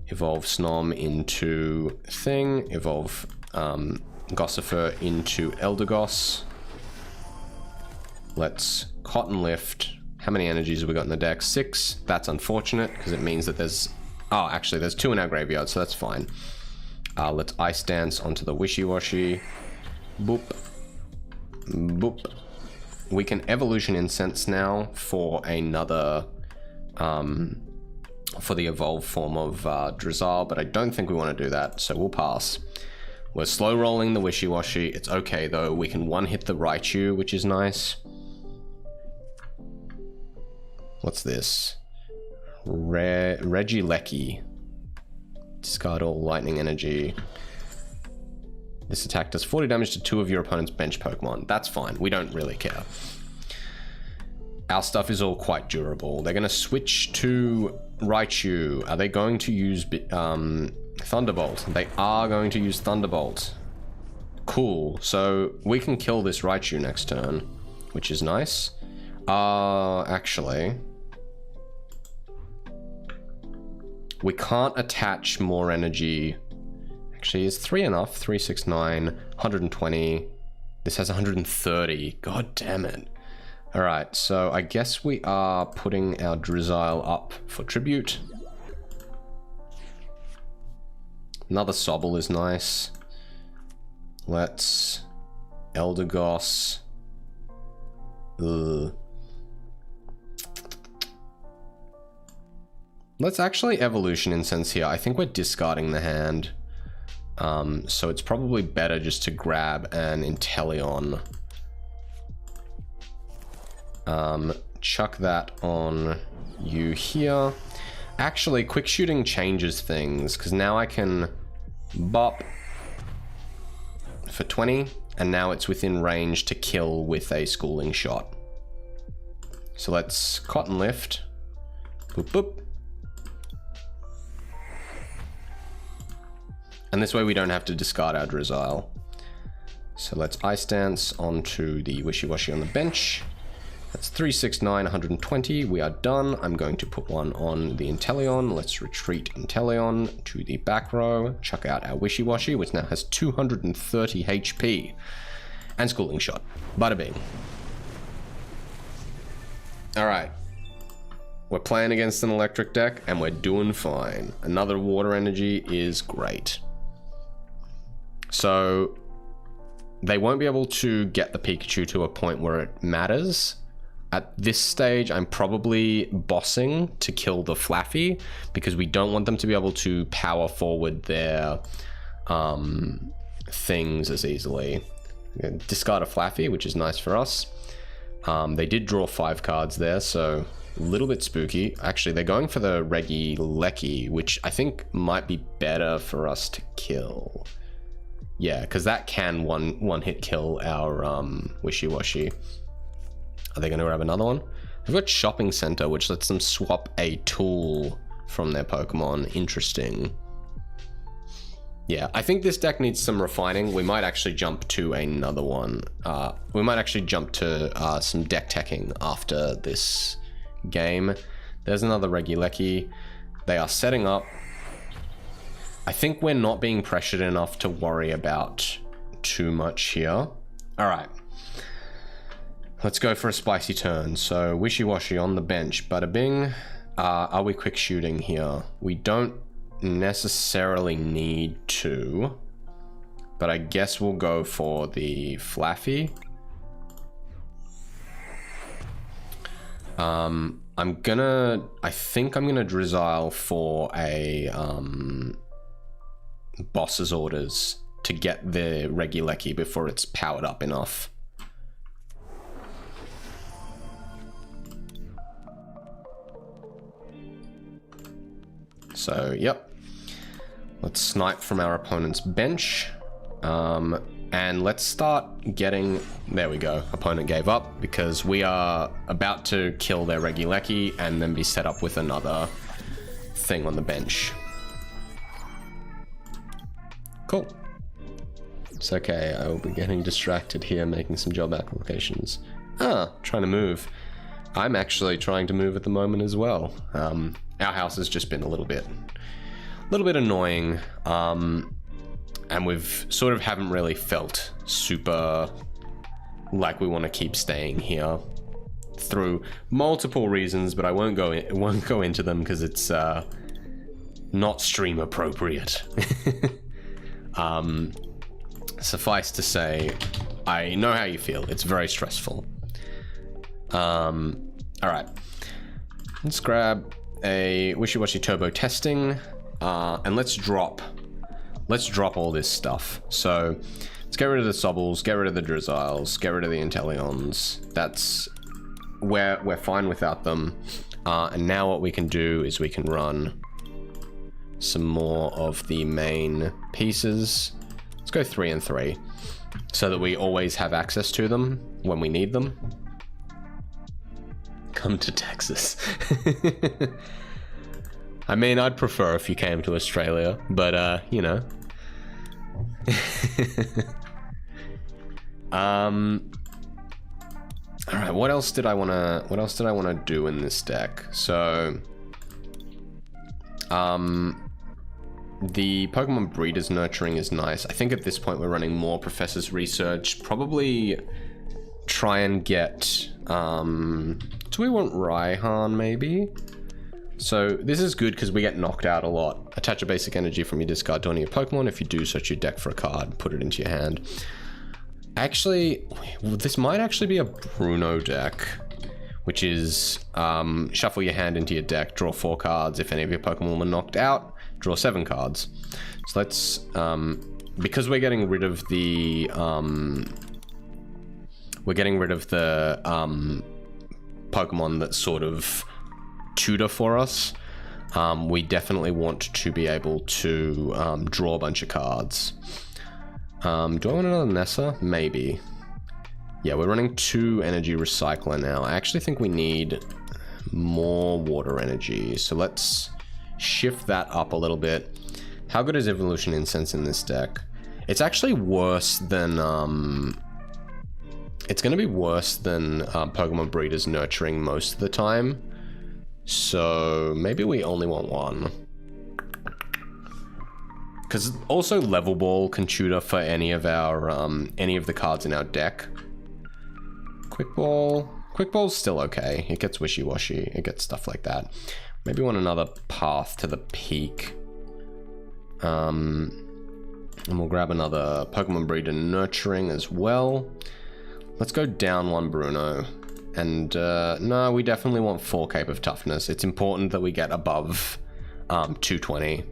Speaker 1: Evolve Snom into Thing. Evolve Gossifer into Eldegoss. Let's Cotton Lift. How many energies have we got in the deck? 6. That's unfortunate, because it means that there's... Oh, actually, there's 2 in our graveyard, so that's fine. Let's Ice Dance onto the Wishy-Washy. Boop. Boop. We can Evolution Incense now for another... for the evolved form of Drizzile, but I don't think we want to do that, so we'll pass. We're slow rolling the Wishy-Washy. It's okay, though. We can one-hit the Raichu, which is nice. What's this? Regieleki. Discard all lightning energy. This attack does 40 damage to 2 of your opponent's bench Pokemon. That's fine. We don't really care. Our stuff is all quite durable. They're going to switch to Raichu. Are they going to use Thunderbolt? They are going to use Thunderbolt. Cool. So we can kill this Raichu next turn, which is nice. Actually... We can't attach more energy. Actually, is 3 enough? 3, 6, 9, 120. This has 130. God damn it. Alright, so I guess we are putting our Drizzile up for tribute. Another Sobble is nice. Let's... Eldegoss. Ugh. Let's actually Evolution Incense here. I think we're discarding the hand. So it's probably better just to grab an Inteleon. Chuck that on you here. Actually, Quick Shooting changes things, because now I can bop for 20, and now it's within range to kill with a Schooling Shot. So let's Cotton Lift. Boop, boop. And this way we don't have to discard our Drizzile. So let's Ice Dance onto the Wishy-Washy on the bench. That's 3, 6, 9, 120. We are done. I'm going to put one on the Inteleon. Let's retreat Inteleon to the back row. Chuck out our Wishy-Washy, which now has 230 HP. And Schooling Shot. Bada bing. All right. We're playing against an electric deck and we're doing fine. Another water energy is great. So they won't be able to get the Pikachu to a point where it matters. At this stage, I'm probably bossing to kill the Flaffy because we don't want them to be able to power forward their things as easily. Discard a Flaffy, which is nice for us. They did draw 5 cards there, so a little bit spooky. Actually, they're going for the Regieleki, which I think might be better for us to kill. Yeah, because that can one hit kill our Wishy-Washy. Are they going to grab another one? They've got Shopping Center, which lets them swap a tool from their Pokemon. Interesting. Yeah, I think this deck needs some refining. We might actually jump to another one. We might actually jump to some deck teching after this game. There's another Regieleki. They are setting up. I think we're not being pressured enough to worry about too much here. All right. Let's go for a spicy turn. So Wishy-Washy on the bench. Bada bing. Are we quick shooting here? We don't necessarily need to, but I guess we'll go for the Flaffy. I think I'm gonna Drizzile for a boss's orders to get the Regieleki before it's powered up enough. So, yep. Let's snipe from our opponent's bench. And let's start getting... There we go. Opponent gave up because we are about to kill their Regieleki and then be set up with another thing on the bench. Cool. It's okay. I will be getting distracted here making some job applications. Trying to move. I'm actually trying to move at the moment as well. Our house has just been a little bit annoying, and we've sort of haven't really felt super like we want to keep staying here through multiple reasons, but I won't go into them because it's not stream appropriate. Suffice to say, I know how you feel. It's very stressful. All right, let's grab a Wishy-Washy Turbo Testing, and let's drop all this stuff. So let's get rid of the Sobbles, get rid of the Drizziles, get rid of the Inteleons. That's where we're fine without them. And now what we can do is we can run some more of the main pieces. Let's go 3 and 3 so that we always have access to them when we need them. Come to Texas. I mean, I'd prefer if you came to Australia, but you know. All right, what else did I want to do in this deck? So the Pokemon Breeders Nurturing is nice. I think at this point we're running more Professor's Research. Probably try and get do we want Raihan maybe? So this is good because we get knocked out a lot. Attach a basic energy from your discard to any of your Pokemon. If you do, search your deck for a card, put it into your hand. Actually, this might actually be a Bruno deck, which is shuffle your hand into your deck, draw 4 cards. If any of your Pokemon were knocked out, draw 7 cards. So let's, because we're getting rid of the Pokemon that sort of tutor for us, we definitely want to be able to draw a bunch of cards. Do I want another Nessa? Maybe. Yeah, we're running 2 energy recycler now. I actually think we need more water energy, so let's shift that up a little bit. How good is Evolution Incense in this deck? It's actually worse than it's going to be worse than Pokemon Breeders Nurturing most of the time. So maybe we only want 1. Because also Level Ball can tutor for any of our any of the cards in our deck. Quick Ball Quick Ball's still okay. It gets wishy-washy. It gets stuff like that. Maybe want another path to the peak. And we'll grab another Pokemon Breeder Nurturing as well. Let's go down one Bruno. And no, we definitely want 4 Cape of Toughness. It's important that we get above 220,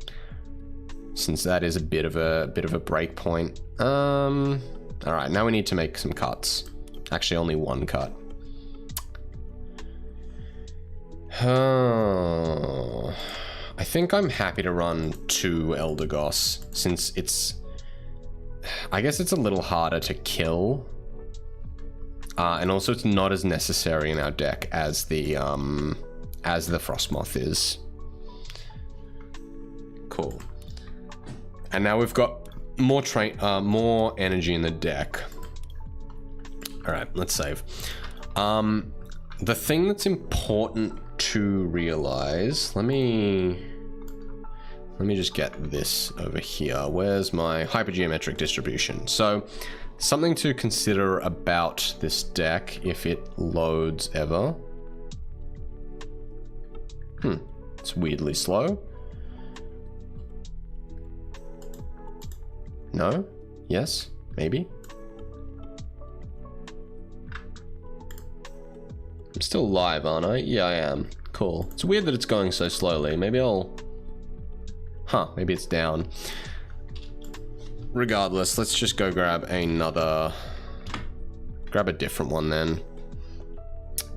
Speaker 1: since that is a bit of a break point. All right, now we need to make some cuts. Actually, only one cut. I think I'm happy to run 2 Eldegoss, since it's, I guess it's a little harder to kill. And also it's not as necessary in our deck as the Frostmoth is. Cool. And now we've got more energy in the deck. All right, let's save. The thing that's important to realize, let me just get this over here. Where's my hypergeometric distribution? So something to consider about this deck if it loads ever. It's weirdly slow. No? Yes? Maybe? I'm still live, aren't I? Yeah, I am. Cool. It's weird that it's going so slowly. Maybe I'll... maybe it's down. Regardless, let's just go grab another... Grab a different one then.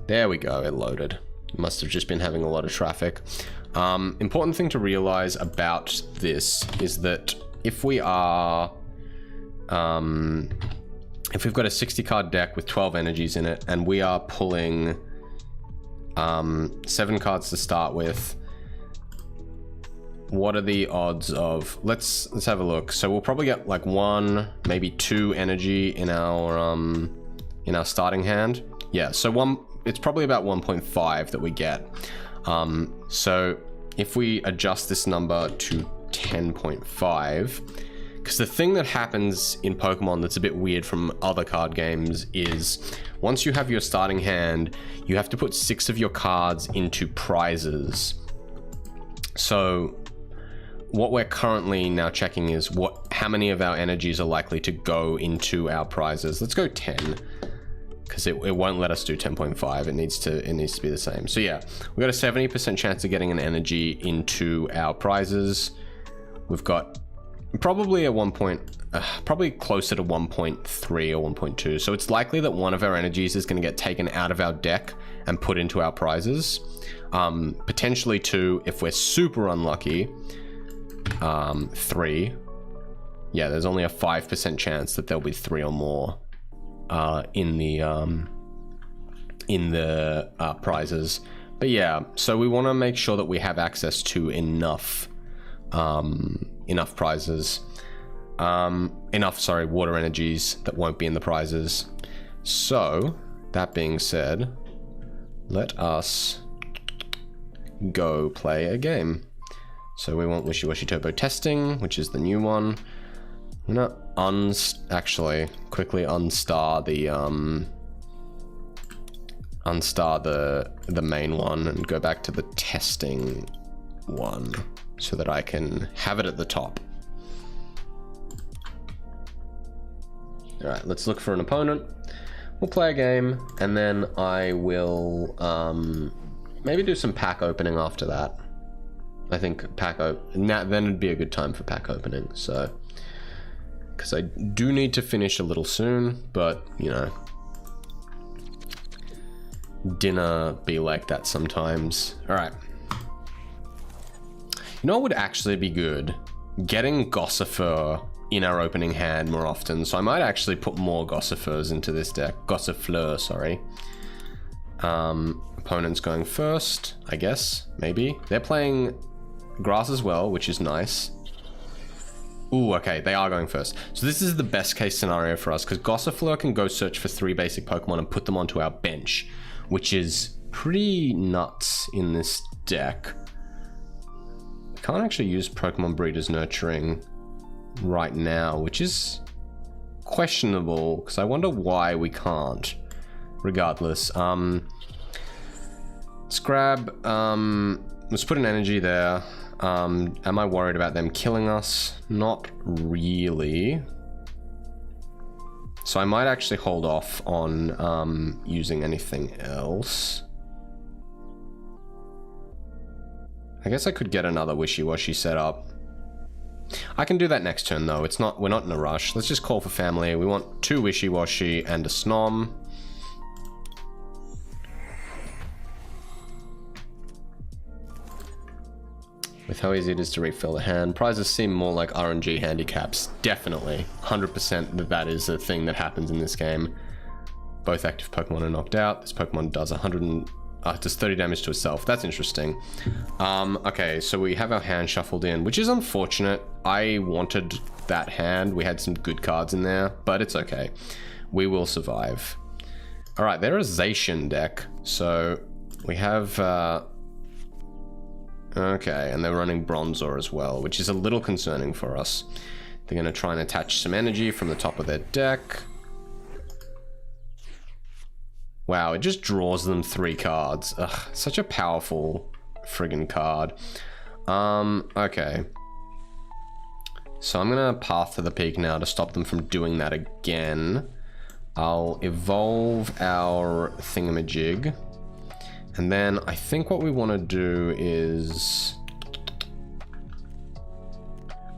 Speaker 1: There we go, it loaded. Must have just been having a lot of traffic. Important thing to realize about this is that if we are... if we've got a 60 card deck with 12 energies in it, and we are pulling 7 cards to start with, what are the odds of... Let's have a look. So we'll probably get like 1, maybe 2 energy in our starting hand. Yeah, so it's probably about 1.5 that we get. So if we adjust this number to 10.5, because the thing that happens in Pokemon that's a bit weird from other card games is once you have your starting hand, you have to put 6 of your cards into prizes. So what we're currently now checking is how many of our energies are likely to go into our prizes. Let's go 10, because it won't let us do 10.5. It needs to be the same. So yeah, we've got a 70% chance of getting an energy into our prizes. We've got probably probably closer to 1.3 or 1.2. So it's likely that one of our energies is going to get taken out of our deck and put into our prizes. Potentially 2 if we're super unlucky. 3. Yeah, there's only a 5% chance that there'll be 3 or more in the prizes. But yeah, so we want to make sure that we have access to enough prizes, water energies that won't be in the prizes. So that being said, let us go play a game. So we want Wishy Washy Turbo Testing, which is the new one. I'm gonna actually quickly unstar the main one and go back to the testing one so that I can have it at the top. All right, let's look for an opponent. We'll play a game, and then I will maybe do some pack opening after that. I think then it'd be a good time for pack opening. So, because I do need to finish a little soon, but you know, dinner be like that sometimes. All right. You know what would actually be good? Getting Gossifleur in our opening hand more often. So I might actually put more Gossifleurs into this deck. Gossifleur, sorry. Opponent's going first, I guess, maybe. They're playing grass as well, which is nice. Ooh, okay, they are going first. So this is the best case scenario for us, because Gossifleur can go search for 3 basic Pokemon and put them onto our bench, which is pretty nuts in this deck. Can't actually use Pokemon Breeder's Nurturing right now, which is questionable, because I wonder why we can't. regardless. Let's grab, let's put an energy there. Am I worried about them killing us? Not really. So I might actually hold off on using anything else. I guess I could get another wishy-washy set up. I can do that next turn though. We're not in a rush. Let's just call for family. We want 2 wishy-washy and a snom. With how easy it is to refill the hand. Prizes seem more like RNG handicaps. Definitely. 100% that is a thing that happens in this game. Both active Pokemon are knocked out. This Pokemon does does 30 damage to itself. That's interesting. Okay, so we have our hand shuffled in, which is unfortunate. I wanted that hand. We had some good cards in there, but it's okay. We will survive. All right, they're a Zacian deck. So we have... okay, and they're running Bronzor as well, which is a little concerning for us. They're going to try and attach some energy from the top of their deck. Wow, it just draws them 3 cards. Ugh, such a powerful friggin' card. Okay. So I'm gonna path to the peak now to stop them from doing that again. I'll evolve our thingamajig. And then I think what we want to do is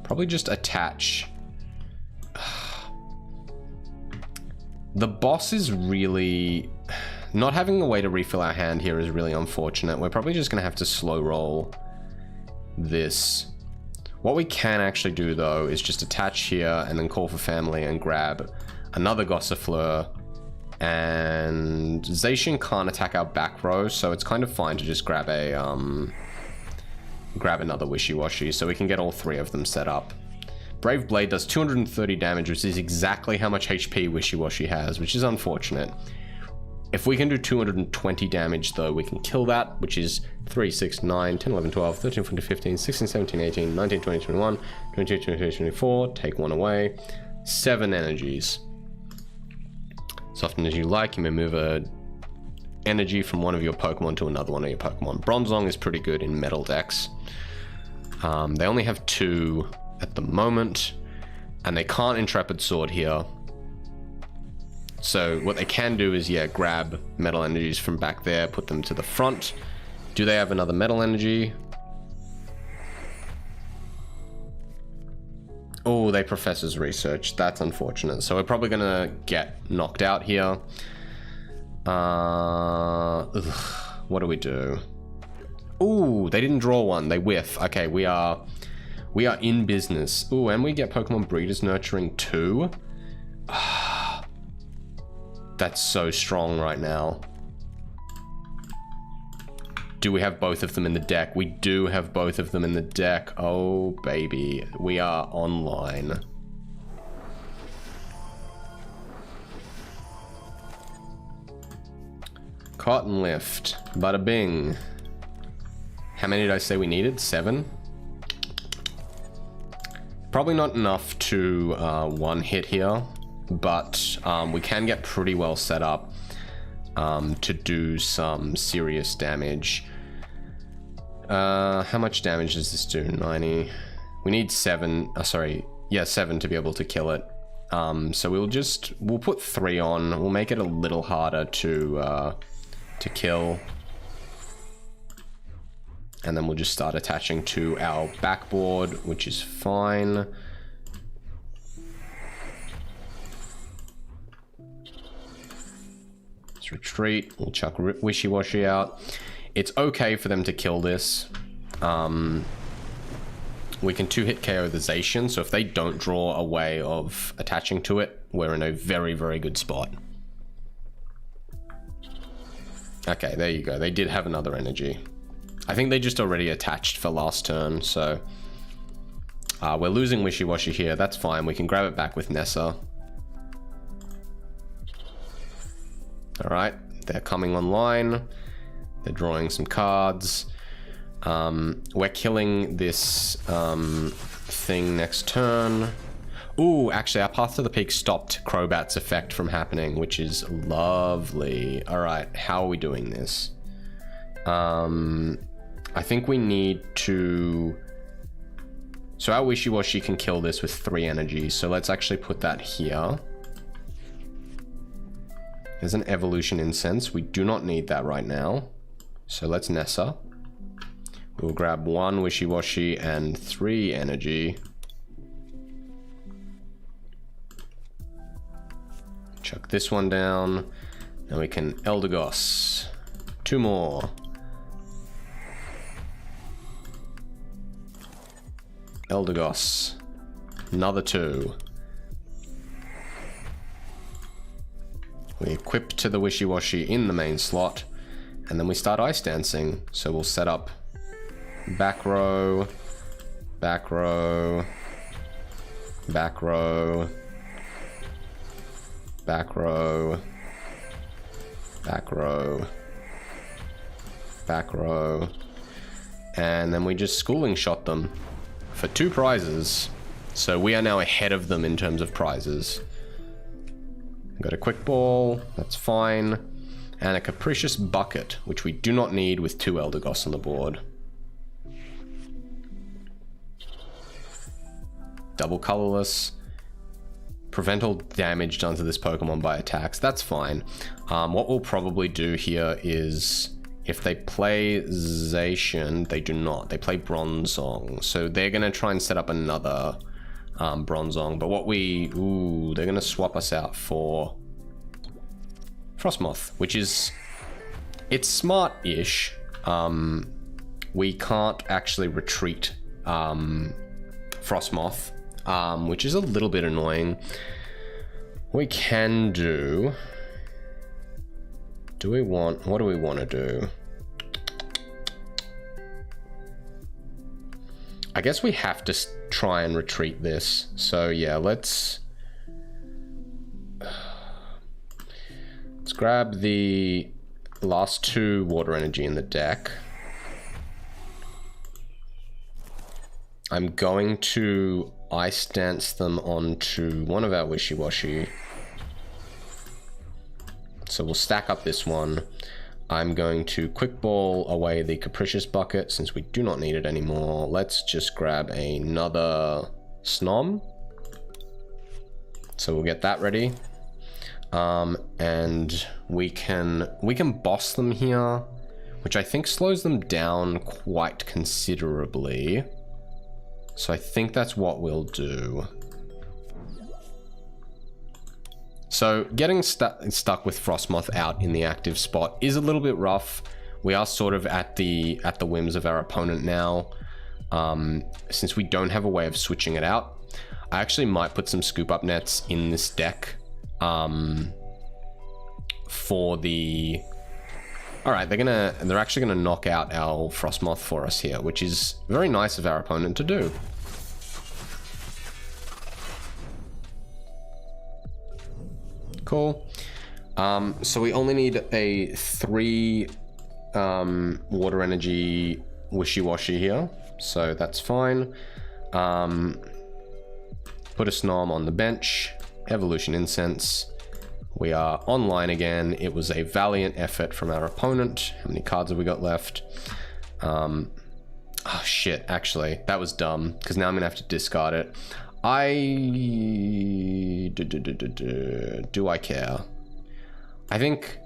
Speaker 1: probably just attach. The boss is really... Not having a way to refill our hand here is really unfortunate. We're probably just going to have to slow roll this. What we can actually do though is just attach here and then call for family and grab another Gossifleur. And Zacian can't attack our back row, so it's kind of fine to just grab a grab another wishy-washy so we can get all 3 of them set up. Brave Blade does 230 damage, which is exactly how much HP wishy-washy has, which is unfortunate. If we can do 220 damage though, we can kill that, which is 3, 6, 9, 10, 11, 12, 13, 14, 15, 16, 17, 18, 19, 20, 21, 22, 23, 24, take 1 away. 7 energies. As often as you like, you may move a energy from one of your Pokemon to another one of your Pokemon. Bronzong is pretty good in metal decks. They only have 2 at the moment, and they can't Intrepid Sword here. So what they can do is, yeah, grab metal energies from back there, put them to the front. Do they have another metal energy? Oh, they Professor's Research. That's unfortunate. So we're probably gonna get knocked out here. What do we do? Ooh, they didn't draw one. They whiff. Okay, we are in business. Ooh, and we get Pokemon Breeders Nurturing too. That's so strong right now. Do we have both of them in the deck? We do have both of them in the deck. Oh, baby. We are online. Cotton Lift. Bada bing. How many did I say we needed? 7? Probably not enough to one hit here, but we can get pretty well set up to do some serious damage. How much damage does this do? 90. We need 7. Sorry, yeah, 7 to be able to kill it. So we'll put 3 on. We'll make it a little harder to kill. And then we'll just start attaching to our backboard, which is fine. Let's retreat. We'll chuck Wishy-Washy out. It's okay for them to kill this. We can 2-hit KO the Zacian, so if they don't draw a way of attaching to it, we're in a very, very good spot. Okay, there you go. They did have another energy. I think they just already attached for last turn, so we're losing Wishy-Washy here. That's fine. We can grab it back with Nessa. All right, they're coming online. They're drawing some cards. We're killing this thing next turn. Ooh, actually, our Path to the Peak stopped Crobat's effect from happening, which is lovely. All right, how are we doing this? I think we need to... So our Wishy-Washy can kill this with 3 energy, so let's actually put that here. There's an Evolution Incense. We do not need that right now. So let's Nessa. We'll grab 1 Wishy-Washy and 3 energy. Chuck this one down. Now we can Eldegoss. 2 more. Eldegoss. Another 2. We equip to the Wishy-Washy in the main slot. And then we start Ice Dancing. So we'll set up back row, back row, back row, back row, back row, back row, and then we just schooling shot them for 2 prizes. So we are now ahead of them in terms of prizes. Got a Quick Ball, that's fine, and a Capricious Bucket, which we do not need with 2 Eldegoss on the board. Double colorless. Prevent all damage done to this Pokemon by attacks. That's fine. What we'll probably do here is, if they play Zacian, they do not. They play Bronzong. So they're going to try and set up another Bronzong. But what we... Ooh, they're going to swap us out for Frostmoth, which is... It's smart-ish. We can't actually retreat Frostmoth. Which is a little bit annoying. We can do... what do we want to do? I guess we have to try and retreat this. So yeah, let's grab the last 2 water energy in the deck. I'm going to Ice Dance them onto one of our Wishy-Washy. So we'll stack up this one. I'm going to Quick Ball away the Capricious Bucket since we do not need it anymore. Let's just grab another Snom. So we'll get that ready. And we can boss them here, which I think slows them down quite considerably. So I think that's what we'll do. So getting stuck with Frostmoth out in the active spot is a little bit rough. We are sort of at the whims of our opponent now, since we don't have a way of switching it out. I actually might put some scoop up nets in this deck for the... All right, they're actually gonna knock out our Frostmoth for us here, which is very nice of our opponent to do. Cool. So we only need a 3 water energy Wishy-Washy here, so that's fine. Put a Snom on the bench. Evolution Incense. We are online again. It was a valiant effort from our opponent. How many cards have we got left? Oh shit, actually, that was dumb, because now I'm gonna have to discard it. Do I care? I think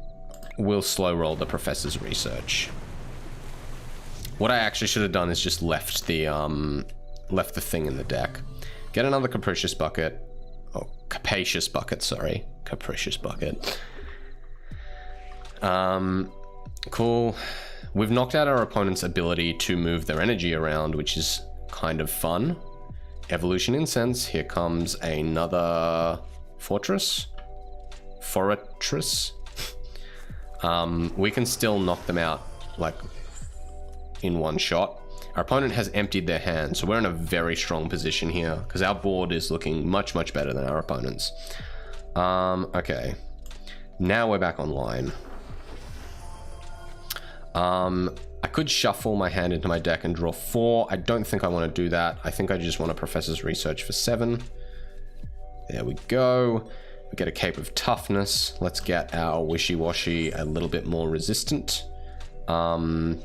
Speaker 1: we'll slow roll the Professor's Research. What I actually should have done is just left the thing in the deck. Get another Capricious Bucket. Oh, Capacious Bucket, sorry. Capricious Bucket. Cool. We've knocked out our opponent's ability to move their energy around, which is kind of fun. Evolution Incense. Here comes another Fortress. We can still knock them out, like, in one shot. Our opponent has emptied their hand, so we're in a very strong position here, because our board is looking much, much better than our opponent's. Okay. Now we're back online. I could shuffle my hand into my deck and draw 4. I don't think I want to do that. I think I just want a Professor's Research for 7. There we go. We get a Cape of Toughness. Let's get our Wishy-Washy a little bit more resistant. Nothing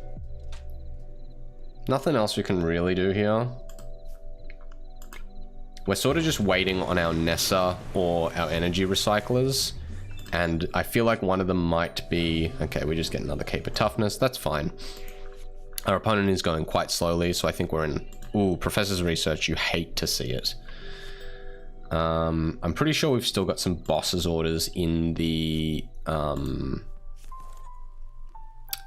Speaker 1: else we can really do here. We're sort of just waiting on our Nessa or our energy recyclers. And I feel like one of them might be... Okay, we just get another Cape of Toughness. That's fine. Our opponent is going quite slowly, so I think we're in... Ooh, Professor's Research. You hate to see it. I'm pretty sure we've still got some boss's orders in the...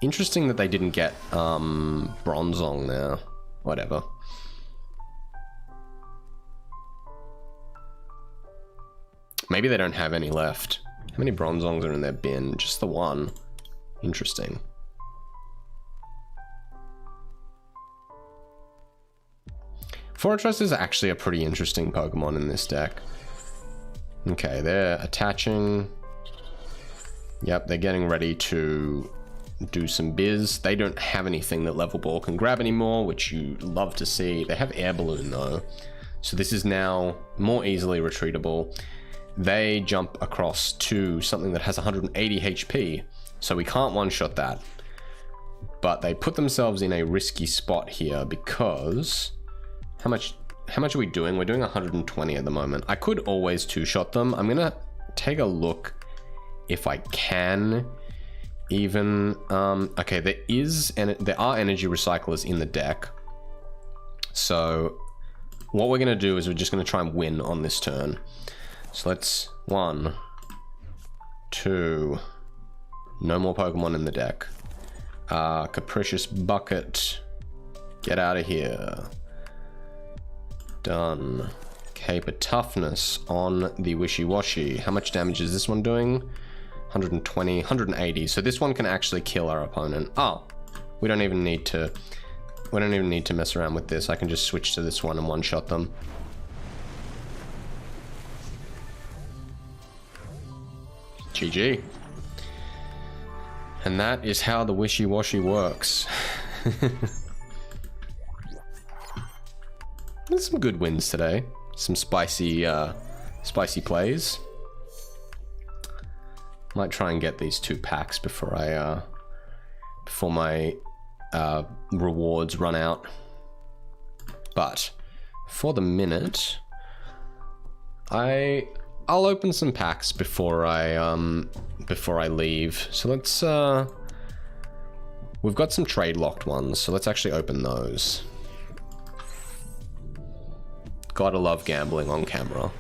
Speaker 1: Interesting that they didn't get Bronzong there. Whatever. Maybe they don't have any left. How many Bronzongs are in their bin? Just the one. Interesting. Fortress is actually a pretty interesting Pokemon in this deck. Okay, they're attaching. Yep, they're getting ready to do some biz. They don't have anything that Level Ball can grab anymore, which you love to see. They have Air Balloon though. So this is now more easily retreatable. They jump across to something that has 180 HP, so we can't one-shot that. But they put themselves in a risky spot here because... How much are we doing? We're doing 120 at the moment. I could always two-shot them. I'm gonna take a look if I can even... okay, there are energy recyclers in the deck. So what we're gonna do is we're just gonna try and win on this turn. So let's... 1, 2... No more Pokemon in the deck. Capricious Bucket. Get out of here. Done. Cape of Toughness on the Wishy-Washy. How much damage is this one doing? 120, 180. So this one can actually kill our opponent. Oh, we don't even need to mess around with this. I can just switch to this one and one-shot them. GG. And that is how the Wishy-Washy works. There's some good wins today. Some spicy plays. Might try and get these 2 packs before my rewards run out. But for the minute, I'll open some packs before I leave. So let's we've got some trade locked ones, so let's actually open those. Gotta love gambling on camera.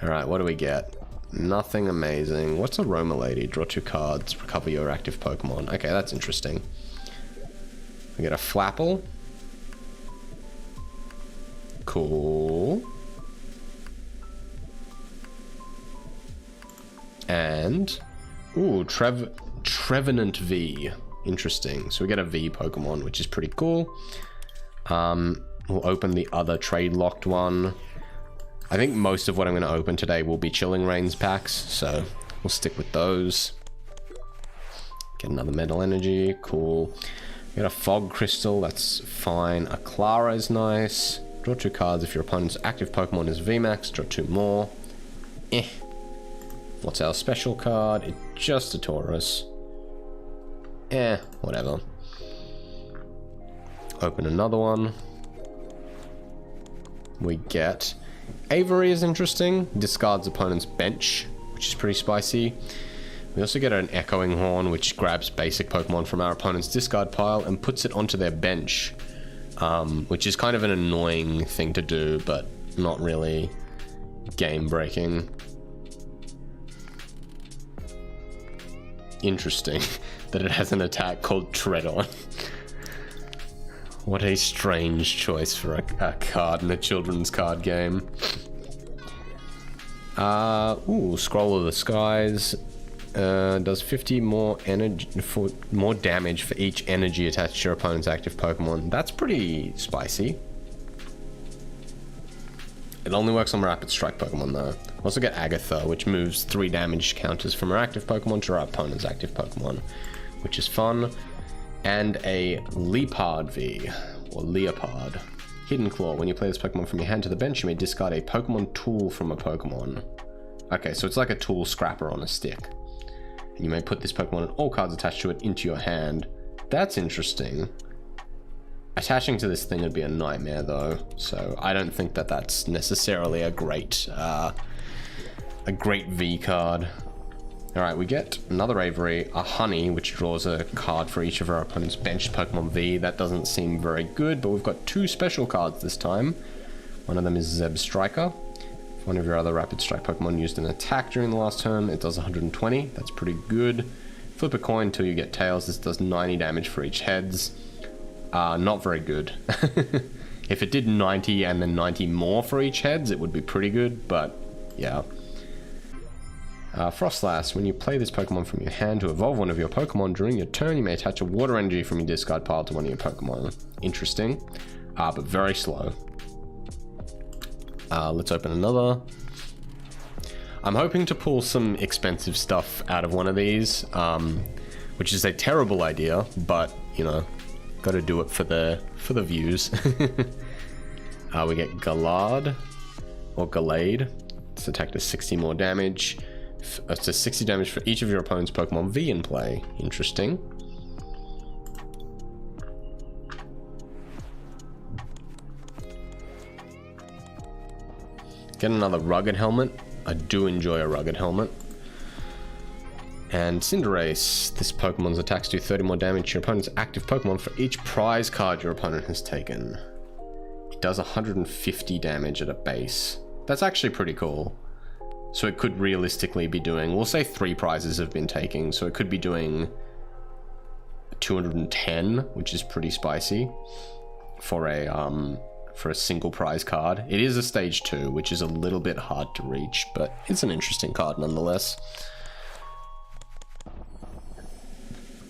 Speaker 1: Alright, what do we get? Nothing amazing. What's a Roma Lady? Draw 2 cards, recover your active Pokemon. Okay, that's interesting. We get a Flapple. Cool. And... Ooh, Trevenant V. Interesting. So we get a V Pokemon, which is pretty cool. We'll open the other trade locked one. I think most of what I'm going to open today will be Chilling Reigns packs, so we'll stick with those. Get another Metal Energy, cool. Get a Fog Crystal, that's fine. A Clara is nice. Draw 2 cards if your opponent's active Pokemon is VMAX. Draw 2 more. Eh. What's our special card? It's just a Taurus. Eh, whatever. Open another one. We get Avery is interesting. Discards opponent's bench, which is pretty spicy. We also get an Echoing Horn, which grabs basic Pokemon from our opponent's discard pile and puts it onto their bench, which is kind of an annoying thing to do, but not really game breaking. Interesting that it has an attack called Tread On. What a strange choice for a card in a children's card game. Ooh, Scroll of the Skies. Does 50 more more damage for each energy attached to your opponent's active Pokemon. That's pretty spicy. It only works on Rapid Strike Pokemon though. Also get Agatha, which moves 3 damage counters from our active Pokemon to our opponent's active Pokemon, which is fun. And a Leopard V, or Leopard. Hidden Claw. When you play this Pokemon from your hand to the bench, you may discard a Pokemon tool from a Pokemon. Okay, so it's like a tool scrapper on a stick. And you may put this Pokemon and all cards attached to it into your hand. That's interesting. Attaching to this thing would be a nightmare though, so I don't think that that's necessarily a great V card. Alright, we get another Avery, a Honey, which draws a card for each of our opponent's benched Pokemon V. That doesn't seem very good, but we've got 2 special cards this time. One of them is Zeb Striker. If one of your other Rapid Strike Pokemon used an attack during the last turn, it does 120. That's pretty good. Flip a coin until you get tails. This does 90 damage for each heads. Not very good. If it did 90 and then 90 more for each heads, it would be pretty good, but yeah. Frostlass. When you play this Pokemon from your hand to evolve one of your Pokemon during your turn, you may attach a water energy from your discard pile to one of your Pokemon. Interesting, but very slow. Let's open another. I'm hoping to pull some expensive stuff out of one of these, which is a terrible idea, but you know, got to do it for the views. We get Galad or Galade. This attack does 60 more damage. It's 60 damage for each of your opponent's Pokemon V in play. Interesting. Get another Rugged Helmet. I do enjoy a Rugged Helmet. And Cinderace. This Pokemon's attacks do 30 more damage to your opponent's active Pokemon for each prize card your opponent has taken. It does 150 damage at a base. That's actually pretty cool. So it could realistically be doing, we'll say 3 prizes have been taken, so it could be doing 210, which is pretty spicy for a single prize card. It is a stage 2, which is a little bit hard to reach, but it's an interesting card nonetheless.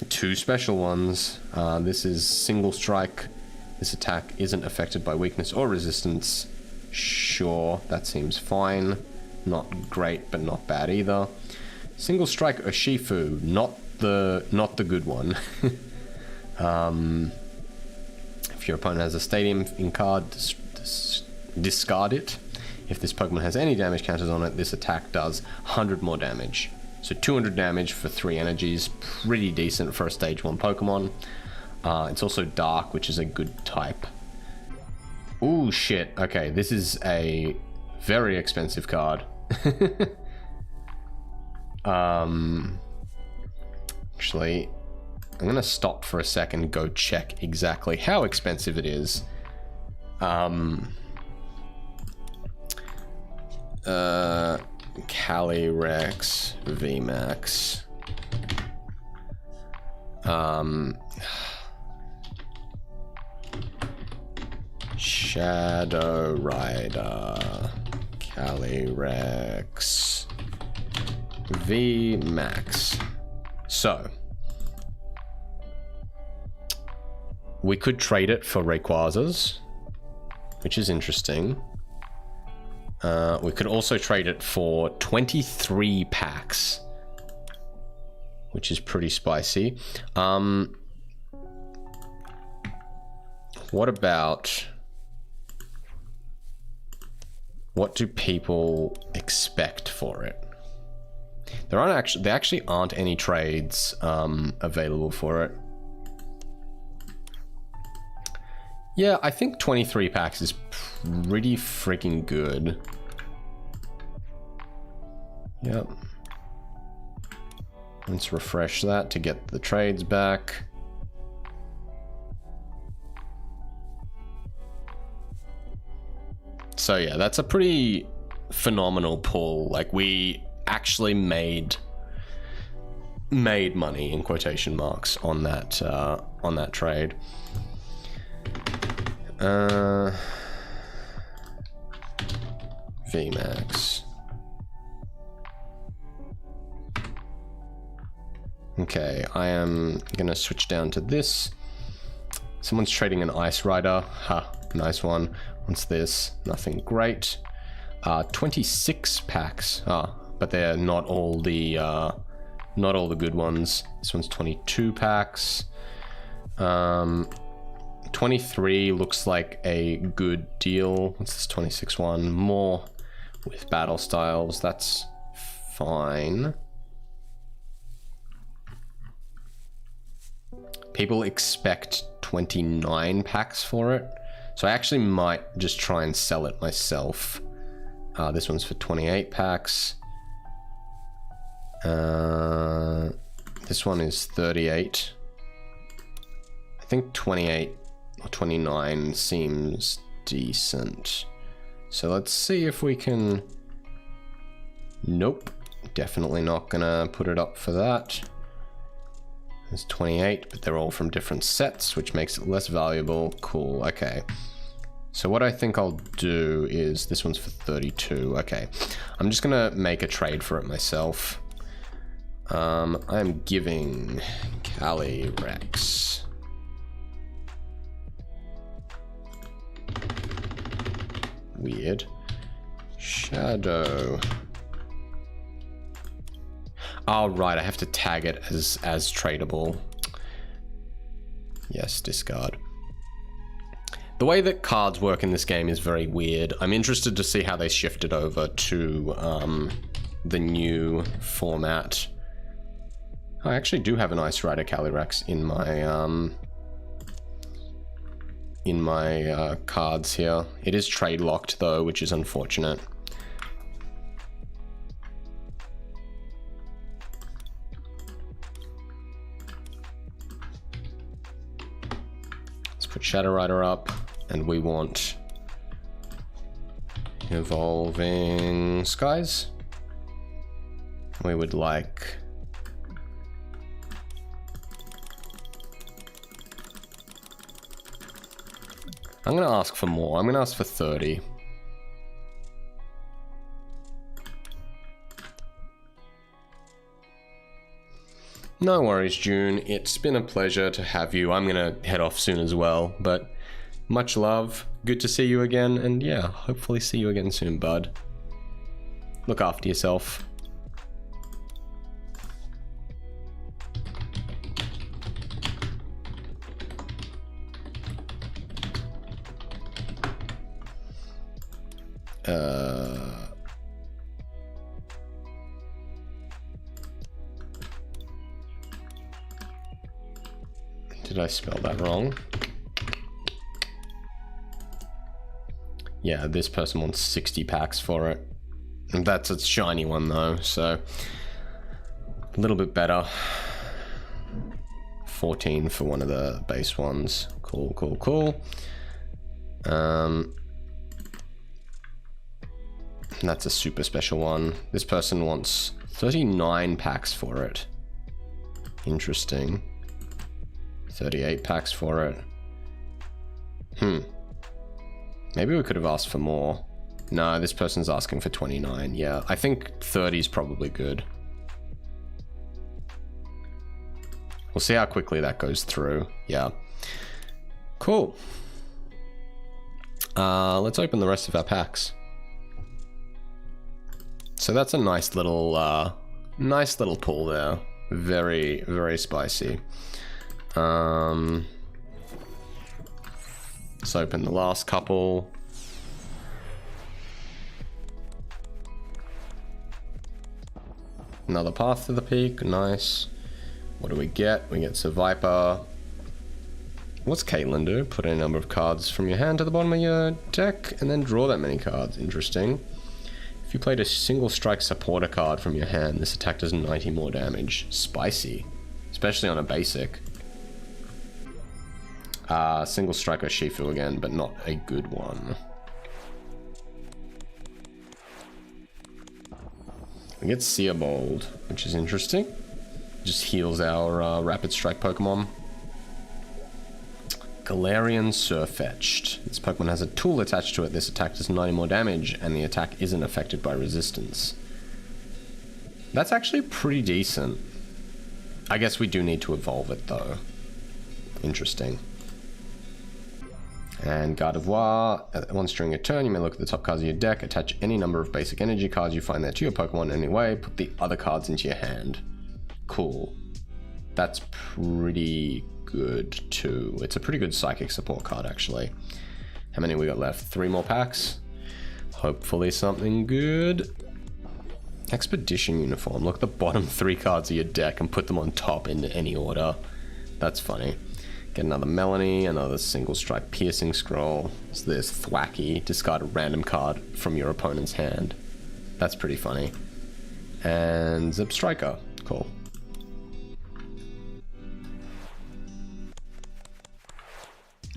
Speaker 1: 2 special ones. This is Single Strike. This attack isn't affected by weakness or resistance. Sure, that seems fine. Not great, but not bad either. Single Strike Urshifu, not the good one. If your opponent has a Stadium in card, discard it. If this Pokemon has any damage counters on it, this attack does 100 more damage. So 200 damage for 3 energies, pretty decent for a stage 1 Pokemon. It's also Dark, which is a good type. Ooh, shit. Okay, this is a very expensive card. Actually, I'm gonna stop for a second and go check exactly how expensive it is. Calyrex VMAX. Shadow Rider Calyrex VMAX. So we could trade it for Rayquazas, which is interesting. We could also trade it for 23 packs, which is pretty spicy. What about... what do people expect for it? There actually aren't any trades available for it. Yeah, I think 23 packs is pretty freaking good. Yep. Let's refresh that to get the trades back. So yeah, that's a pretty phenomenal pull. Like, we actually made money in quotation marks on that trade. VMAX. Okay, I am gonna switch down to this. Someone's trading an Ice Rider. Ha, nice one. What's this? Nothing great. 26 packs. But they're not all the good ones. This one's 22 packs. 23 looks like a good deal. What's this 26 one? More with battle styles. That's fine. People expect 29 packs for it. So I actually might just try and sell it myself. This one's for 28 packs. This one is 38. I think 28 or 29 seems decent. So let's see if we can... Nope, definitely not gonna put it up for that. There's 28, but they're all from different sets, which makes it less valuable. Cool, okay. So what I think I'll do is, this one's for 32, okay. I'm just gonna make a trade for it myself. I'm giving Calyrex weird Shadow. Oh, right, I have to tag it as tradable. Yes, discard. The way that cards work in this game is very weird. I'm interested to see how they shift it over to the new format. I actually do have an Ice Rider Calyrex in my cards here. It is trade locked though, which is unfortunate. Let's put Shadow Rider up, and we want Evolving Skies. We would like I'm gonna ask for more. I'm gonna ask for 30. No worries, June. It's been a pleasure to have you. I'm gonna head off soon as well, but much love. Good to see you again, and yeah, hopefully see you again soon, bud. Look after yourself. Did I spell that wrong? Yeah, this person wants 60 packs for it. And that's a shiny one though, so a little bit better. 14 for one of the base ones. Cool, cool, cool. That's a super special one. This person wants 39 packs for it. Interesting. 38 packs for it. Maybe we could have asked for more. No, this person's asking for 29. Yeah, I think 30 is probably good. We'll see how quickly that goes through. Yeah. Cool. Let's open the rest of our packs. So that's a nice little pull there. Very, very spicy. Let's open the last couple. Another Path to the Peak, nice. What do we get? We get Viper. What's Caitlyn do? Put a number of cards from your hand to the bottom of your deck and then draw that many cards. Interesting. If you played a single strike supporter card from your hand, this attack does 90 more damage. Spicy. Especially on a basic. Single striker Shifu again, but not a good one. We get Searbold, which is interesting. Just heals our Rapid Strike Pokemon. Galarian Surfetched. This Pokemon has a tool attached to it. This attack does 90 more damage, and the attack isn't affected by resistance. That's actually pretty decent. I guess we do need to evolve it, though. Interesting. And Gardevoir, once during a turn, you may look at the top cards of your deck, attach any number of basic energy cards you find there to your Pokemon in any way, put the other cards into your hand. Cool. That's pretty good too. It's a pretty good psychic support card, actually. How many we got left? 3 more packs. Hopefully something good. Expedition uniform. Look at the bottom 3 cards of your deck and put them on top in any order. That's funny. Get another Melanie, another single strike piercing scroll. So there's Thwacky. Discard a random card from your opponent's hand. That's pretty funny. And Zip Striker. Cool.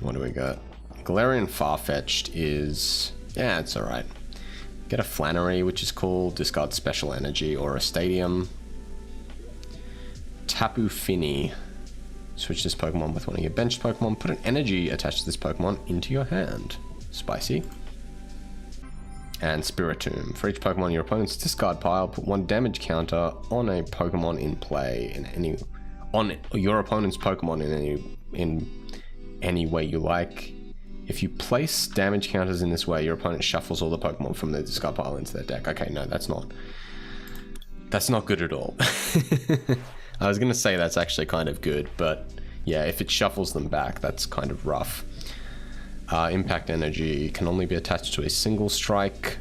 Speaker 1: What do we got? Galarian Farfetch'd is... yeah, it's alright. Get a Flannery, which is cool. Discard Special Energy or a Stadium. Tapu Fini. Switch this Pokemon with one of your benched Pokemon. Put an energy attached to this Pokemon into your hand. Spicy. And Spiritomb. For each Pokemon in your opponent's discard pile, put 1 damage counter on a Pokemon in play on your opponent's Pokemon in any way you like. If you place damage counters in this way, your opponent shuffles all the Pokemon from their discard pile into their deck. Okay, no, that's not good at all. I was gonna say that's actually kind of good, but yeah, if it shuffles them back, that's kind of rough. Impact Energy can only be attached to a single strike.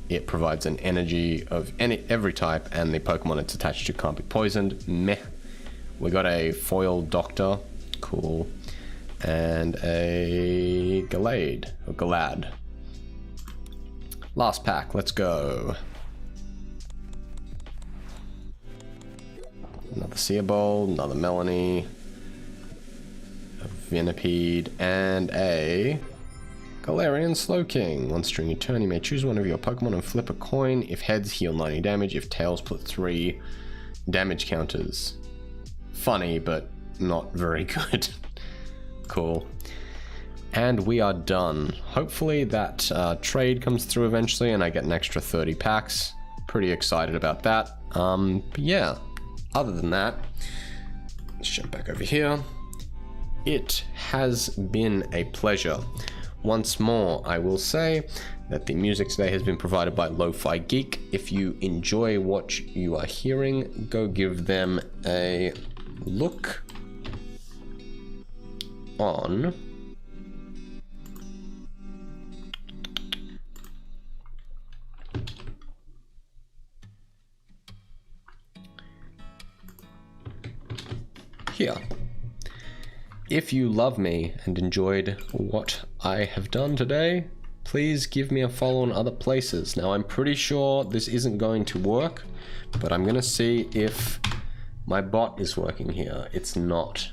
Speaker 1: It provides an energy of every type, and the Pokemon it's attached to can't be poisoned. Meh. We got a Foil Doctor. Cool. And a Galad. Last pack, let's go. Another Seabold, another Melanie, a Venipede, and a Galarian Slowking. Once during your turn, you may choose one of your Pokemon and flip a coin. If heads, heal 90 damage. If tails, put 3 damage counters. Funny, but not very good. Cool. And we are done. Hopefully that trade comes through eventually and I get an extra 30 packs. Pretty excited about that. But yeah, other than that, let's jump back over here. It has been a pleasure. Once more, I will say that the music today has been provided by Lo-Fi Geek. If you enjoy what you are hearing, go give them a look on here. If you love me and enjoyed what I have done today, please give me a follow on other places. Now, I'm pretty sure this isn't going to work, but I'm gonna see if my bot is working here. It's not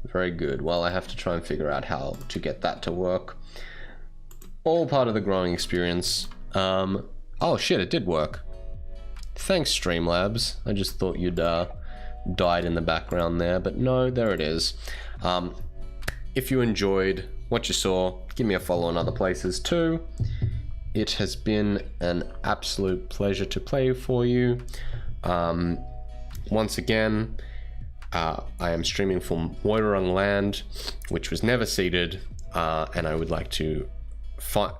Speaker 1: very good. Well, I have to try and figure out how to get that to work. All part of the growing experience. Oh shit, it did work. Thanks, Streamlabs. I just thought you'd died in the background there, but no, there it is. If you enjoyed what you saw, give me a follow on other places too. It has been an absolute pleasure to play for you. Once again, I am streaming from Woiwurrung Land, which was never ceded, and I would like to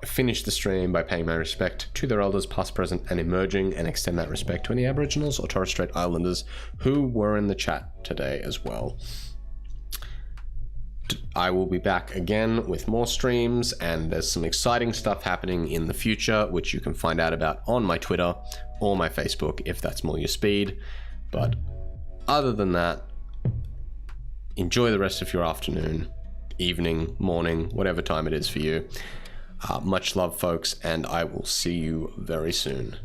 Speaker 1: finish the stream by paying my respect to their elders past, present and emerging, and extend that respect to any Aboriginals or Torres Strait Islanders who were in the chat today as well. I will be back again with more streams, and there's some exciting stuff happening in the future which you can find out about on my Twitter or my Facebook if that's more your speed. But other than that, enjoy the rest of your afternoon, evening, morning, whatever time it is for you. Much love, folks, and I will see you very soon.